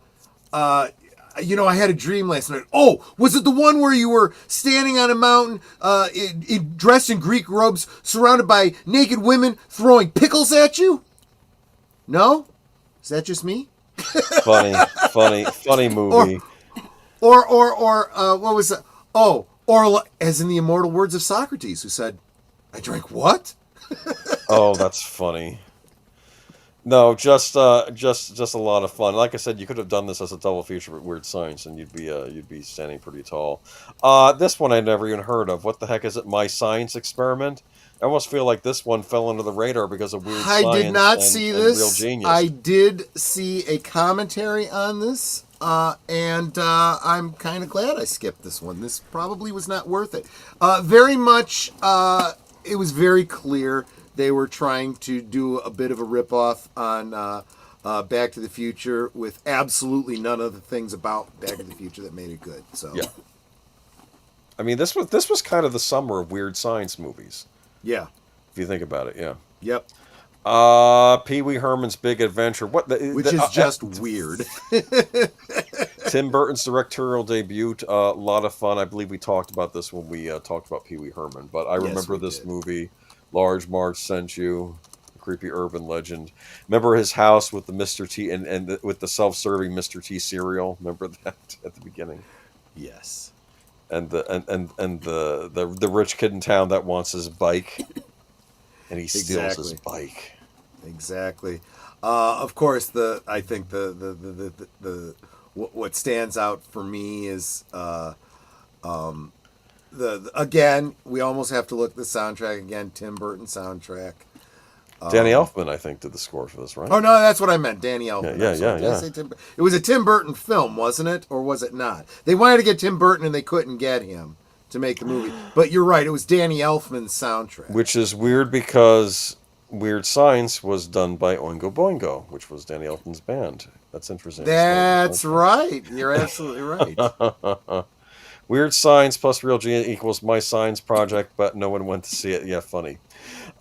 had a dream last night. Oh, was it the one where you were standing on a mountain, dressed in Greek robes, surrounded by naked women throwing pickles at you? No? Is that just me? funny movie. Or what was that? Oh, or as in the immortal words of Socrates, who said, "I drank what?" Oh, that's funny. No, just a lot of fun. Like I said, you could have done this as a double feature with Weird Science, and you'd be standing pretty tall. This one I never even heard of. What the heck is it? My Science Experiment. I almost feel like this one fell under the radar because of Weird Science. I did not see this. Real Genius. I did see a commentary on this, and I'm kind of glad I skipped this one. This probably was not worth it. Very much. It was very clear. They were trying to do a bit of a ripoff on Back to the Future with absolutely none of the things about Back to the Future that made it good. So yeah, I mean this was kind of the summer of weird science movies. Yeah, if you think about it, yeah. Yep. Pee Wee Herman's Big Adventure. Which is just weird. Tim Burton's directorial debut. A lot of fun. I believe we talked about this when we talked about Pee Wee Herman. But I remember this movie. Large Marge Sent You, creepy urban legend. Remember his house with the Mr. T and with the self-serving Mr. T cereal. Remember that at the beginning? Yes. And the rich kid in town that wants his bike, and he steals his bike. Exactly. Of course, I think the what stands out for me is again, we almost have to look at the soundtrack again. Tim Burton soundtrack. Danny Elfman, I think, did the score for this, right? Oh no, that's what I meant. Danny Elfman. Yeah. It was a Tim Burton film, wasn't it, or was it not? They wanted to get Tim Burton and they couldn't get him to make the movie. But you're right; it was Danny Elfman's soundtrack. Which is weird because Weird Science was done by Oingo Boingo, which was Danny Elfman's band. That's interesting. That's right. You're absolutely right. Weird Science plus Real Genius equals My Science Project, but no one went to see it. Yeah, funny.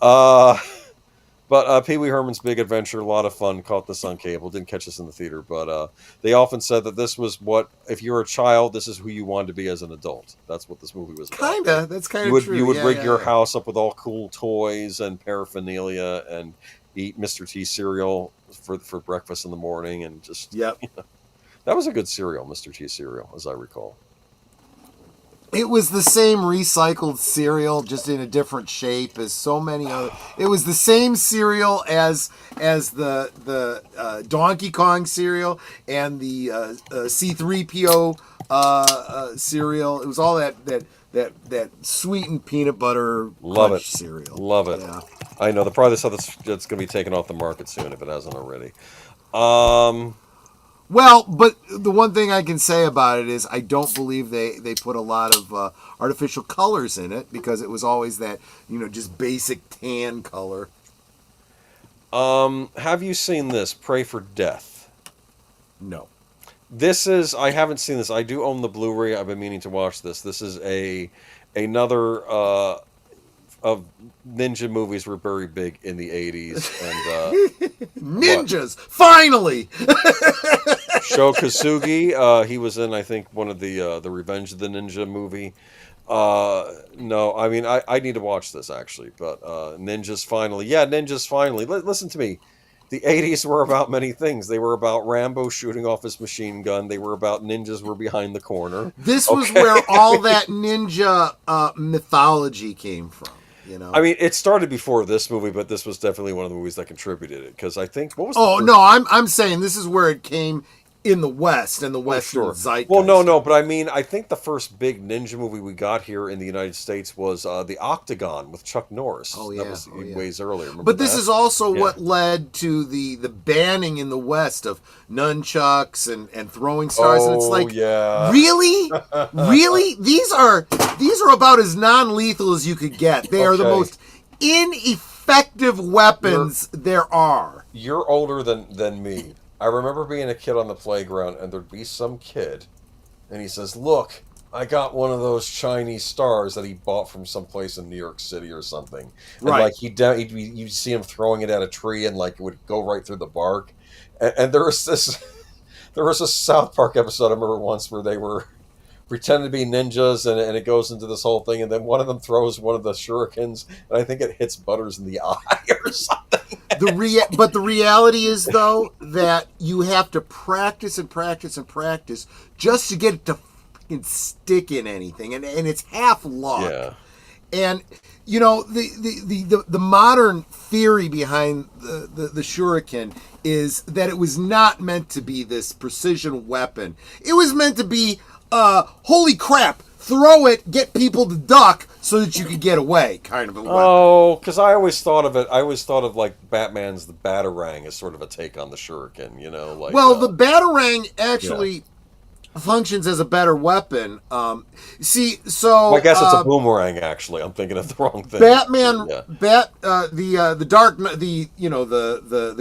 But Pee Wee Herman's Big Adventure, a lot of fun. Caught this on cable. Didn't catch this in the theater, but they often said that this was if you're a child, this is who you wanted to be as an adult. That's what this movie was about. Kinda. That's kind of true. You would rig your house up with all cool toys and paraphernalia and eat Mr. T cereal for breakfast in the morning and just... Yep. That was a good cereal, Mr. T cereal, as I recall. It was the same recycled cereal, just in a different shape as so many other. It was the same cereal as the Donkey Kong cereal and the C-3PO cereal. It was all that sweetened peanut butter crunch cereal. Love it. Yeah. I know. Probably this that's going to be taken off the market soon if it hasn't already. Well, but the one thing I can say about it is I don't believe they put a lot of artificial colors in it because it was always that, just basic tan color. Have you seen this, Pray for Death? No. I haven't seen this. I do own the Blu-ray. I've been meaning to watch this. This is another of ninja movies were very big in the 80s. And ninjas! Finally! Sho Kosugi, he was in, I think, one of the Revenge of the Ninja movie. No, I mean, I need to watch this, actually. But Ninjas Finally. Yeah, Ninjas Finally. Listen to me. The 80s were about many things. They were about Rambo shooting off his machine gun. They were about ninjas were behind the corner. This was where all that ninja mythology came from. You know. I mean, it started before this movie, but this was definitely one of the movies that contributed it. Because I think what was? No, I'm saying this is where it came in the West and the Western zeitgeist. Well, no, but I mean, I think the first big ninja movie we got here in the United States was the Octagon with Chuck Norris. Oh yeah, that was ways earlier. Remember but this that? is also what led to the banning in the West of nunchucks and throwing stars. And it's like, really, really, these are about as non-lethal as you could get. They are the most ineffective weapons there are. You're older than me. I remember being a kid on the playground, and there'd be some kid, and he says, "Look, I got one of those Chinese stars that he bought from someplace in New York City or something." And like you'd see him throwing it at a tree, and like it would go right through the bark. And there was a South Park episode I remember once where they were pretending to be ninjas, and it goes into this whole thing, and then one of them throws one of the shurikens, and I think it hits Butters in the eye or something. But the reality is, though, that you have to practice and practice and practice just to get it to fucking stick in anything, and it's half luck. Yeah. And you know, the modern theory behind the shuriken is that it was not meant to be this precision weapon. It was meant to be holy crap, throw it, get people to duck so that you could get away, kind of a weapon. Oh, because I always thought of like Batman's the Batarang as sort of a take on the shuriken, you know. Like, the Batarang actually functions as a better weapon. I guess it's a boomerang. Actually, I'm thinking of the wrong thing. Batman, the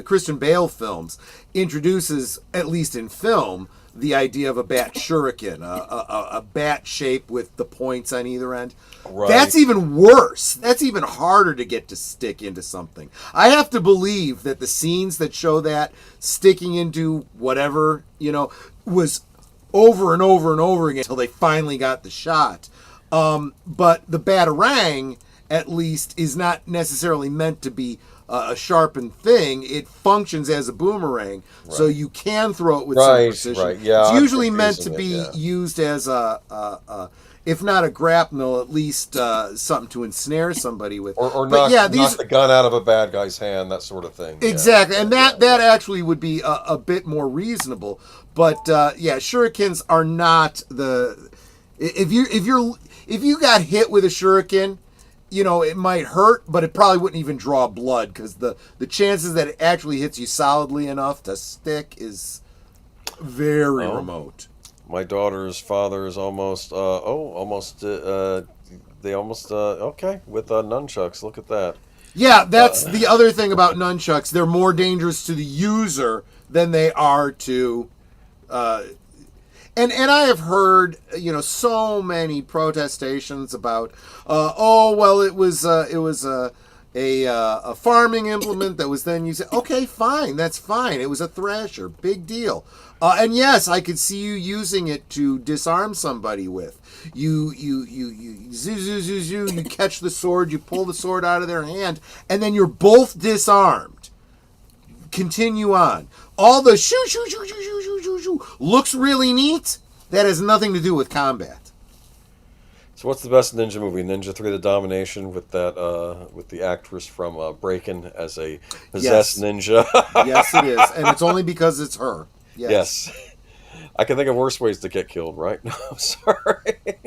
Christian Bale films introduces, at least in film, the idea of a bat shuriken, a bat shape with the points on either end. Right. That's even worse. That's even harder to get to stick into something. I have to believe that the scenes that show that sticking into whatever, was over and over and over again until they finally got the shot. But the Batarang, at least, is not necessarily meant to be a sharpened thing. It functions as a boomerang, so you can throw it with some precision. Right. Yeah, it's usually meant to be used as a if not a grapnel, at least something to ensnare somebody with. Or knock the gun out of a bad guy's hand, that sort of thing. Exactly, and that actually would be a bit more reasonable. But shurikens are not the. If you got hit with a shuriken, it might hurt, but it probably wouldn't even draw blood because the chances that it actually hits you solidly enough to stick is very remote. My daughter's father is almost with nunchucks. Look at that. Yeah, that's the other thing about nunchucks. They're more dangerous to the user than they are to. And I have heard so many protestations about it was a farming implement that was then used. Okay, fine, that's fine. It was a thrasher, big deal. And yes, I could see you using it to disarm somebody with. You catch the sword, you pull the sword out of their hand, and then you're both disarmed. Continue on. All the shoo looks really neat. That has nothing to do with combat. So what's the best ninja movie? Ninja 3: The Domination with the actress from Breaking as a possessed ninja. Yes, it is, and it's only because it's her. Yes. I can think of worse ways to get killed, right? No, I'm sorry.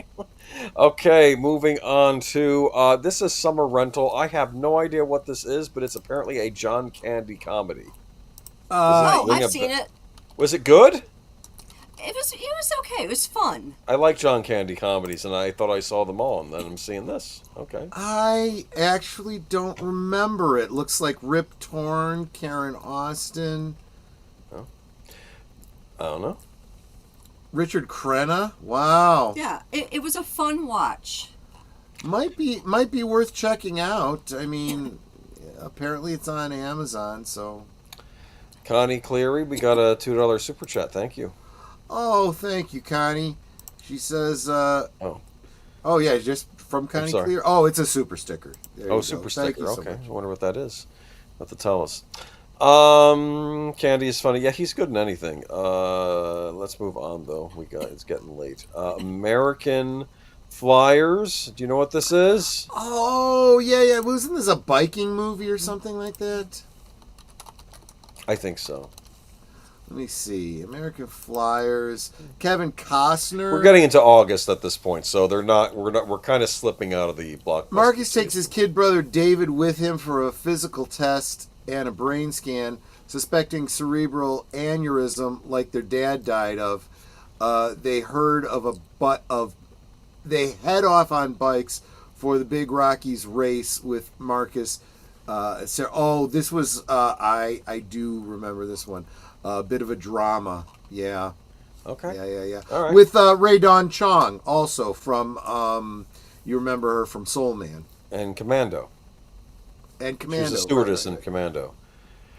Okay, moving on to this is Summer Rental. I have no idea what this is, but it's apparently a John Candy comedy. I've seen it. Was it good? It was okay. It was fun. I like John Candy comedies, and I thought I saw them all, and then I'm seeing this. Okay. I actually don't remember it. Looks like Rip Torn, Karen Austin. Oh. I don't know. Richard Crenna? Wow. Yeah, it was a fun watch. Might be worth checking out. I mean, apparently it's on Amazon, so. Connie Cleary, we got a $2 super chat. Thank you. Oh, thank you, Connie. She says, Oh, yeah, just from Connie Cleary. Oh, it's a super sticker. Super sticker. Okay. I wonder what that is. Have to tell us. Candy is funny. Yeah, he's good in anything. Let's move on, though. It's getting late. American Flyers. Do you know what this is? Oh, yeah. Wasn't this a biking movie or something like that? I think so. Let me see. American Flyers. Kevin Costner. We're getting into August at this point, so we're kind of slipping out of the blockbuster. Marcus takes his kid brother David with him for a physical test and a brain scan, suspecting cerebral aneurysm like their dad died of. They heard of they head off on bikes for the Big Rockies race with Marcus. This was I do remember this one. A bit of a drama, yeah. Okay. Yeah. All right. With Ray Dawn Chong, also from you remember her from Soul Man and Commando. And Commando. She was a stewardess in Commando.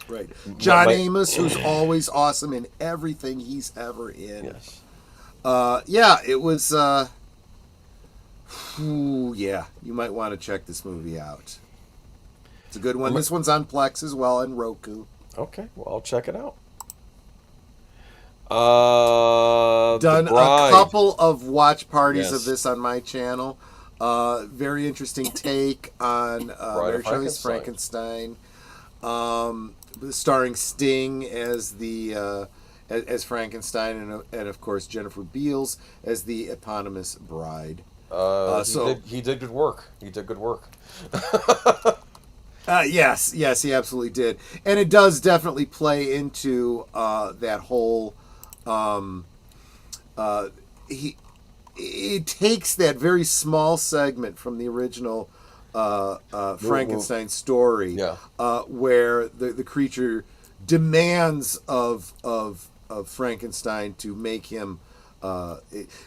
Right. John Amos, who's always awesome in everything he's ever in. Yes. It was. You might want to check this movie out. It's a good one. This one's on Plex as well and Roku. Okay, well I'll check it out. Done a couple of watch parties of this on my channel. Very interesting take on Mary Shelley's Frankenstein. Starring Sting as the as Frankenstein and of course Jennifer Beals as the eponymous bride. He did good work. Yes, he absolutely did, and it does definitely play into that whole. It takes that very small segment from the original Frankenstein story, where the creature demands of Frankenstein to make him.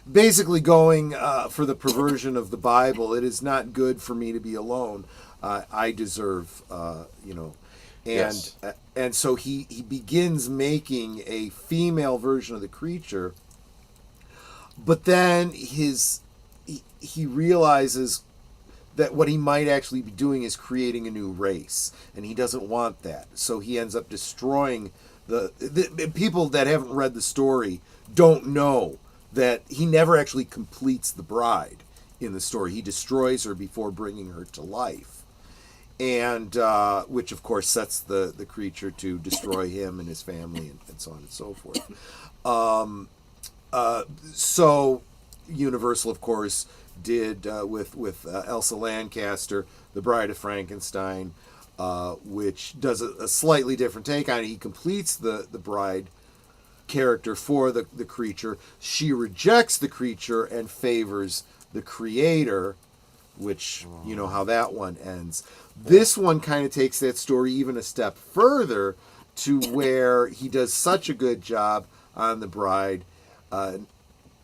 Basically going for the perversion of the Bible. It is not good for me to be alone. I deserve, and so he begins making a female version of the creature, but then he realizes that what he might actually be doing is creating a new race, and he doesn't want that. So he ends up destroying the people that haven't read the story don't know that he never actually completes the bride in the story. He destroys her before bringing her to life. And which of course sets the creature to destroy him and his family and so on and so forth. So Universal, of course, did with Elsa Lancaster, The Bride of Frankenstein, which does a slightly different take on it. He completes the bride character for the creature. She rejects the creature and favors the creator, which you know how that one ends. This one kind of takes that story even a step further to where he does such a good job on the bride.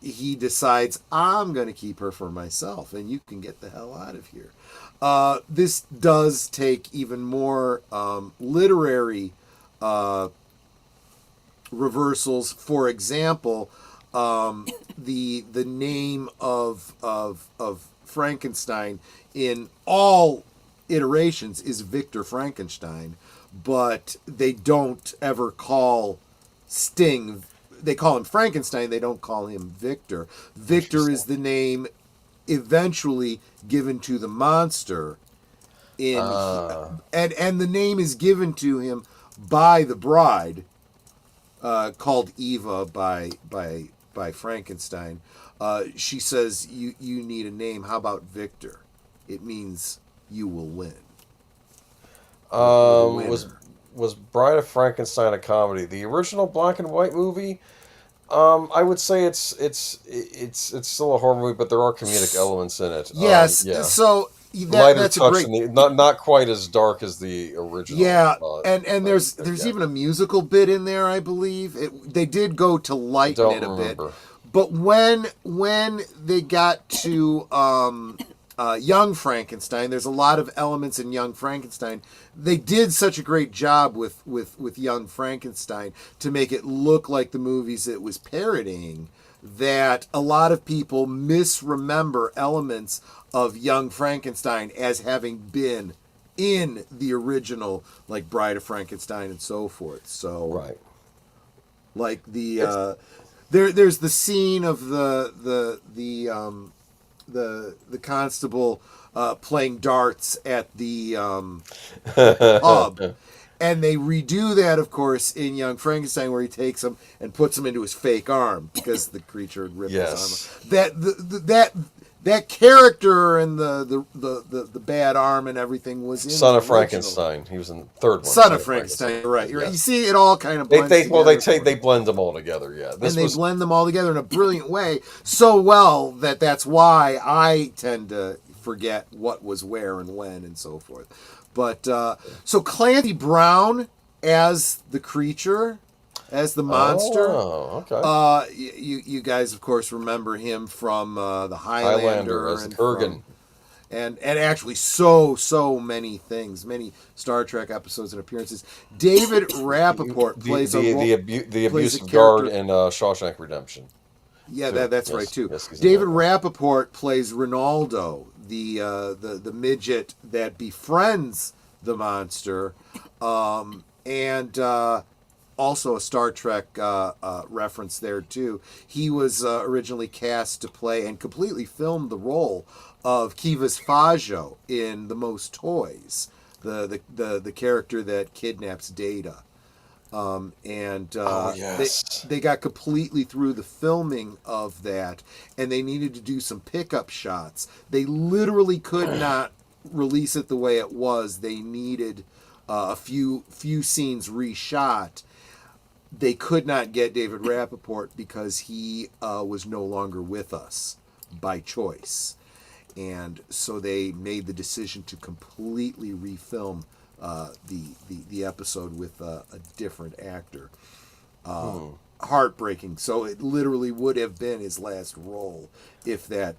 He decides, I'm going to keep her for myself, and you can get the hell out of here. This does take even more literary reversals. For example, the name of Frankenstein in all iterations is Victor Frankenstein, but they don't ever call Sting. They call him Frankenstein. They don't call him Victor. Victor is the name eventually given to the monster and the name is given to him by the bride, called Eva by Frankenstein. She says, you need a name. How about Victor? It means you will win. Was Bride of Frankenstein a comedy? The original black and white movie, I would say it's still a horror movie, but there are comedic elements in it. Yes, so that's a great. Not quite as dark as the original. Yeah, and there's even a musical bit in there, I believe. They did go to lighten it a bit, but when they got to Young Frankenstein, there's a lot of elements in Young Frankenstein. They did such a great job with Young Frankenstein to make it look like the movies it was parodying that a lot of people misremember elements of Young Frankenstein as having been in the original, like Bride of Frankenstein and so forth. So, right, like there's the scene of the the constable playing darts at the pub. And they redo that, of course, in Young Frankenstein, where he takes him and puts him into his fake arm because the creature had ripped his arm. That character and the bad arm and everything was in Son of Frankenstein. He was in the third one. Son of Frankenstein, right? Yes. You see, it all kind of blends together. They blend them all together. Yeah, they blend them all together in a brilliant way, so well that's why I tend to forget what was where and when and so forth. But so Clancy Brown as the creature, as the monster. Oh, okay. You guys, of course, remember him from the Highlander as and Kurgan. And actually so many things, many Star Trek episodes and appearances. David Rappaport plays the abusive guard in Shawshank Redemption. Yeah, that's right too. Yes, David Rappaport plays Ronaldo, the midget that befriends the monster, and also a Star Trek reference there too. He was originally cast to play and completely filmed the role of Kivas Fajo in The Most Toys, the character that kidnaps Data. They got completely through the filming of that, and they needed to do some pickup shots. They literally could not release it the way it was. They needed a few scenes reshot. They could not get David Rappaport because he was no longer with us by choice, and so they made the decision to completely refilm the episode with a different actor. Heartbreaking. So it literally would have been his last role if that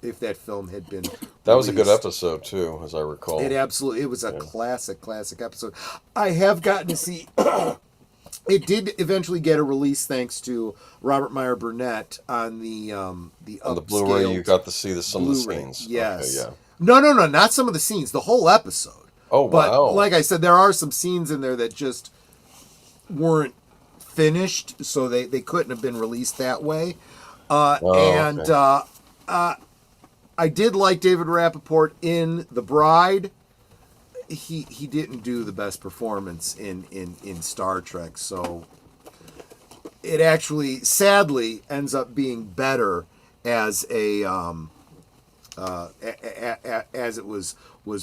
if that film had been That was a good episode too, as I recall. It was a classic episode. I have gotten to see. It did eventually get a release thanks to Robert Meyer Burnett on the Blu-ray. You got to see some of the scenes. Yes. Okay, yeah. No, not some of the scenes. The whole episode. Oh, but wow. Like I said, there are some scenes in there that just weren't finished, so they couldn't have been released that way. I did like David Rappaport in The Bride. He didn't do the best performance in Star Trek, so it actually sadly ends up being better as as it was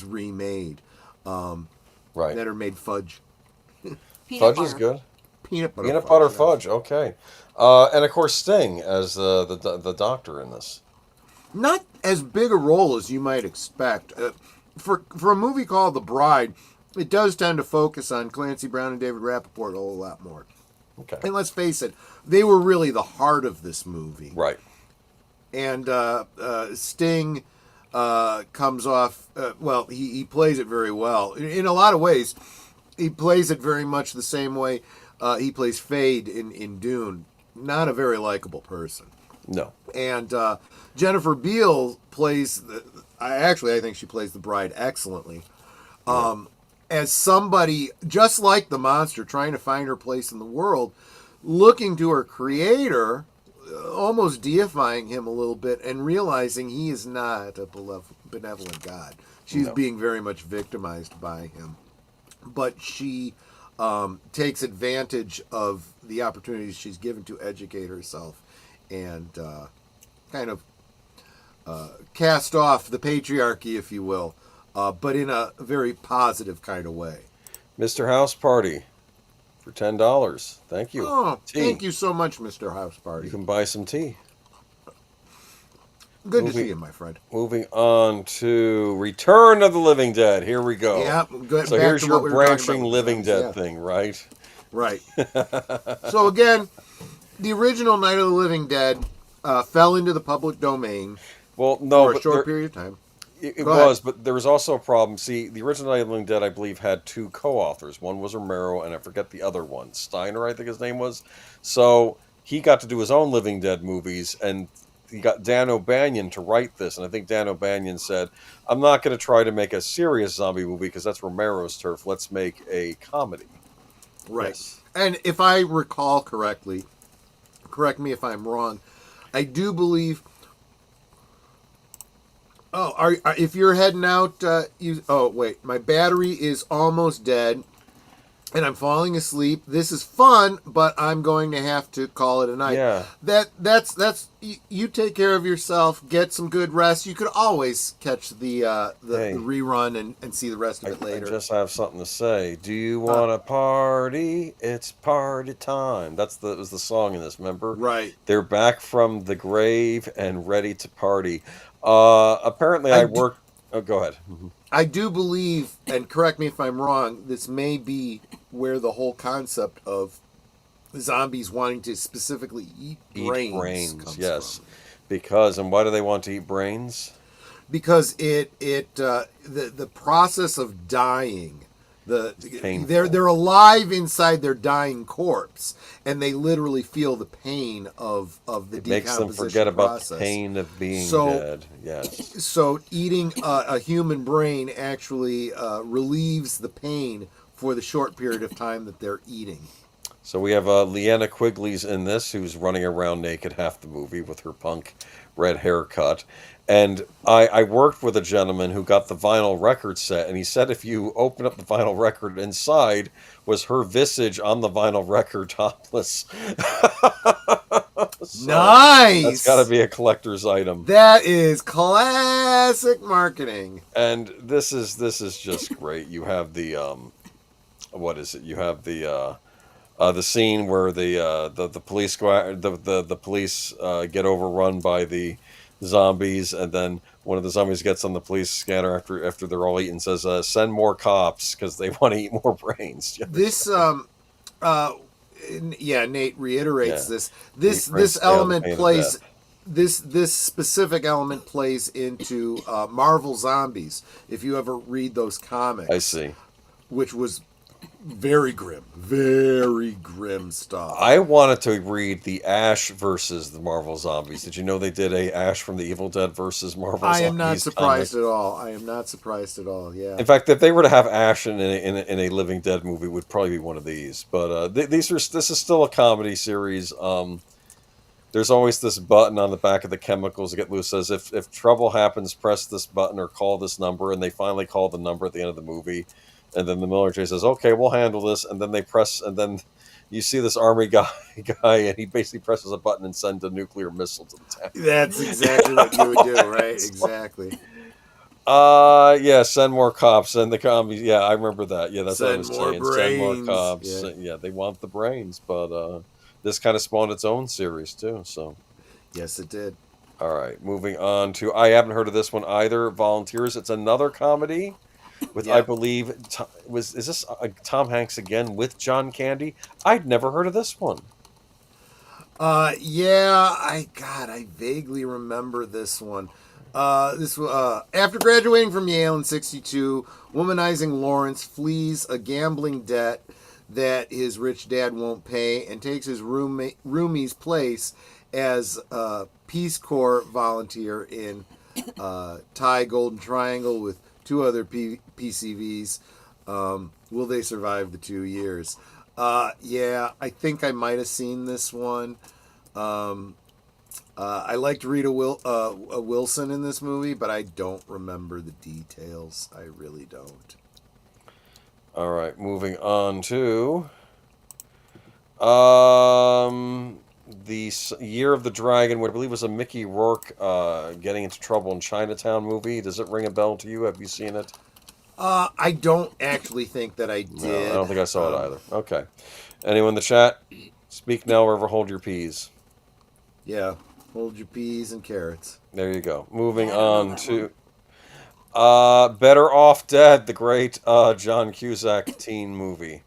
remade. Right. Better made fudge. Fudge is good. Peanut butter fudge. Okay. And of course Sting as the doctor in this. Not as big a role as you might expect. For a movie called The Bride, it does tend to focus on Clancy Brown and David Rappaport a whole lot more. Okay. And let's face it, they were really the heart of this movie. Right. And Sting comes off, he plays it very well. In a lot of ways, he plays it very much the same way he plays Thade in Dune. Not a very likable person. No. And Jennifer Beal plays... I think she plays the bride excellently. As somebody, just like the monster, trying to find her place in the world, looking to her creator, almost deifying him a little bit, and realizing he is not a benevolent God. She's being very much victimized by him. But she takes advantage of the opportunities she's given to educate herself and kind of cast off the patriarchy, if you will, but in a very positive kind of way. Mr. House Party for $10. Thank you. Oh, tea. Thank you so much, Mr. House Party. You can buy some tea. Good to see you, my friend. Moving on to Return of the Living Dead. Here we go. Yeah, good. So here's your branching Living Dead thing, right? Right. So again, the original Night of the Living Dead fell into the public domain. Well, no, for a short period of time. It was, but there was also a problem. See, the original Night of the Living Dead, I believe, had two co-authors. One was Romero, and I forget the other one. Steiner, I think his name was. So he got to do his own Living Dead movies, and he got Dan O'Bannon to write this. And I think Dan O'Bannon said, I'm not going to try to make a serious zombie movie because that's Romero's turf. Let's make a comedy. Right. Yes. And if I recall correctly, correct me if I'm wrong, I do believe Oh, if you're heading out, oh wait, my battery is almost dead, and I'm falling asleep. This is fun, but I'm going to have to call it a night. Yeah. That's you take care of yourself. Get some good rest. You could always catch the rerun and see the rest of it later. I just have something to say. Do you want to party? It's party time. That was the song in this. Remember? Right. They're back from the grave and ready to party. Apparently, I worked. Oh, go ahead. I do believe, and correct me if I'm wrong, this may be where the whole concept of zombies wanting to specifically eat brains comes from. Because, and why do they want to eat brains? Because the process of dying, they're alive inside their dying corpse, and they literally feel the pain of the decomposition makes them forget process. About the pain of being dead. Yes. So eating a human brain actually relieves the pain for the short period of time that they're eating. So we have Leanna Quigley's in this, who's running around naked half the movie with her punk red haircut. And I worked with a gentleman who got the vinyl record set, and he said if you open up the vinyl record, inside was her visage on the vinyl record topless. So nice! That's got to be a collector's item. That is classic marketing. And this is just great. You have the what is it? You have the scene where the police the police get overrun by the zombies, and then one of the zombies gets on the police scanner after they're all eaten, says send more cops because they want to eat more brains. This Nate reiterates this element plays this specific element plays into Marvel Zombies, if you ever read those comics. I see. Which was very grim stuff. I wanted to read the Ash versus the Marvel Zombies. Did you know they did a Ash from the Evil Dead versus Marvel Zombies? I am not surprised at all. I am not surprised at all. Yeah. In fact, if they were to have Ash in a Living Dead movie, it would probably be one of these. But this is still a comedy series. There's always this button on the back of the chemicals that get loose. Says if trouble happens, press this button or call this number, and they finally call the number at the end of the movie. And then the military says, "Okay, we'll handle this." And then they press, and then you see this army guy, and he basically presses a button and sends a nuclear missile to the town. That's exactly what you would do, right? Exactly. Send more cops. And the commies. Yeah, I remember that. Yeah, that's what I was saying. Brains. Send more cops. Yeah, they want the brains, but this kind of spawned its own series too. So, yes, it did. All right, moving on to I haven't heard of this one either. Volunteers. It's another comedy. With I believe is this Tom Hanks again with John Candy? I'd never heard of this one. I vaguely remember this one. After graduating from Yale in '62, womanizing Lawrence flees a gambling debt that his rich dad won't pay and takes his roomie's place as a Peace Corps volunteer in Thai Golden Triangle with two other PCVs. Will they survive the 2 years? I think I might have seen this one. I liked Rita Wilson in this movie, but I don't remember the details. I really don't. All right, moving on to the Year of the Dragon, what I believe was a Mickey Rourke getting into trouble in Chinatown movie. Does it ring a bell to you? Have you seen it? I don't actually think that I did. No, I don't think I saw it either. Okay. Anyone in the chat? Speak now or ever hold your peas. Yeah, hold your peas and carrots. There you go. Moving on to Better Off Dead, the great John Cusack teen movie.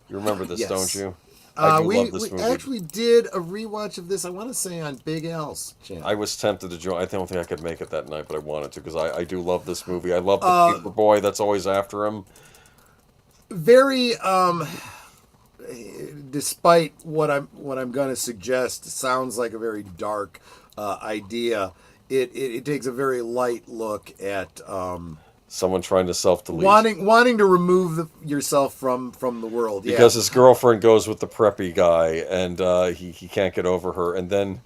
You remember this, don't you? I do love this movie. We actually did a rewatch of this, I want to say, on Big Al's channel. I was tempted to join. I don't think I could make it that night, but I wanted to because I do love this movie. I love the paper boy that's always after him. Very, despite what I'm going to suggest, sounds like a very dark idea. It takes a very light look at someone trying to self-delete, wanting to remove yourself from the world, because his girlfriend goes with the preppy guy, and he can't get over her, and then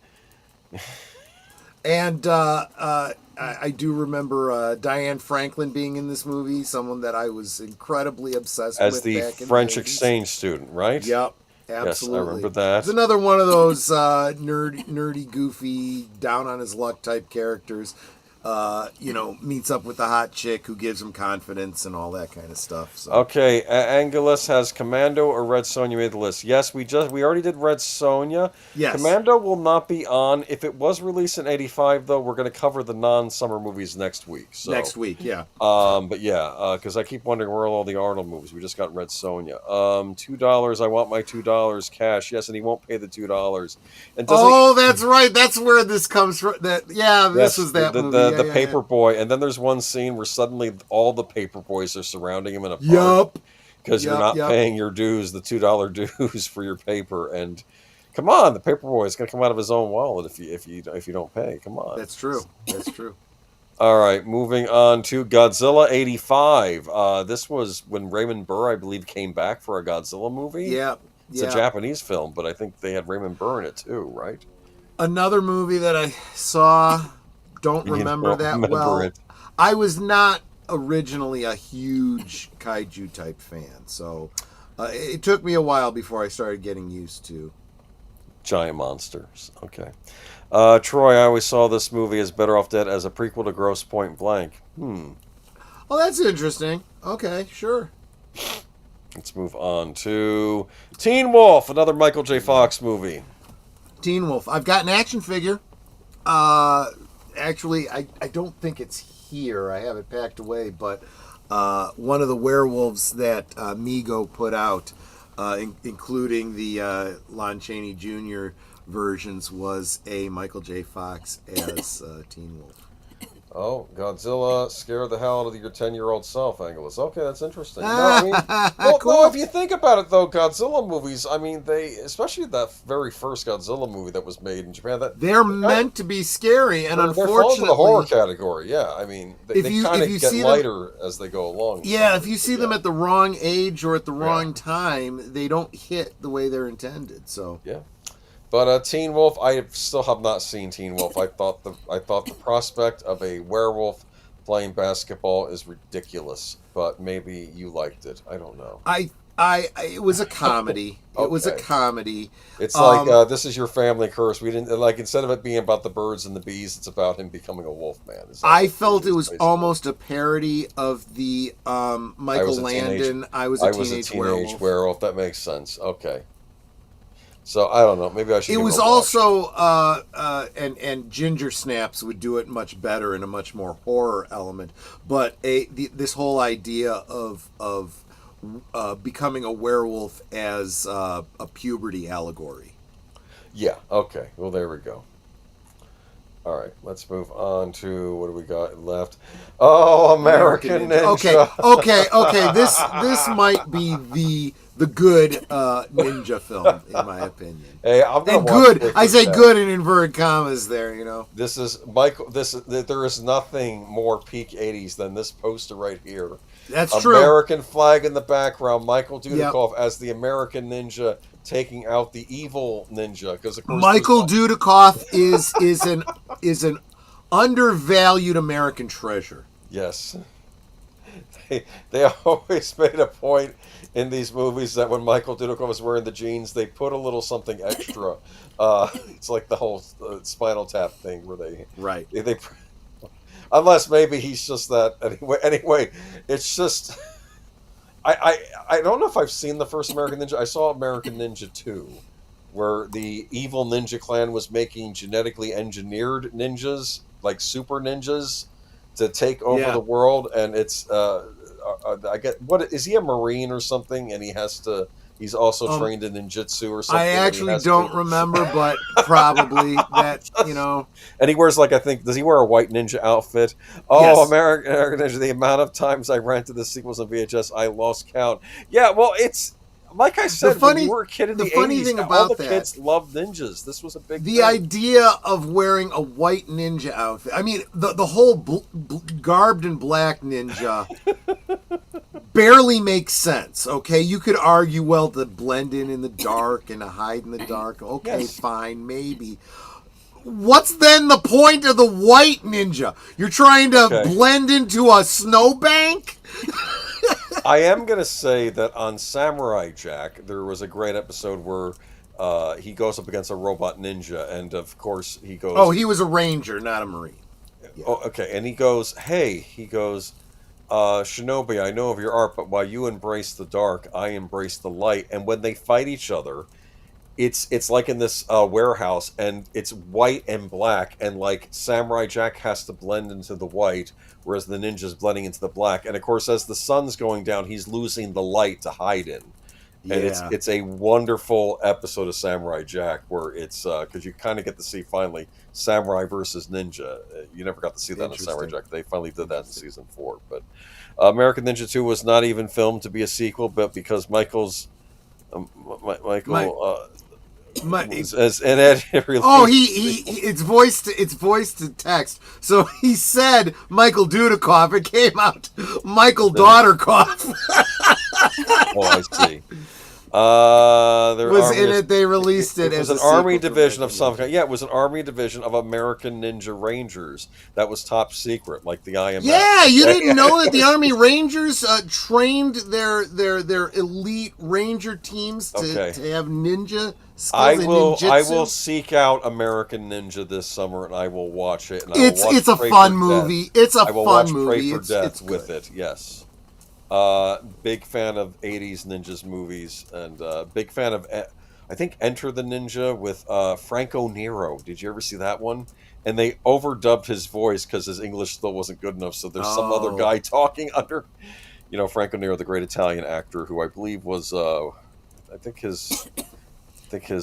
And I do remember Diane Franklin being in this movie, someone that I was incredibly obsessed with. As the back in French the 80s. exchange student, right? Yep, absolutely. Yes, I remember that. It's another one of those nerdy, goofy, down on his luck type characters. Meets up with the hot chick who gives him confidence and all that kind of stuff. So. Okay, Angelus has Commando or Red Sonja made the list. Yes, we already did Red Sonja. Yes. Commando will not be on. If it was released in '85, though, we're going to cover the non-summer movies next week. So. Next week, yeah. Because I keep wondering where are all the Arnold movies. We just got Red Sonja. $2. I want my $2 cash. Yes, and he won't pay the $2. And that's right. That's where this comes from. This was that movie. The paper boy, and then there's one scene where suddenly all the paper boys are surrounding him in a park. Yup. Because you're not paying your dues, the $2 dues for your paper, and come on, the paper boy is going to come out of his own wallet if you don't pay. Come on. That's true. That's true. All right, moving on to Godzilla '85. This was when Raymond Burr, I believe, came back for a Godzilla movie. Yeah. It's a Japanese film, but I think they had Raymond Burr in it too, right? Another movie that I saw. Don't remember that well. It. I was not originally a huge kaiju type fan, so it took me a while before I started getting used to giant monsters. Okay, Troy, I always saw this movie as Better Off Dead as a prequel to Gross Point Blank. Oh, that's interesting. Okay, sure. Let's move on to Teen Wolf, another Michael J. Fox movie. Teen Wolf. I've got an action figure. Actually, I don't think it's here. I have it packed away, but one of the werewolves that E.G.O put out, including the Lon Chaney Jr. versions, was a Michael J. Fox as Teen Wolf. Oh, Godzilla scared the hell out of your 10-year-old self, Angelus. Okay, that's interesting. No, if you think about it, though, Godzilla movies, I mean, especially that very first Godzilla movie that was made in Japan, they're meant to be scary, and unfortunately, they're into the horror category. Yeah, I mean, they kind of get lighter as they go along. Yeah, if you see them at the wrong age or at the wrong time, they don't hit the way they're intended. So yeah. But Teen Wolf, I still have not seen Teen Wolf. I thought the prospect of a werewolf playing basketball is ridiculous. But maybe you liked it. I don't know. It was a comedy. Okay. It was a comedy. It's like This Is Your Family Curse. We didn't instead of it being about the birds and the bees, it's about him becoming a wolf man. I felt it was almost a parody of the Michael Landon. I was a teenage werewolf. That makes sense. Okay. So I don't know. Maybe I should. It was also and Ginger Snaps would do it much better in a much more horror element. But this whole idea of becoming a werewolf as a puberty allegory. Yeah. Okay. Well, there we go. All right. Let's move on to what do we got left? Oh, American Ninja. Okay. This might be the good ninja film, in my opinion. Hey, I'm gonna and good. I say good in inverted commas there, you know. This is Michael. There is nothing more peak '80s than this poster right here. That's true. American flag in the background. Michael Dudikoff as the American ninja taking out the evil ninja. Because of course, Michael Dudikoff is an undervalued American treasure. Yes. They always made a point in these movies that when Michael Dudikoff was wearing the jeans, they put a little something extra. It's like the whole Spinal Tap thing where they unless maybe he's just that anyway. It's just I don't know if I've seen the first American Ninja. I saw American Ninja 2, where the evil ninja clan was making genetically engineered ninjas, like super ninjas, to take over the world, and it's I get what is he a Marine or something, and he's also trained in ninjutsu or something. I actually don't remember, but probably that, you know. And he wears does he wear a white ninja outfit? Oh, yes. American Ninja, the amount of times I rented the sequels on VHS, I lost count. Yeah, well, it's like I said, when you were a kid in the 80s, all the kids loved ninjas. This was a big thing. Idea of wearing a white ninja outfit. I mean, the whole garbed in black ninja barely makes sense, okay? You could argue, well, to blend in the dark and to hide in the dark. Okay, fine, maybe. what's then the point of the white ninja? You're trying to blend into a snowbank? I am going to say that on Samurai Jack, there was a great episode where he goes up against a robot ninja, and of course he goes... Oh, he was a ranger, not a marine. Yeah. Oh, okay, and he goes, Shinobi, I know of your art, but while you embrace the dark, I embrace the light. And when they fight each other, it's like in this warehouse, and it's white and black, and like Samurai Jack has to blend into the white, whereas the ninja's blending into the black. And of course, as the sun's going down, he's losing the light to hide in. And it's a wonderful episode of Samurai Jack where it's because you kind of get to see finally samurai versus ninja. You never got to see that in Samurai Jack. They finally did that in season 4. But American Ninja 2 was not even filmed to be a sequel, but because Michael's it's voiced to text. So he said Michael Dudikoff. It came out Michael Daughterkoff. Oh, I see. They released it as an army division of some kind. Yeah, it was an army division of American Ninja Rangers that was top secret, like the IMF. Yeah, you didn't know that the Army Rangers trained their elite ranger teams to have ninja skills. I will seek out American Ninja this summer, and I will watch it. And it's a fun movie. It's a fun movie. Pray for Death with it. Yes. Big fan of 80s Ninjas movies, and big fan of, I think, Enter the Ninja with Franco Nero. Did you ever see that one? And they overdubbed his voice because his English still wasn't good enough, so there's some other guy talking under, Franco Nero, the great Italian actor, who I believe was, I think his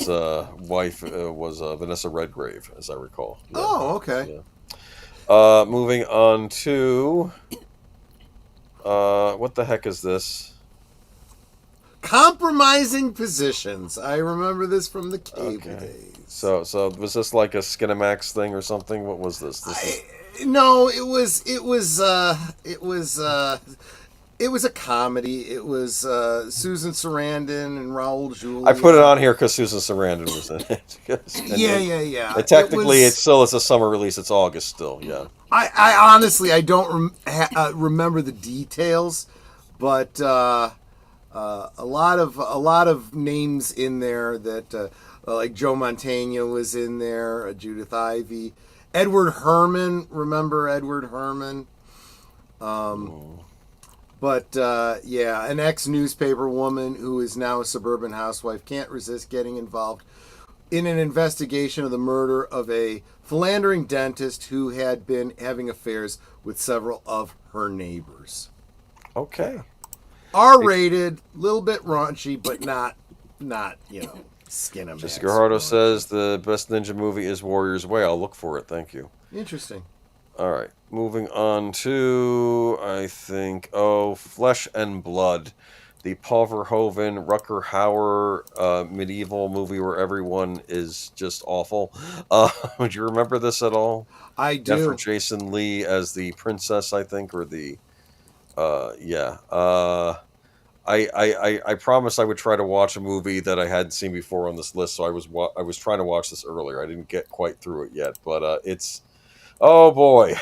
wife was Vanessa Redgrave, as I recall. Yeah. Oh, okay. Yeah. Moving on to... what the heck is this? Compromising Positions. I remember this from the cable days. So was this like a Skinamax thing or something? What was this? No, it was a comedy. It was Susan Sarandon and Raul Julia. I put it on here because Susan Sarandon was in it. Yeah. And technically, it's a summer release. It's August still. Yeah. I honestly don't remember the details, but a lot of names in there that like Joe Mantegna was in there, Judith Ivey, Edward Herman. Remember Edward Herman? But an ex-newspaper woman who is now a suburban housewife can't resist getting involved in an investigation of the murder of a philandering dentist who had been having affairs with several of her neighbors. Okay. R-rated, little bit raunchy, but not skin of Jessica Hardo says the best ninja movie is Warrior's Way. I'll look for it. Thank you. Interesting. All right. Moving on to, I think, Flesh and Blood. The Paul Verhoeven, Rutger Hauer medieval movie where everyone is just awful. Would you remember this at all? I do. For Jason Lee as the princess, I think, or the... I promised I would try to watch a movie that I hadn't seen before on this list, so I was trying to watch this earlier. I didn't get quite through it yet, but it's... Oh, boy.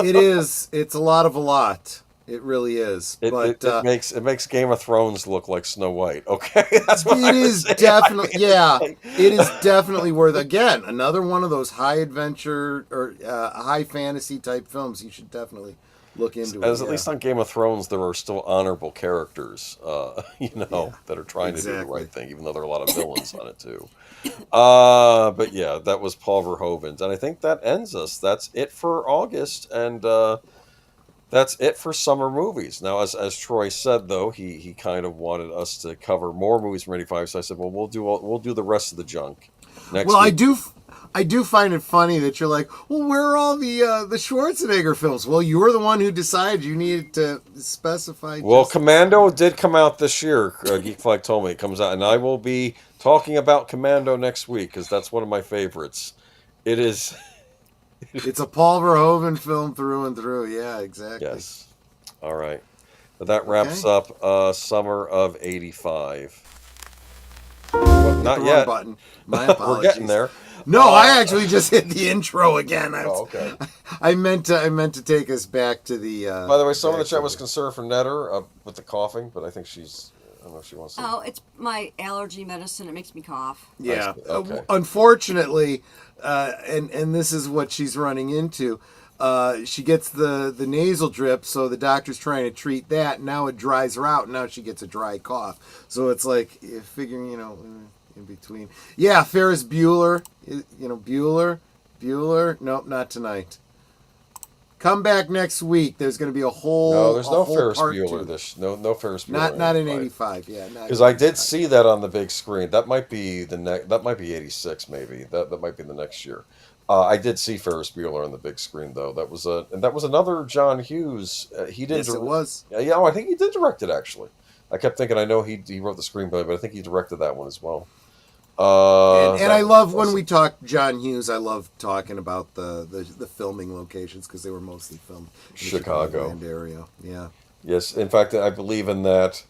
It is. It's a lot. It really is. It makes Game of Thrones look like Snow White. Okay, that's what it is. Definitely. Yeah, it is definitely worth. Again, another one of those high adventure or high fantasy type films. You should definitely look into. At least on Game of Thrones, there are still honorable characters, that are trying to do the right thing, even though there are a lot of villains on it too. But yeah, that was Paul Verhoeven's, and I think that ends us. That's it for August, and that's it for summer movies. Now, as Troy said, though, he kind of wanted us to cover more movies from '85, so I said, well, we'll do the rest of the junk next week. I do find it funny that you're like, well, where are all the Schwarzenegger films? Well, you were the one who decided you needed to specify. Well, Commando did come out this year. Geek Flag told me it comes out, and I will be talking about Commando next week because that's one of my favorites. It is. It's a Paul Verhoeven film through and through. Yeah, exactly. Yes. All right. But that wraps up summer of '85. Well, not yet. Button. My apologies. We're getting there. No, I actually just hit the intro again. Okay. I meant to take us back to the. By the way, someone in the chat was concerned for Netter with the coughing, but I think she's. I don't know if she wants to. Oh, it's my allergy medicine. It makes me cough. Yeah. Okay. Unfortunately, and this is what she's running into. She gets the nasal drip, so the doctor's trying to treat that. Now it dries her out, and now she gets a dry cough. So it's like figuring, in between. Yeah, Ferris Bueller. Bueller. Nope, not tonight. Come back next week. There's going to be a whole. No, there's no whole Ferris part Bueller. two. No Ferris Bueller. Not in '85. Yeah, because I did see that on the big screen. That might be That might be '86, maybe. That might be the next year. I did see Ferris Bueller on the big screen, though. That was another John Hughes. He did. Yes, it was. Yeah, I think he did direct it, actually. I kept thinking I know he wrote the screenplay, but I think he directed that one as well. And I love when we talk John Hughes. I love talking about the filming locations because they were mostly filmed in the Chicago area. Yeah. Yes, in fact, I believe in that.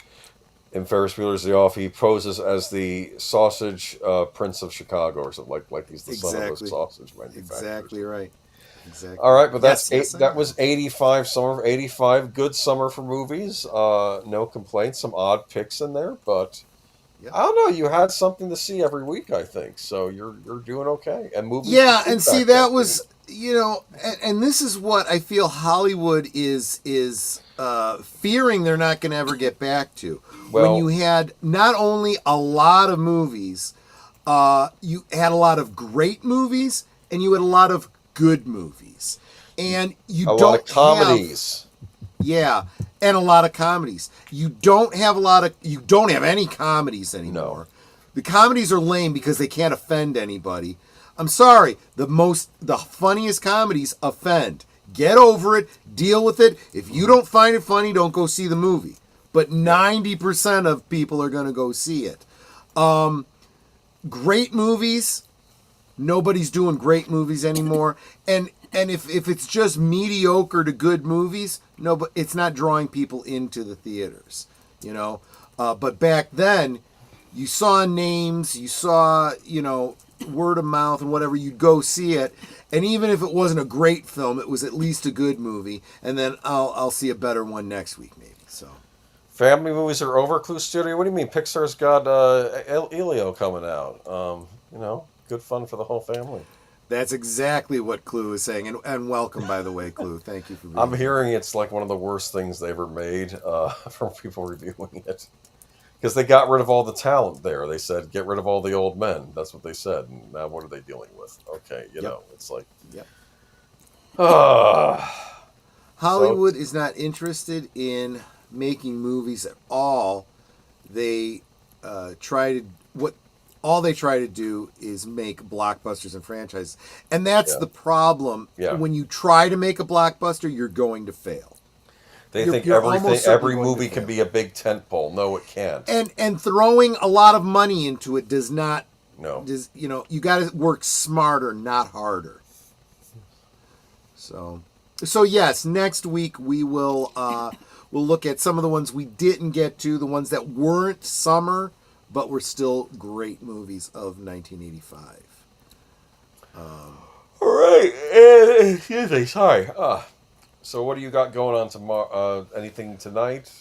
In Ferris Bueller's Day Off, he poses as the sausage prince of Chicago, or something like he's the son of a sausage manufacturer. Exactly right. Exactly. All right, but that was 85 summer, 85 good summer for movies. No complaints, some odd picks in there, but I don't know. You had something to see every week, I think, so you're doing okay. And movies. Yeah, and see that was and this is what I feel Hollywood is fearing they're not going to ever get back to. When you had not only a lot of movies, you had a lot of great movies, and you had a lot of good movies, and you don't lot of comedies. Yeah, and a lot of comedies. You don't have any comedies anymore. No. The comedies are lame because they can't offend anybody. I'm sorry, the funniest comedies offend. Get over it, deal with it. If you don't find it funny, don't go see the movie. But 90% of people are going to go see it. Great movies, nobody's doing great movies anymore. And if it's just mediocre to good movies, no, but it's not drawing people into the theaters, But back then, you saw names, you saw, word of mouth and whatever, you'd go see it. And even if it wasn't a great film, it was at least a good movie. And then I'll see a better one next week, maybe. So, family movies are over, CluuStudio. What do you mean? Pixar's got E.G.O coming out. Good fun for the whole family. That's exactly what Clue is saying. And welcome, by the way, Clue. Thank you for being I'm hearing it's like one of the worst things they ever made from people reviewing it. Because they got rid of all the talent there. They said, get rid of all the old men. That's what they said. And now what are they dealing with? Okay, it's like... Yep. Hollywood is not interested in making movies at all. They all they try to do is make blockbusters and franchises. And that's the problem. Yeah. When you try to make a blockbuster, you're going to fail. They think every movie can be a big tentpole. No, it can't. And throwing a lot of money into it does not. No. You got to work smarter, not harder. So yes, next week we will we'll look at some of the ones we didn't get to, the ones that weren't summer, but were still great movies of 1985. All right. Excuse me. Sorry. So what do you got going on tomorrow? Anything tonight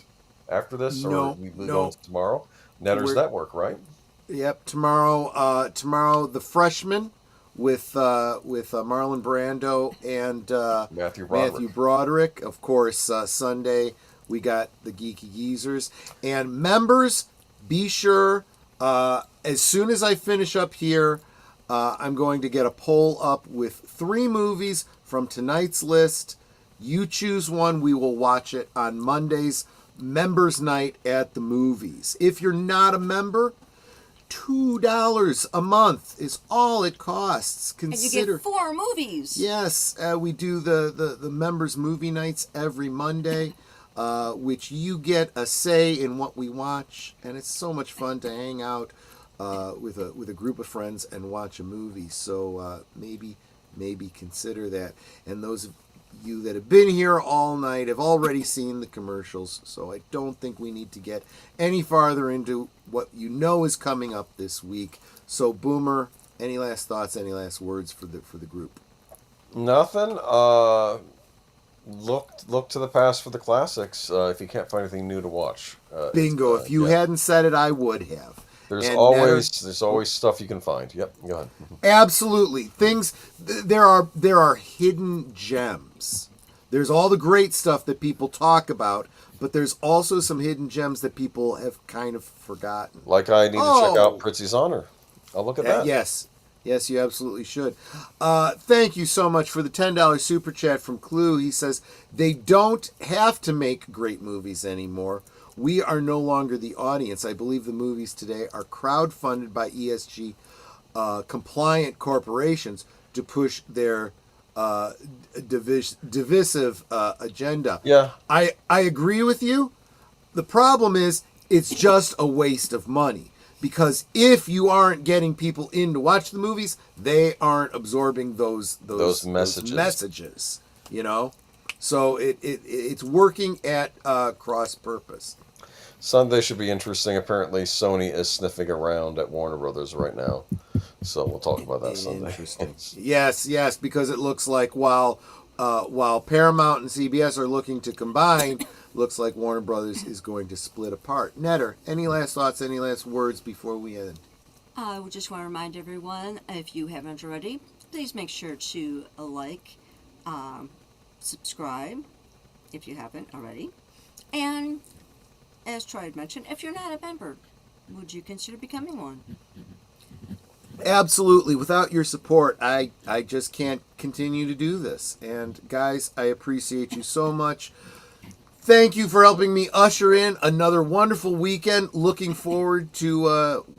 after this? Or we go tomorrow? Netter's Network, right? Yep. Tomorrow, The Freshman with Marlon Brando and Matthew Broderick. Of course, Sunday we got The Geeky Geezers. And members, be sure, as soon as I finish up here, I'm going to get a poll up with 3 movies from tonight's list. You choose one. We will watch it on Monday's Members Night at the Movies. If you're not a member, $2 a month is all it costs. Consider, and you get 4 movies. Yes, we do the members movie nights every Monday, which you get a say in what we watch, and it's so much fun to hang out with a group of friends and watch a movie. So maybe consider that. And those of you that have been here all night have already seen the commercials, so I don't think we need to get any farther into what is coming up this week. So Boomer any last thoughts, any last words for the group? Nothing. Look to the past for the classics. If you can't find anything new to watch. Bingo. If you hadn't said it, I would have. There's always stuff you can find. Yep. Go ahead. Absolutely. There are hidden gems. There's all the great stuff that people talk about, but there's also some hidden gems that people have kind of forgotten. Like I need to check out Pritzy's Honor. I'll look at that. Yes, you absolutely should. Thank you so much for the $10 super chat from Clue. He says, they don't have to make great movies anymore. We are no longer the audience. I believe the movies today are crowdfunded by ESG compliant corporations to push their divisive agenda. Yeah. I agree with you. The problem is it's just a waste of money. Because if you aren't getting people in to watch the movies, they aren't absorbing those messages. You know? So it's working at cross purpose. Sunday should be interesting. Apparently, Sony is sniffing around at Warner Brothers right now. So we'll talk about that Sunday. Interesting. Yes, because it looks like while Paramount and CBS are looking to combine, looks like Warner Brothers is going to split apart. Netter, any last thoughts, any last words before we end? I would just want to remind everyone, if you haven't already, please make sure to like, subscribe, if you haven't already. And, as Troy had mentioned, if you're not a member, would you consider becoming one? Absolutely. Without your support, I just can't continue to do this. And, guys, I appreciate you so much. Thank you for helping me usher in another wonderful weekend. Looking forward to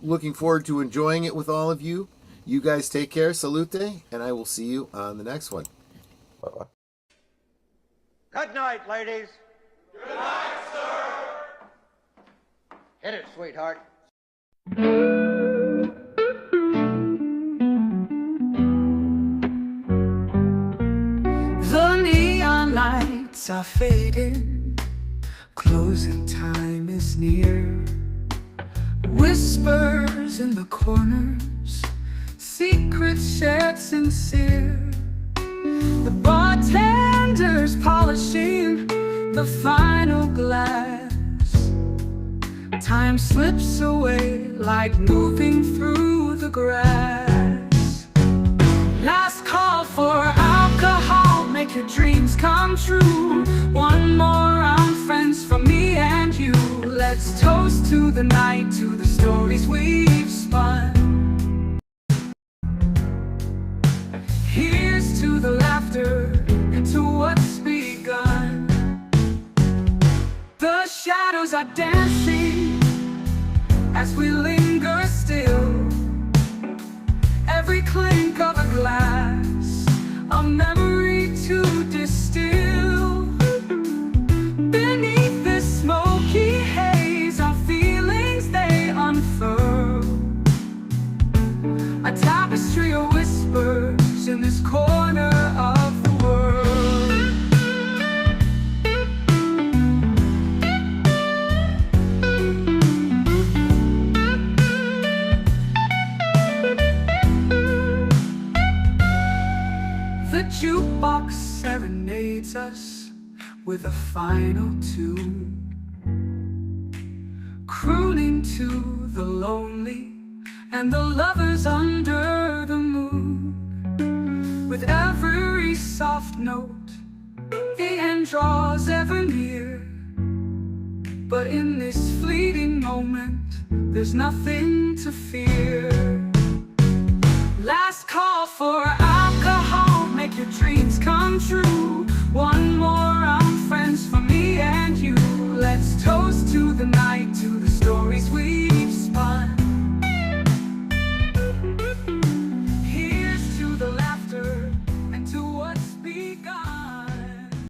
enjoying it with all of you. You guys take care. Salute, and I will see you on the next one. Bye-bye. Good night, ladies. Good night, sir. Hit it, sweetheart. The neon lights are fading, closing time is near. Whispers in the corners, secrets shared sincere. The bartender's polishing the final glass. Time slips away like moving through the grass. Last call for alcohol, make your dreams come true. One more round, friends, from me and you. Let's toast to the night, to the stories we've spun. Here's to the laughter and to what's begun. The shadows are dancing as we linger still. Every clink of a glass, a memory to distill. Beneath this smoky haze, our feelings they unfurl. A tapestry of whispers in this corner of the world. The jukebox serenades us with a final tune, crooning to the lonely and the lovers under the moon. With every soft note, the end draws ever near. But in this fleeting moment, there's nothing to fear. Last call for alcohol, make your dreams come true. One more round, friends, for me and you.